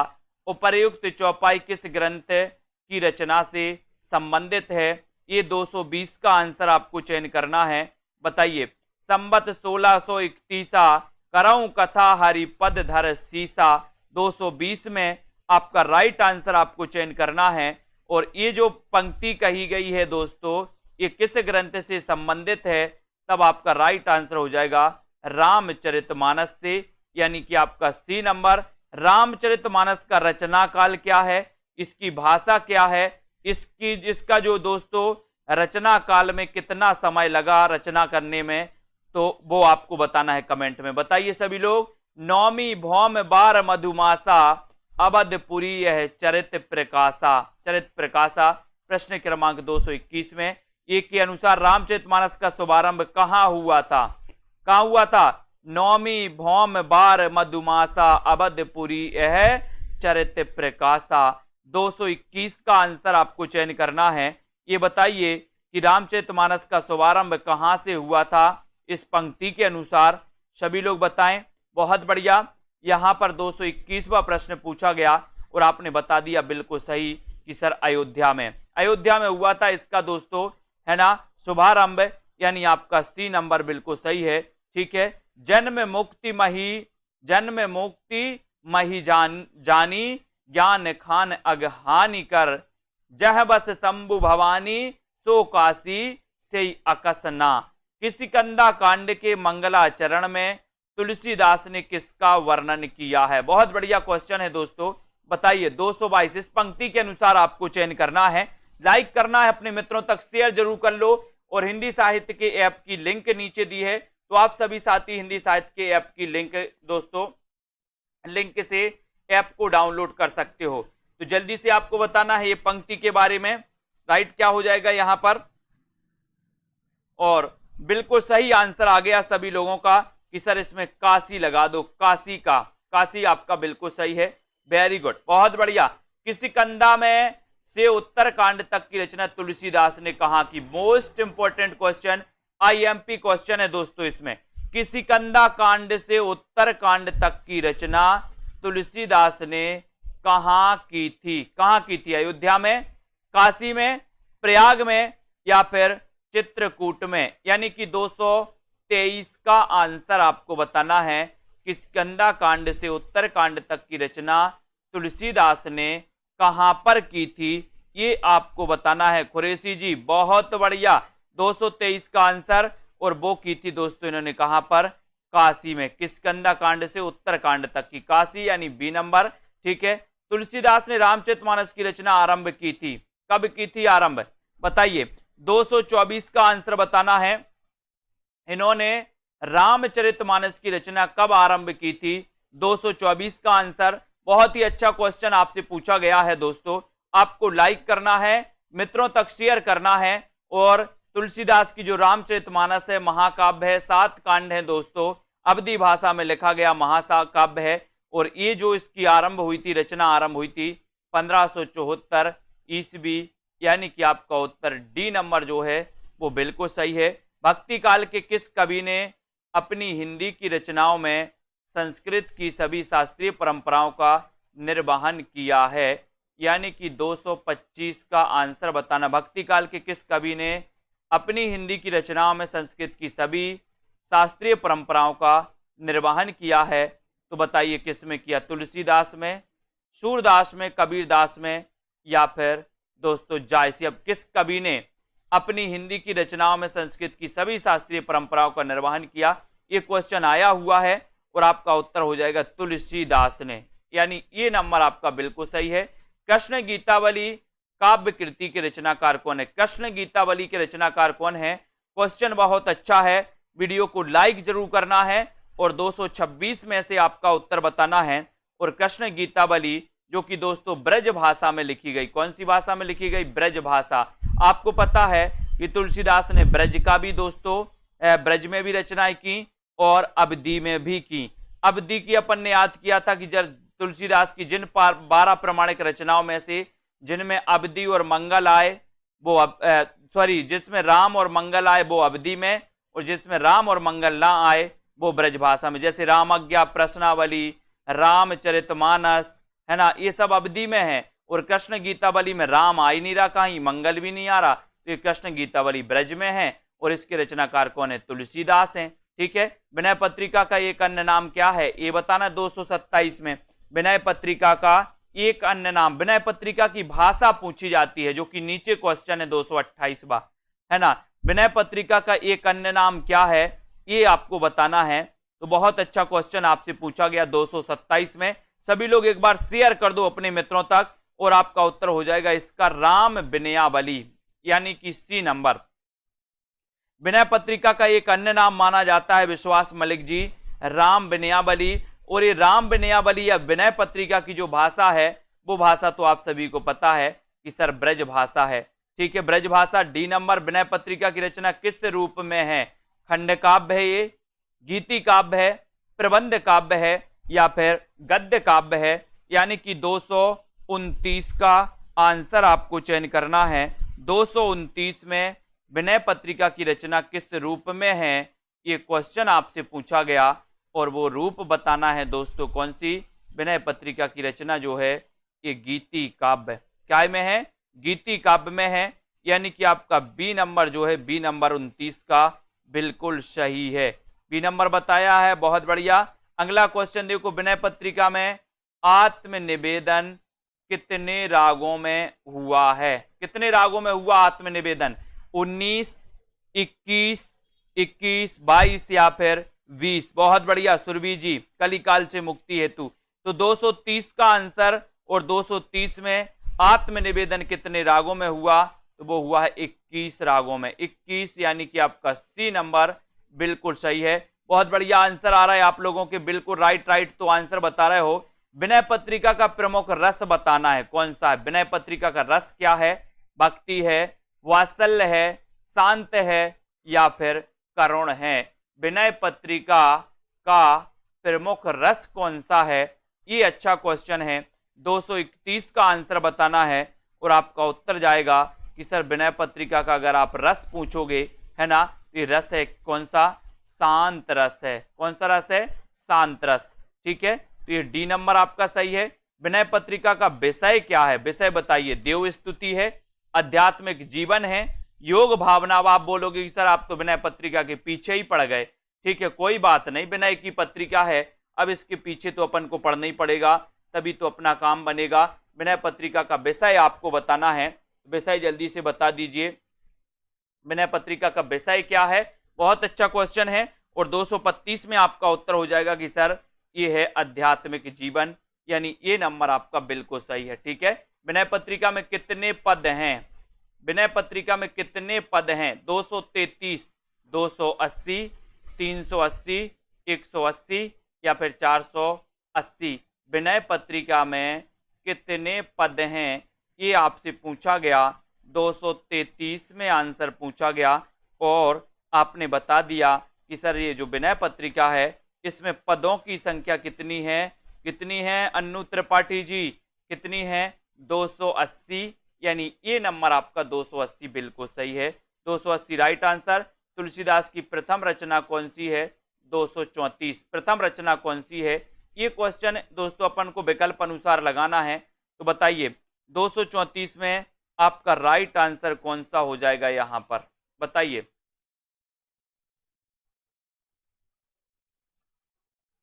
उपर्युक्त चौपाई किस ग्रंथ की रचना से संबंधित है? ये 220 का आंसर आपको चयन करना है। बताइए। संबत 1631 करऊं कथा हरिपद धर सीसा, 220 में आपका राइट आंसर आपको चयन करना है। और ये जो पंक्ति कही गई है दोस्तों, ये किस ग्रंथ से संबंधित है? तब आपका राइट आंसर हो जाएगा रामचरितमानस से, यानी कि आपका सी नंबर। रामचरितमानस का रचना काल क्या है? इसकी भाषा क्या है? इसका जो दोस्तों रचना काल में कितना समय लगा रचना करने में, तो वो आपको बताना है कमेंट में। बताइए सभी लोग। नौमी भौम बार मधुमासा, अवधपुरी यह चरित प्रकाशा। चरित प्रकाशा प्रश्न क्रमांक 221 में। एक के अनुसार रामचरितमानस का शुभारंभ कहां हुआ था? कहां हुआ था? नौमी भौम बार मधुमासा, अवधपुरी यह चरित प्रकाशा। 221 का आंसर आपको चयन करना है। ये बताइए कि रामचरितमानस का शुभारंभ कहां से हुआ था इस पंक्ति के अनुसार? सभी लोग बताएं। बहुत बढ़िया। यहां पर 221वां प्रश्न पूछा गया और आपने बता दिया बिल्कुल सही कि सर अयोध्या में। अयोध्या में हुआ था इसका दोस्तों, है ना, शुभारंभ, यानी आपका सी नंबर बिल्कुल सही है, ठीक है। जन्म मुक्ति मही जानी, ज्ञान खान अगहानी कर, जह बस शंभु भवानी, सो काशी से अकसना। किसिकंदा कांड के मंगलाचरण में तुलसीदास ने किसका वर्णन किया है? बहुत बढ़िया क्वेश्चन है दोस्तों। बताइए। 222 इस पंक्ति के अनुसार आपको चयन करना है। लाइक करना है, अपने मित्रों तक शेयर जरूर कर लो। और हिंदी साहित्य के ऐप की लिंक नीचे दी है, तो आप सभी साथी हिंदी साहित्य के ऐप की लिंक दोस्तों, लिंक से ऐप को डाउनलोड कर सकते हो। तो जल्दी से आपको बताना है ये पंक्ति के बारे में। राइट क्या हो जाएगा यहां पर? और बिल्कुल सही आंसर आ गया सभी लोगों का कि सर इसमें काशी लगा दो। काशी का, काशी आपका बिल्कुल सही है। वेरी गुड, बहुत बढ़िया। किसिकंदा में से उत्तरकांड तक की रचना तुलसीदास ने कहा की? Most important question, IMP question है दोस्तों इसमें। किसिकंदा कांड से उत्तरकांड तक की रचना तुलसीदास ने कहां की थी? कहां की थी? अयोध्या में, काशी में, प्रयाग में, या फिर चित्रकूट में? यानी कि 223 का आंसर आपको बताना है। किसिकंदा कांड से उत्तरकांड तक की रचना तुलसीदास ने कहां पर की थी, ये आपको बताना है। कुरैशी जी बहुत बढ़िया, 223 का आंसर, और वो की थी दोस्तों इन्होंने कहां पर? काशी में। किसिकंदा कांड से उत्तरकांड तक की, काशी, यानी बी नंबर, ठीक है। तुलसीदास ने रामचरितमानस की रचना आरंभ की थी, कब की थी आरंभ? बताइए। 224 का आंसर बताना है। इन्होंने रामचरितमानस की रचना कब आरंभ की थी? 224 का आंसर। बहुत ही अच्छा क्वेश्चन आपसे पूछा गया है दोस्तों। आपको लाइक करना है, मित्रों तक शेयर करना है। और तुलसीदास की जो रामचरितमानस है महाकाव्य है, 7 कांड है दोस्तों, अवधी भाषा में लिखा गया महाकाव्य है। और ये जो इसकी आरंभ हुई थी, रचना आरंभ हुई थी 1574 ईस्वी यानी कि आपका उत्तर डी नंबर जो है वो बिल्कुल सही है। भक्ति काल के किस कवि ने अपनी हिंदी की रचनाओं में संस्कृत की सभी शास्त्रीय परंपराओं का निर्वहन किया है? यानी कि 225 का आंसर बताना। भक्ति काल के किस कवि ने अपनी हिंदी की रचनाओं में संस्कृत की सभी शास्त्रीय परंपराओं का निर्वहन किया है? तो बताइए किस में किया? तुलसीदास में, सूरदास में, कबीरदास में, या फिर दोस्तों जायसी। अब किस कवि ने अपनी हिंदी की रचनाओं में संस्कृत की सभी शास्त्रीय परंपराओं का निर्वहन किया? ये क्वेश्चन आया हुआ है और आपका उत्तर हो जाएगा तुलसीदास ने, यानी ये नंबर आपका बिल्कुल सही है। कृष्ण गीतावली काव्य कृति के रचनाकार कौन है? कृष्ण गीतावली के रचनाकार कौन है? क्वेश्चन बहुत अच्छा है, वीडियो को लाइक जरूर करना है और 226 में से आपका उत्तर बताना है। और कृष्ण गीतावली जो कि दोस्तों ब्रज भाषा में लिखी गई, कौन सी भाषा में लिखी गई? ब्रज भाषा। आपको पता है कि तुलसीदास ने ब्रज का भी दोस्तों ब्रज में भी रचनाएं की और अवधि में भी की। अवधि की अपन ने याद किया था कि जब तुलसीदास की जिन 12 प्रमाणिक रचनाओं में से जिनमें अवधि और मंगल आए वो जिसमें राम और मंगल आए वो अवधि में, और जिसमें राम और मंगल ना आए वो ब्रज भाषा में। जैसे रामज्ञा, प्रश्नावली, रामचरितमानस, है ना, ये सब अवधि में है। और कृष्ण गीतावली में राम आ ही नहीं रहा, कहीं मंगल भी नहीं आ रहा, तो ये कृष्ण गीतावली ब्रज में है। और इसके रचनाकार कौन है? तुलसीदास हैं। ठीक है। विनय पत्रिका का एक अन्य नाम क्या है? ये बताना। 227 में विनय पत्रिका का एक अन्य नाम। विनय पत्रिका की भाषा पूछी जाती है, जो कि नीचे क्वेश्चन है 228वां, है ना। विनय पत्रिका का एक अन्य नाम क्या है, ये आपको बताना है। तो बहुत अच्छा क्वेश्चन आपसे पूछा गया 227 में। सभी लोग एक बार शेयर कर दो अपने मित्रों तक और आपका उत्तर हो जाएगा इसका राम विनयावली, यानी कि सी नंबर। विनय पत्रिका का एक अन्य नाम माना जाता है विश्वास मलिक जी, राम विनयावली। और ये राम विनयावली या विनय पत्रिका की जो भाषा है वो भाषा तो आप सभी को पता है कि सर ब्रज भाषा है। ठीक है, ब्रज भाषा डी नंबर। विनय पत्रिका की रचना किस रूप में है? खंड काव्य है ये, गीति काव्य है, प्रबंध काव्य है, या फिर गद्य काव्य है? यानी कि 229 का आंसर आपको चयन करना है। 229 में विनय पत्रिका की रचना किस रूप में है, ये क्वेश्चन आपसे पूछा गया और वो रूप बताना है दोस्तों। कौन सी? विनय पत्रिका की रचना जो है ये गीति काव्य। क्या में है? गीति काव्य में है, यानी कि आपका बी नंबर जो है, बी नंबर 29 का बिल्कुल सही है। बी नंबर बताया है, बहुत बढ़िया। अगला क्वेश्चन देखो, विनय पत्रिका में आत्मनिवेदन कितने रागों में हुआ है? कितने रागों में हुआ आत्मनिवेदन? 19, 21, 22 या फिर 20? बहुत बढ़िया सुरभि जी, कलिकाल से मुक्ति हेतु। तो 230 का आंसर, और 230 में आत्मनिवेदन कितने रागों में हुआ? तो वो हुआ है 21 रागों में। 21 यानी कि आपका सी नंबर बिल्कुल सही है। बहुत बढ़िया आंसर आ रहा है आप लोगों के, बिल्कुल राइट तो आंसर बता रहे हो। विनय पत्रिका का प्रमुख रस बताना है, कौन सा है? विनय पत्रिका का रस क्या है? भक्ति है, वात्सल्य है, शांत है, या फिर करुण है? विनय पत्रिका का प्रमुख रस कौन सा है? ये अच्छा क्वेश्चन है। 231 का आंसर बताना है और आपका उत्तर जाएगा कि सर विनय पत्रिका का अगर आप रस पूछोगे, है ना, ये रस है कौन सा? शांत रस है। कौन सा रस है? शांत रस। ठीक है, तो ये डी नंबर आपका सही है। विनय पत्रिका का विषय क्या है? विषय बताइए। देव स्तुति है, आध्यात्मिक जीवन है, योग भावना। अब आप बोलोगे कि सर आप तो विनय पत्रिका के पीछे ही पड़ गए। ठीक है, कोई बात नहीं, विनय की पत्रिका है, अब इसके पीछे तो अपन को पढ़ना ही पड़ेगा, तभी तो अपना काम बनेगा। विनय पत्रिका का विषय आपको बताना है, विषय जल्दी से बता दीजिए। विनय पत्रिका का विषय क्या है? बहुत अच्छा क्वेश्चन है। और 225 में आपका उत्तर हो जाएगा कि सर ये है आध्यात्मिक जीवन, यानी ये नंबर आपका बिल्कुल सही है। ठीक है, विनय पत्रिका में कितने पद हैं? विनय पत्रिका में कितने पद हैं? 233, 280, 380, 180 या फिर 480? विनय पत्रिका में कितने पद हैं, ये आपसे पूछा गया। 233 में आंसर पूछा गया और आपने बता दिया कि सर ये जो विनय पत्रिका है इसमें पदों की संख्या कितनी है? कितनी है अन्नू त्रिपाठी जी? कितनी है? 280 यानी ये नंबर आपका 280 बिल्कुल सही है। 280 राइट आंसर। तुलसीदास की प्रथम रचना कौन सी है? 234। प्रथम रचना कौन सी है? ये क्वेश्चन दोस्तों अपन को विकल्प अनुसार लगाना है। तो बताइए 234 में आपका राइट आंसर कौन सा हो जाएगा यहां पर, बताइए।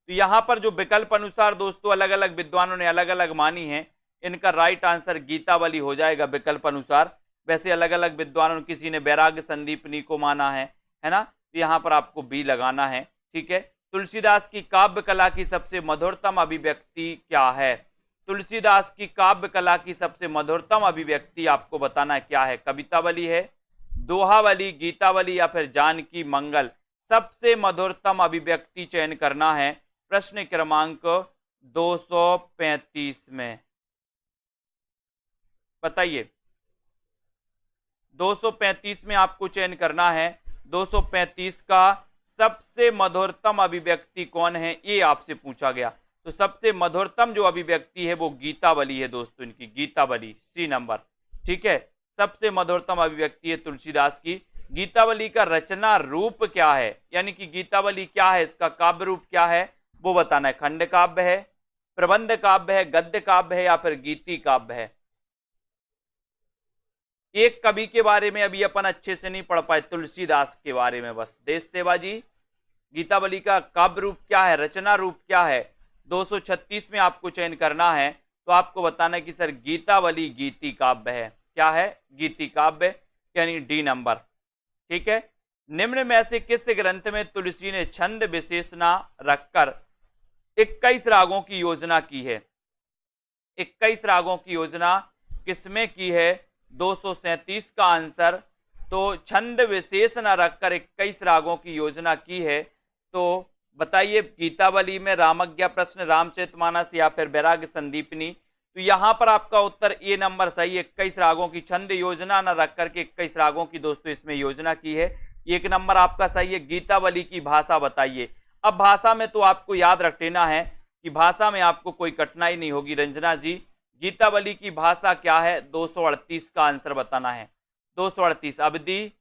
तो यहां पर जो विकल्प अनुसार दोस्तों अलग अलग विद्वानों ने अलग अलग मानी है, इनका राइट आंसर गीतावली हो जाएगा विकल्प अनुसार। वैसे अलग अलग विद्वानों, किसी ने वैराग्य संदीपनी को माना है ना। तो यहां पर आपको बी लगाना है, ठीक है। तुलसीदास की काव्य कला की सबसे मधुरतम अभिव्यक्ति क्या है? तुलसीदास की काव्य कला की सबसे मधुरतम अभिव्यक्ति आपको बताना क्या है? कवितावली है, दोहावली, गीतावली या फिर जानकी मंगल? सबसे मधुरतम अभिव्यक्ति चयन करना है प्रश्न क्रमांक 235 में, बताइए। 235 में आपको चयन करना है। 235 का सबसे मधुरतम अभिव्यक्ति कौन है, ये आपसे पूछा गया। तो सबसे मधुरतम जो अभिव्यक्ति है वो गीतावली है दोस्तों, इनकी गीतावली, सी नंबर, ठीक है। सबसे मधुरतम अभिव्यक्ति है तुलसीदास की। गीतावली का रचना रूप क्या है, यानी कि गीतावली क्या है, इसका काव्य रूप क्या है वो बताना है। खंड काव्य है, प्रबंध काव्य है, गद्य काव्य है या फिर गीति काव्य है? एक कवि के बारे में अभी अपन अच्छे से नहीं पढ़ पाए, तुलसीदास के बारे में बस। देश सेवा जी, गीतावली का काव्य रूप क्या है, रचना रूप क्या है? 236 में आपको चयन करना है। तो आपको बताना है कि सर गीतावली गीति काव्य है। क्या है? गीति काव्य, यानी डी नंबर, ठीक है। निम्न में से किस ग्रंथ में तुलसी ने छंद विशेषणा रखकर 21 रागों की योजना की है? 21 रागों की योजना किसमें की है? 237 का आंसर। तो छंद विशेष न रखकर 21 रागों की योजना की है। तो बताइए गीतावली में, रामज्ञा प्रश्न, रामचरितमानस या फिर वैराग्य संदीपनी? तो यहां पर आपका उत्तर ए नंबर सही। 21 रागों की छंद योजना न रख करके 21 रागों की दोस्तों इसमें योजना की है। एक नंबर आपका सही है। गीतावली की भाषा बताइए। अब भाषा में तो आपको याद रख लेना है कि भाषा में आपको कोई कठिनाई नहीं होगी। रंजना जी, गीतावली की भाषा क्या है? 238 का आंसर बताना है। 238 अवधी,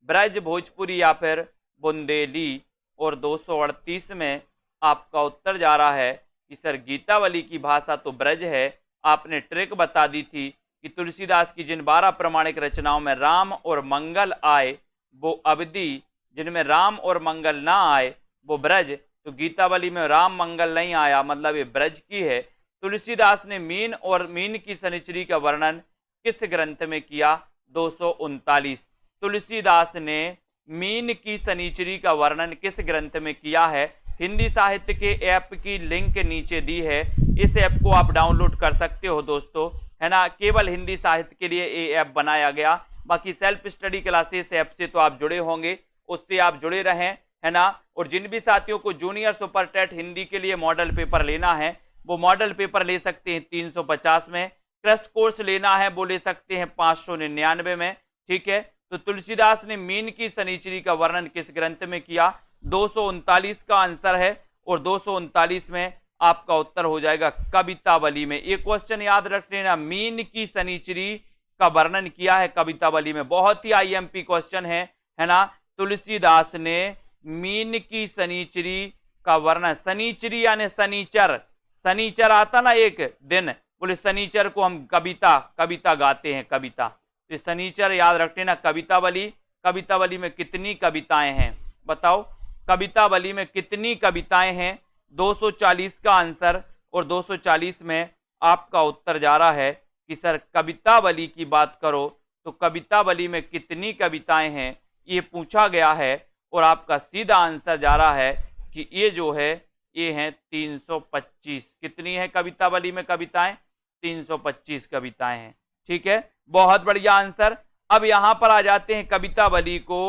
ब्रज, भोजपुरी या फिर बुंदेली? और 238 में आपका उत्तर जा रहा है कि सर गीतावली की भाषा तो ब्रज है। आपने ट्रिक बता दी थी कि तुलसीदास की जिन 12 प्रमाणिक रचनाओं में राम और मंगल आए वो अवधी, जिनमें राम और मंगल ना आए वो ब्रज। तो गीतावली में राम मंगल नहीं आया, मतलब ये ब्रज की है। तुलसीदास ने मीन और मीन की शनिचरी का वर्णन किस ग्रंथ में किया? 239। तुलसीदास ने मीन की शनिचरी का वर्णन किस ग्रंथ में किया है? हिंदी साहित्य के ऐप की लिंक नीचे दी है, इस ऐप को आप डाउनलोड कर सकते हो दोस्तों, है ना। केवल हिंदी साहित्य के लिए ये ऐप बनाया गया। बाकी सेल्फ स्टडी क्लासेस ऐप से तो आप जुड़े होंगे, उससे आप जुड़े रहें, है ना। और जिन भी साथियों को जूनियर सुपर टेट हिंदी के लिए मॉडल पेपर लेना है वो मॉडल पेपर ले सकते हैं 350 में। क्रश कोर्स लेना है वो ले सकते हैं 599 में, ठीक है। तो तुलसीदास ने मीन की शनिचरी का वर्णन किस ग्रंथ में किया? 239 का आंसर है। और 239 में आपका उत्तर हो जाएगा कवितावली में। एक क्वेश्चन याद रख लेना, मीन की शनिचरी का वर्णन किया है कवितावली में। बहुत ही आईएमपी क्वेश्चन है ना। तुलसीदास ने मीन की शनिचरी का वर्णन, शनिचरी यानी शनिचर, शनिचर आता ना एक दिन, बोले शनिचर को हम कविता गाते हैं, कविता। तो शनिचर याद रखते ना। कवितावली, कवितावली में कितनी कविताएं हैं बताओ? कवितावली में कितनी कविताएं हैं? 240 का आंसर। और 240 में आपका उत्तर जा रहा है कि सर कवितावली की बात करो तो कवितावली में कितनी कविताएं हैं ये पूछा गया है। और आपका सीधा आंसर जा रहा है कि ये जो है ये हैं 325। कितनी है कवितावली में कविताएं? 325 कविताएं हैं, ठीक है। बहुत बढ़िया आंसर। अब यहां पर आ जाते हैं, कवितावली को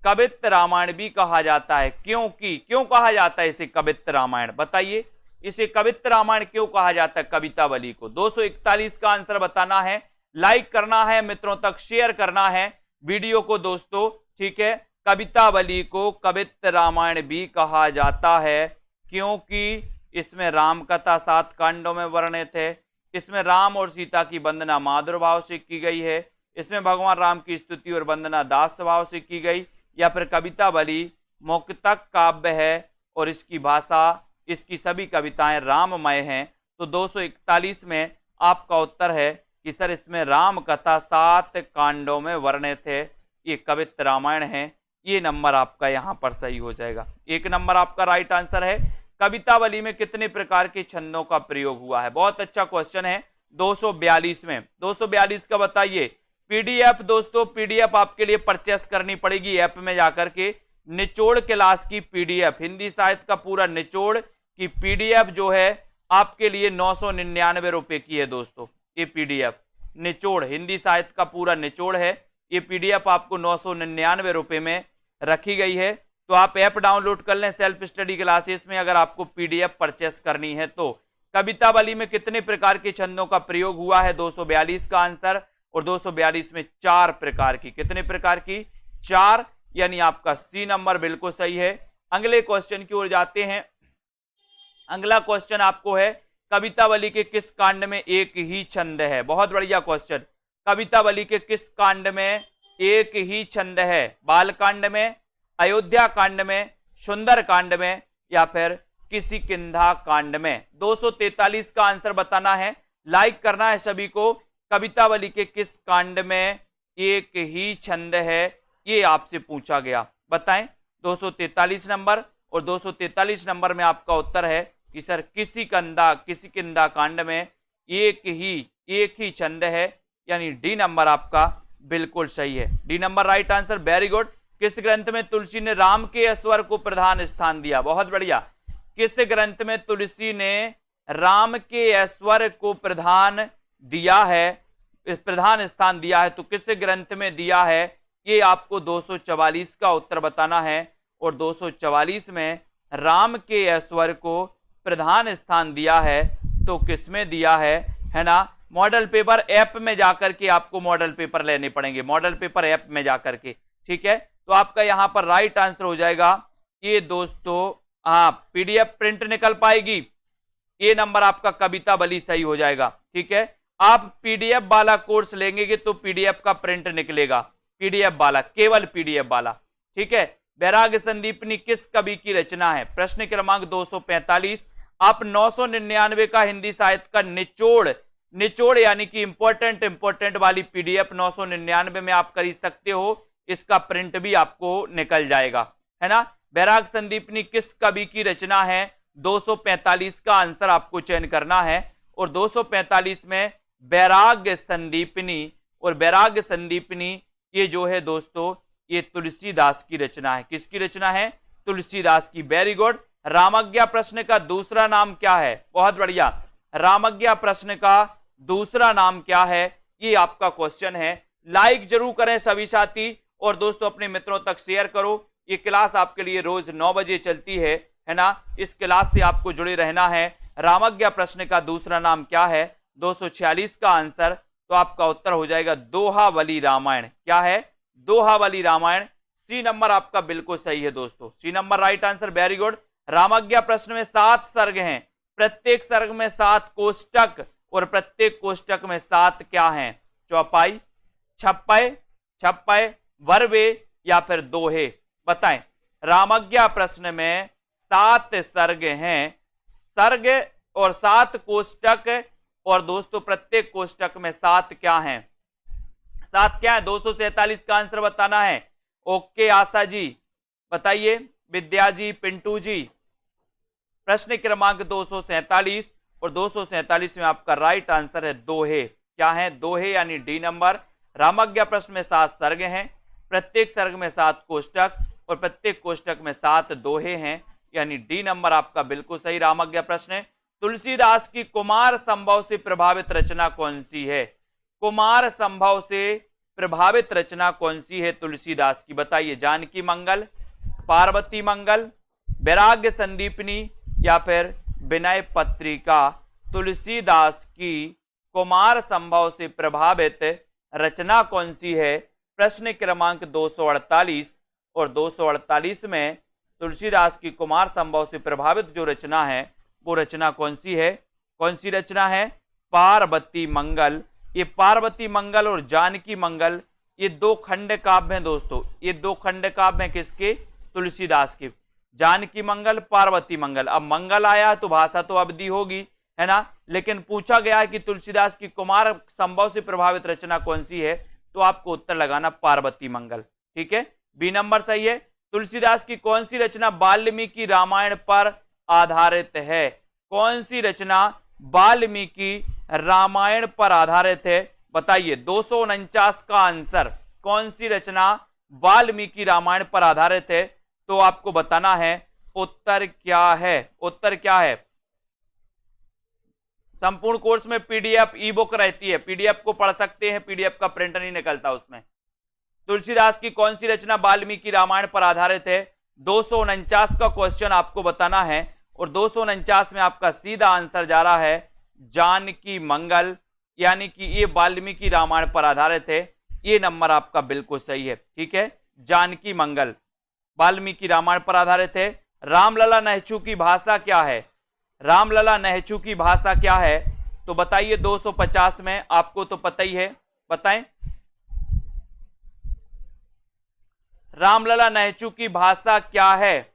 कवित्त रामायण भी कहा जाता है। क्यों कहा जाता है इसे कवित्त रामायण? बताइए, इसे कवित्त रामायण क्यों कहा जाता है कवितावली को? 241 का आंसर बताना है, लाइक करना है, मित्रों तक शेयर करना है वीडियो को दोस्तों, ठीक है। कवितावली को कवित्त रामायण भी कहा जाता है क्योंकि इसमें राम कथा 7 कांडों में वर्णित है, इसमें राम और सीता की वंदना माधुर भाव से की गई है, इसमें भगवान राम की स्तुति और वंदना दास भाव से की गई, या फिर कवितावली मुक्तक काव्य है और इसकी भाषा, इसकी सभी कविताएं राममय हैं। तो 241 में आपका उत्तर है कि सर इसमें राम कथा 7 कांडों में वर्णित है, ये कवित्त रामायण है। ये नंबर आपका यहाँ पर सही हो जाएगा। 1 नंबर आपका राइट आंसर है। कवितावली में कितने प्रकार के छंदों का प्रयोग हुआ है? बहुत अच्छा क्वेश्चन है। 242 में 242 का बताइए। पीडीएफ दोस्तों, पीडीएफ आपके लिए परचेस करनी पड़ेगी ऐप में जाकर के। निचोड़ क्लास की पीडीएफ, हिंदी साहित्य का पूरा निचोड़ की पीडीएफ जो है आपके लिए 999 रुपए की है दोस्तों। ये पीडीएफ निचोड़, हिंदी साहित्य का पूरा निचोड़ है। ये पीडीएफ आपको 999 रुपए में रखी गई है। तो आप ऐप डाउनलोड कर लें सेल्फ स्टडी क्लासेस में, अगर आपको पीडीएफ परचेस करनी है तो। कवितावली में कितने प्रकार के छंदों का प्रयोग हुआ है? 242 का आंसर। और 242 में 4 प्रकार की, कितने प्रकार की? 4, यानी आपका सी नंबर बिल्कुल सही है। अगले क्वेश्चन की ओर जाते हैं। अगला क्वेश्चन आपको है, कवितावली के किस कांड में एक ही छंद है? बहुत बढ़िया क्वेश्चन। कवितावली के किस कांड में एक ही छंद है? बाल कांड में, अयोध्या कांड में, सुंदर कांड में, या फिर किष्किंधा कांड में? 243 का आंसर बताना है, लाइक करना है सभी को। कवितावली के किस कांड में एक ही छंद है, ये आपसे पूछा गया, बताएं। 243 नंबर और 243 नंबर में आपका उत्तर है कि सर किष्किंधा कांड में एक ही छंद है, यानी डी नंबर आपका बिल्कुल सही है। D number right answer, very good. किस ग्रंथ में तुलसी ने राम के स्वर को प्रधान स्थान दिया? बहुत बढ़िया। किस ग्रंथ में तुलसी ने राम के स्वर को प्रधान दिया है, प्रधान स्थान दिया है? तो किस ग्रंथ में दिया है, ये आपको 244 का उत्तर बताना है। और 244 में राम के स्वर को प्रधान स्थान दिया है तो किसमें दिया है ना? मॉडल पेपर ऐप में जाकर के आपको मॉडल पेपर लेने पड़ेंगे, मॉडल पेपर ऐप में जाकर के, ठीक है। तो आपका यहां पर राइट आंसर हो जाएगा ये दोस्तों, हाँ, पीडीएफ प्रिंट निकल पाएगी, ये नंबर आपका कवितावली सही हो जाएगा, ठीक है। आप पीडीएफ वाला कोर्स लेंगे तो पीडीएफ का प्रिंट निकलेगा, पीडीएफ वाला, केवल पीडीएफ वाला, ठीक है। वैराग्य संदीपनी किस कवि की रचना है? प्रश्न क्रमांक 245। आप 999 का हिंदी साहित्य का निचोड़ यानी कि इंपॉर्टेंट वाली पीडीएफ 999 में आप खरीद सकते हो, इसका प्रिंट भी आपको निकल जाएगा, है ना। वैराग्य संदीपनी किस कवि की रचना है? 245 का आंसर आपको चयन करना है। और 245 में वैराग्य संदीपनी, और वैराग्य संदीपनी ये जो है दोस्तों, ये तुलसीदास की रचना है। किसकी रचना है? तुलसीदास की, वेरी गुड। रामज्ञा प्रश्न का दूसरा नाम क्या है? बहुत बढ़िया। रामज्ञा प्रश्न का दूसरा नाम क्या है, ये आपका क्वेश्चन है। लाइक जरूर करें सभी साथी, और दोस्तों अपने मित्रों तक शेयर करो। ये क्लास आपके लिए रोज 9 बजे चलती है ना। इस क्लास से आपको जुड़े रहना है। रामज्ञा प्रश्न का दूसरा नाम क्या है? 246 का आंसर, तो आपका उत्तर हो जाएगा दोहावली रामायण। क्या है? दोहावली रामायण। सी नंबर आपका बिल्कुल सही है दोस्तों, C number right answer, very good. Ramagya Prashna में 7 सर्ग हैं, प्रत्येक सर्ग में 7 कोष्टक, और प्रत्येक कोष्टक में 7 क्या हैं? चौपाई, छप्पय, वर्वे, या फिर दोहे? बताएं। रामज्ञा प्रश्न में 7 सर्ग हैं, सर्ग और 7 कोष्टक, और दोस्तों प्रत्येक कोष्टक में 7 क्या हैं? 7 क्या है? 247 का आंसर बताना है। ओके आशा जी, बताइए। विद्या जी, पिंटू जी। प्रश्न क्रमांक 247, और 247 में आपका राइट आंसर है दोहे। क्या है? दोहे, यानी डी नंबर। रामज्ञा प्रश्न में 7 सर्ग हैं, प्रत्येक सर्ग में 7 कोष्टक, और प्रत्येक कोष्टक में 7 दोहे हैं, यानी डी नंबर आपका बिल्कुल सही। रामज्ञा प्रश्न। तुलसीदास की कुमार संभव से प्रभावित रचना कौन सी है? कुमार संभव से प्रभावित रचना कौन सी है तुलसीदास की? बताइए। जानकी मंगल, पार्वती मंगल, वैराग्य संदीपनी, या फिर विनय पत्रिका? तुलसीदास की कुमार संभव से प्रभावित रचना कौन सी है? प्रश्न क्रमांक 248, और 248 में तुलसीदास की कुमार संभव से प्रभावित जो रचना है वो रचना कौन सी है? कौन सी रचना है? पार्वती मंगल। ये पार्वती मंगल और जानकी मंगल ये दो खंड काव्य हैं दोस्तों, ये दो खंड काव्य हैं किसके? तुलसीदास के। जानकी मंगल, पार्वती मंगल। अब मंगल आया तो भाषा तो अवधि होगी, है ना, लेकिन पूछा गया है कि तुलसीदास की कुमार संभव से प्रभावित रचना कौन सी है, तो आपको उत्तर लगाना पार्वती मंगल। ठीक है, बी नंबर सही है। तुलसीदास की कौन सी रचना वाल्मीकि रामायण पर आधारित है? कौन सी रचना वाल्मीकि रामायण पर आधारित है? बताइए 249 का आंसर। कौन सी रचना वाल्मीकि रामायण पर आधारित है? तो आपको बताना है उत्तर क्या है। उत्तर क्या है? संपूर्ण कोर्स में पीडीएफ ई बुक रहती है, पीडीएफ को पढ़ सकते हैं, पीडीएफ का प्रिंटर नहीं निकलता उसमें। तुलसीदास की कौन सी रचना वाल्मीकि रामायण पर आधारित है? 249 का क्वेश्चन आपको बताना है और 249 में आपका सीधा आंसर जा रहा है जानकी मंगल, यानी कि ये वाल्मीकि रामायण पर आधारित है। ये नंबर आपका बिल्कुल सही है। ठीक है, जानकी मंगल वाल्मीकि रामायण पर आधारित है। रामलला नहचू की भाषा क्या है? रामलला नहचू की भाषा क्या है? तो बताइए 250 में, आपको तो पता ही है, बताएं। रामलला नहचू की भाषा क्या है?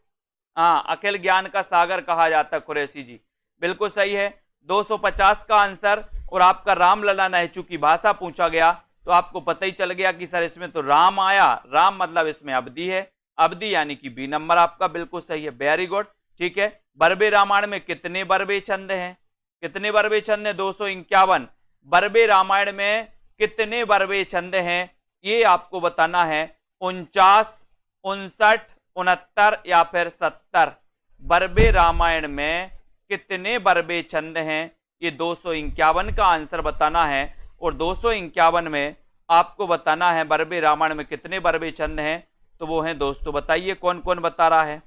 हाँ, अखिल ज्ञान का सागर कहा जाता है कुरैशी जी, बिल्कुल सही है। 250 का आंसर और आपका रामलला नहचू की भाषा पूछा गया तो आपको पता ही चल गया कि सर इसमें तो राम आया, राम मतलब इसमें अवधि है, अवधि यानी कि बी नंबर आपका बिल्कुल सही है। Very good. ठीक है, बरबे रामायण में कितने बरबे छंद हैं? कितने बरबे छंद हैं? 251। बरबे रामायण में कितने बरबे छंद हैं? ये आपको बताना है 49, 59, 69 या फिर 70। बरबे रामायण में कितने बरबे छंद हैं? ये 251 का आंसर बताना है और 251 में आपको बताना है बरबे रामायण में कितने बरबे छंद हैं। तो वो हैं दोस्तों, बताइए कौन कौन बता रहा है?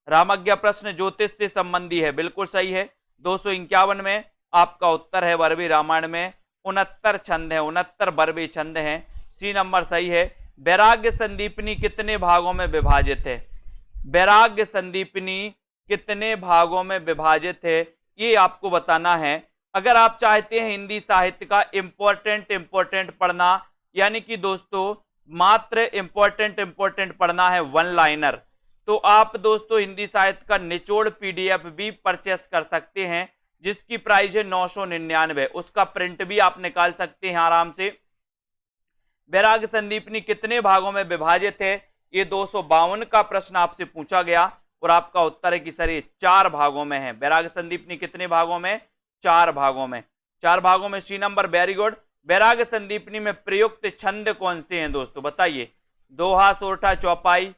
रामज्ञा प्रश्न ज्योतिष से संबंधी है, बिल्कुल सही है। 251 में आपका उत्तर है बरबे रामायण में 69 छंद है, 69 बरबे छंद हैं। सी नंबर सही है। वैराग्य संदीपनी कितने भागों में विभाजित है? वैराग्य संदीपनी कितने भागों में विभाजित है? ये आपको बताना है। अगर आप चाहते हैं हिंदी साहित्य का इंपॉर्टेंट पढ़ना, यानी कि दोस्तों मात्र इंपॉर्टेंट पढ़ना है, वन लाइनर, तो आप दोस्तों हिंदी साहित्य का निचोड़ पीडीएफ भी परचेस कर सकते हैं, जिसकी प्राइस है 999। उसका प्रिंट भी आप निकाल सकते हैं आराम से। वैराग्य संदीपनी कितने भागों में विभाजित है? ये 252 का प्रश्न आपसे पूछा गया और आपका उत्तर है कि सर ये 4 भागों में है। वैराग्य संदीपनी कितने भागों में? 4 भागों में। 4 भागों में सी नंबर, वेरी गुड। वैराग्य संदीपनी में प्रयुक्त छंद कौन से हैं दोस्तों? बताइए। दोहा, सोरठा, चौपाई।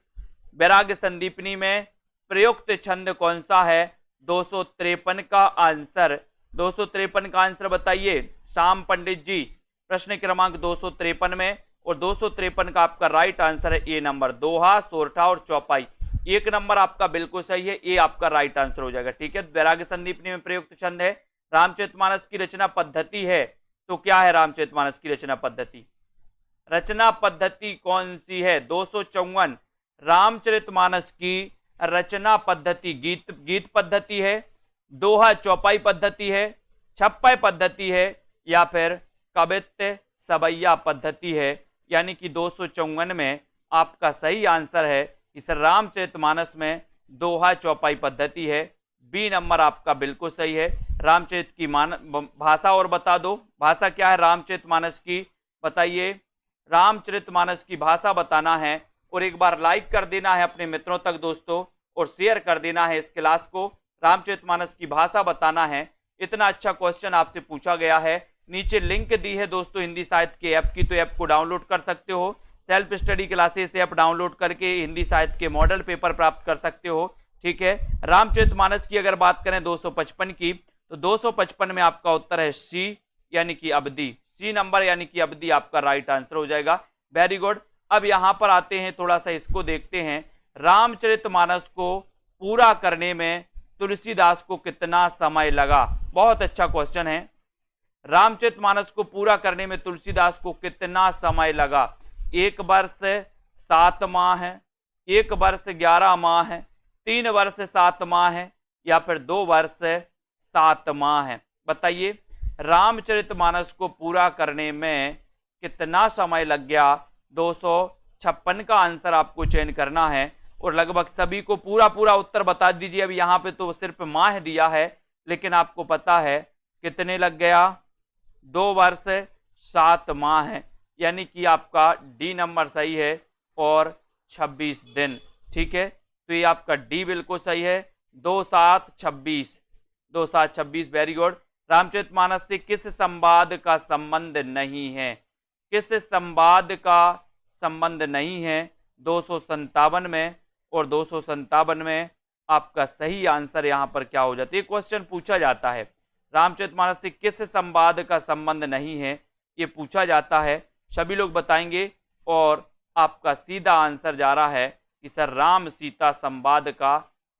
वैराग्य संदीपनी में प्रयुक्त छंद कौन सा है? 253 का आंसर। 253 का आंसर बताइए श्याम पंडित जी, प्रश्न क्रमांक 253 में, और 253 का आपका राइट आंसर है ए नंबर, दोहा, सोरठा और चौपाई। 1 नंबर आपका बिल्कुल सही है, ये आपका राइट आंसर हो जाएगा। ठीक है, वैराग्य संदीपनी में प्रयुक्त छंद है। रामचरितमानस की रचना पद्धति है, तो क्या है रामचरितमानस की रचना पद्धति? रचना पद्धति कौन सी है? 254। रामचरितमानस की रचना पद्धति गीत पद्धति है, दोहा चौपाई पद्धति है, छप्पय पद्धति है, या फिर कवित्त सवैया पद्धति है? यानी कि 254 में आपका सही आंसर है इस रामचरितमानस में दोहा चौपाई पद्धति है। बी नंबर आपका बिल्कुल सही है। रामचरित की भाषा और बता दो, भाषा क्या है रामचरितमानस की? बताइए। रामचरितमानस की भाषा बताना है और एक बार लाइक कर देना है अपने मित्रों तक दोस्तों, और शेयर कर देना है इस क्लास को। रामचरितमानस की भाषा बताना है। इतना अच्छा क्वेश्चन आपसे पूछा गया है। नीचे लिंक दी है दोस्तों हिंदी साहित्य के ऐप की, तो ऐप को डाउनलोड कर सकते हो। Self study classes app download करके हिंदी साहित्य के मॉडल पेपर प्राप्त कर सकते हो। ठीक है, रामचरितमानस की अगर बात करें 255 की, तो 255 में आपका उत्तर है सी, यानी कि अवधि। सी नंबर यानी कि अवधि आपका राइट आंसर हो जाएगा। Very good. अब यहां पर आते हैं, थोड़ा सा इसको देखते हैं। रामचरितमानस को पूरा करने में तुलसीदास को कितना समय लगा? बहुत अच्छा क्वेश्चन है। रामचरितमानस को पूरा करने में तुलसीदास को कितना समय लगा? 1 वर्ष 7 माह है, 1 वर्ष 11 माह है, 3 वर्ष 7 माह है, या फिर 2 वर्ष 7 माह है? बताइए रामचरितमानस को पूरा करने में कितना समय लग गया। 256 का आंसर आपको चयन करना है और लगभग सभी को पूरा पूरा उत्तर बता दीजिए। अब यहाँ पे तो सिर्फ माह दिया है, लेकिन आपको पता है कितने लग गया, 2 वर्ष 7 माह है, यानी कि आपका डी नंबर सही है और 26 दिन। ठीक है, तो ये आपका डी बिल्कुल सही है, 2 7 26, 2 7 26, वेरी गुड। रामचरितमानस से किस संवाद का संबंध नहीं है, किस संवाद का संबंध नहीं है, 257 में, और 257 में आपका सही आंसर यहां पर क्या हो जाता है। क्वेश्चन पूछा जाता है रामचरितमानस से किस संवाद का संबंध नहीं है, ये पूछा जाता है, सभी लोग बताएंगे और आपका सीधा आंसर जा रहा है कि सर राम सीता संवाद का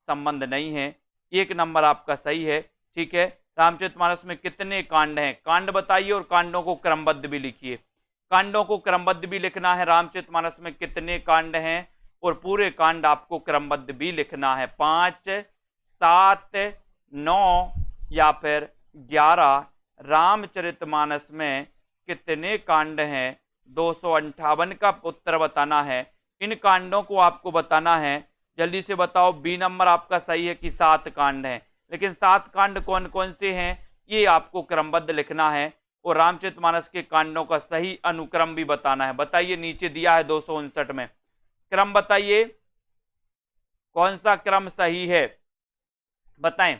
संबंध नहीं है। 1 नंबर आपका सही है। ठीक है, रामचरितमानस में कितने कांड हैं, कांड बताइए और कांडों को क्रमबद्ध भी लिखिए। कांडों को क्रमबद्ध भी लिखना है, रामचरितमानस में कितने कांड हैं और पूरे कांड आपको क्रमबद्ध भी लिखना है, 5 7 9 या फिर 11। रामचरितमानस में कितने कांड हैं, 258 का उत्तर बताना है। इन कांडों को आपको बताना है, जल्दी से बताओ। बी नंबर आपका सही है कि 7 कांड हैं, लेकिन 7 कांड कौन कौन से हैं ये आपको क्रमबद्ध लिखना है और रामचरितमानस के कांडों का सही अनुक्रम भी बताना है। बताइए, नीचे दिया है 259 में, क्रम बताइए कौन सा क्रम सही है, बताएं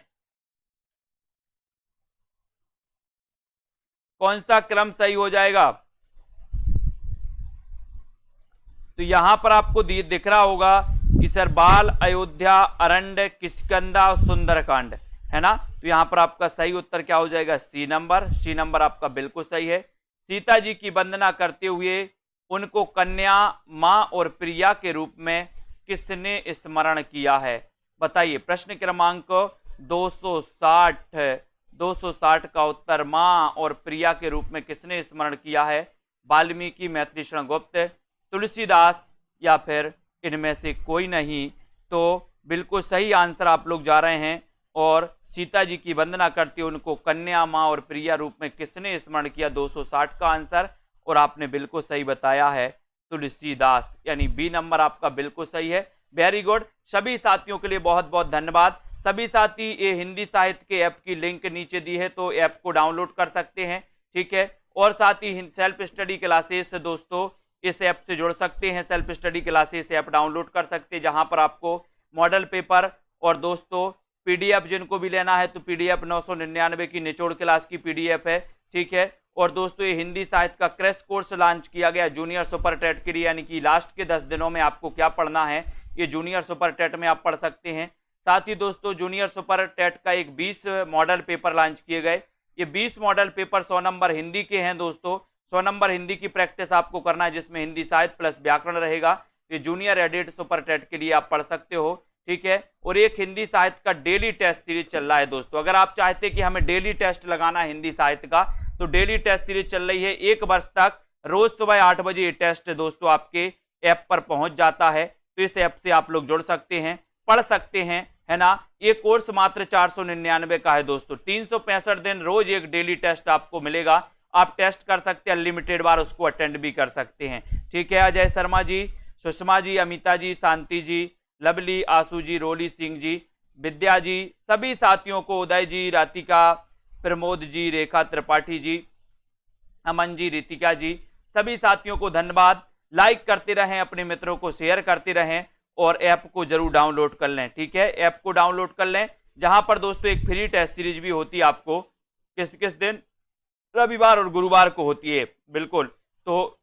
कौन सा क्रम सही हो जाएगा। तो यहां पर आपको दिख रहा होगा कि सर बाल, अयोध्या, अरण्य, किष्किंधा और सुंदरकांड है ना। तो यहां पर आपका सही उत्तर क्या हो जाएगा, सी नंबर। सी नंबर आपका बिल्कुल सही है। सीता जी की वंदना करते हुए उनको कन्या, मां और प्रिया के रूप में किसने स्मरण किया है, बताइए। प्रश्न क्रमांक 260 का उत्तर मां और प्रिया के रूप में किसने स्मरण किया है, वाल्मीकि, मैथिलीशरण गुप्त, तुलसीदास या फिर इनमें से कोई नहीं। तो बिल्कुल सही आंसर आप लोग जा रहे हैं और सीता जी की वंदना करते उनको कन्या, मां और प्रिया रूप में किसने स्मरण किया, 260 का आंसर, और आपने बिल्कुल सही बताया है तुलसीदास, यानी बी नंबर आपका बिल्कुल सही है। Very good. सभी साथियों के लिए बहुत बहुत धन्यवाद। सभी साथी ये हिंदी साहित्य के ऐप की लिंक नीचे दी है, तो ऐप को डाउनलोड कर सकते हैं। ठीक है, और साथ ही सेल्फ स्टडी क्लासेस दोस्तों इस ऐप से जुड़ सकते हैं। Self study classes app download कर सकते हैं, जहां पर आपको मॉडल पेपर और दोस्तों पीडीएफ जिनको भी लेना है तो पीडीएफ 999 की निचोड़ क्लास की पीडीएफ है। ठीक है, और दोस्तों ये हिंदी साहित्य का क्रैश कोर्स लॉन्च किया गया जूनियर सुपर टेट के लिए, यानी कि लास्ट के 10 दिनों में आपको क्या पढ़ना है ये जूनियर सुपर टेट में आप पढ़ सकते हैं। साथ ही दोस्तों जूनियर सुपर टेट का एक 20 मॉडल पेपर लॉन्च किए गए। ये 20 मॉडल पेपर 100 नंबर हिंदी के हैं दोस्तों। 100 नंबर हिंदी की प्रैक्टिस आपको करना है, जिसमें हिंदी साहित्य प्लस व्याकरण रहेगा। ये जूनियर एडिट सुपर टेट के लिए आप पढ़ सकते हो। ठीक है, और एक हिंदी साहित्य का डेली टेस्ट सीरीज चल रहा है दोस्तों। अगर आप चाहते कि हमें डेली टेस्ट लगाना है हिंदी साहित्य का, तो डेली टेस्ट सीरीज चल रही है 1 वर्ष तक। रोज सुबह 8 बजे ये टेस्ट दोस्तों आपके ऐप पर पहुंच जाता है, तो इस ऐप से आप लोग जुड़ सकते हैं, पढ़ सकते हैं, है ना। ये कोर्स मात्र 499 का है दोस्तों। 365 दिन रोज एक डेली टेस्ट आपको मिलेगा, आप टेस्ट कर सकते हैं, अनलिमिटेड बार उसको अटेंड भी कर सकते हैं। ठीक है, अजय शर्मा जी, सुषमा जी, अमिता जी, शांति जी, लवली, आशु जी, रोली सिंह जी, विद्या जी, सभी साथियों को, उदय जी, रातिका, प्रमोद जी, रेखा त्रिपाठी जी, अमन जी, रितिका जी, सभी साथियों को धन्यवाद। लाइक करते रहें, अपने मित्रों को शेयर करते रहें और ऐप को जरूर डाउनलोड कर लें। ठीक है, ऐप को डाउनलोड कर लें, जहां पर दोस्तों एक फ्री टेस्ट सीरीज भी होती है आपको, किस किस दिन, रविवार और गुरुवार को होती है। बिल्कुल, तो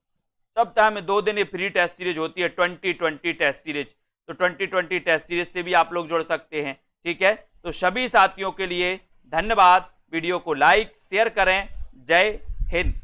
सप्ताह में 2 दिन ये फ्री टेस्ट सीरीज होती है, 2020 टेस्ट सीरीज। तो 2020 टेस्ट सीरीज से भी आप लोग जुड़ सकते हैं। ठीक है, तो सभी साथियों के लिए धन्यवाद। वीडियो को लाइक शेयर करें। जय हिंद।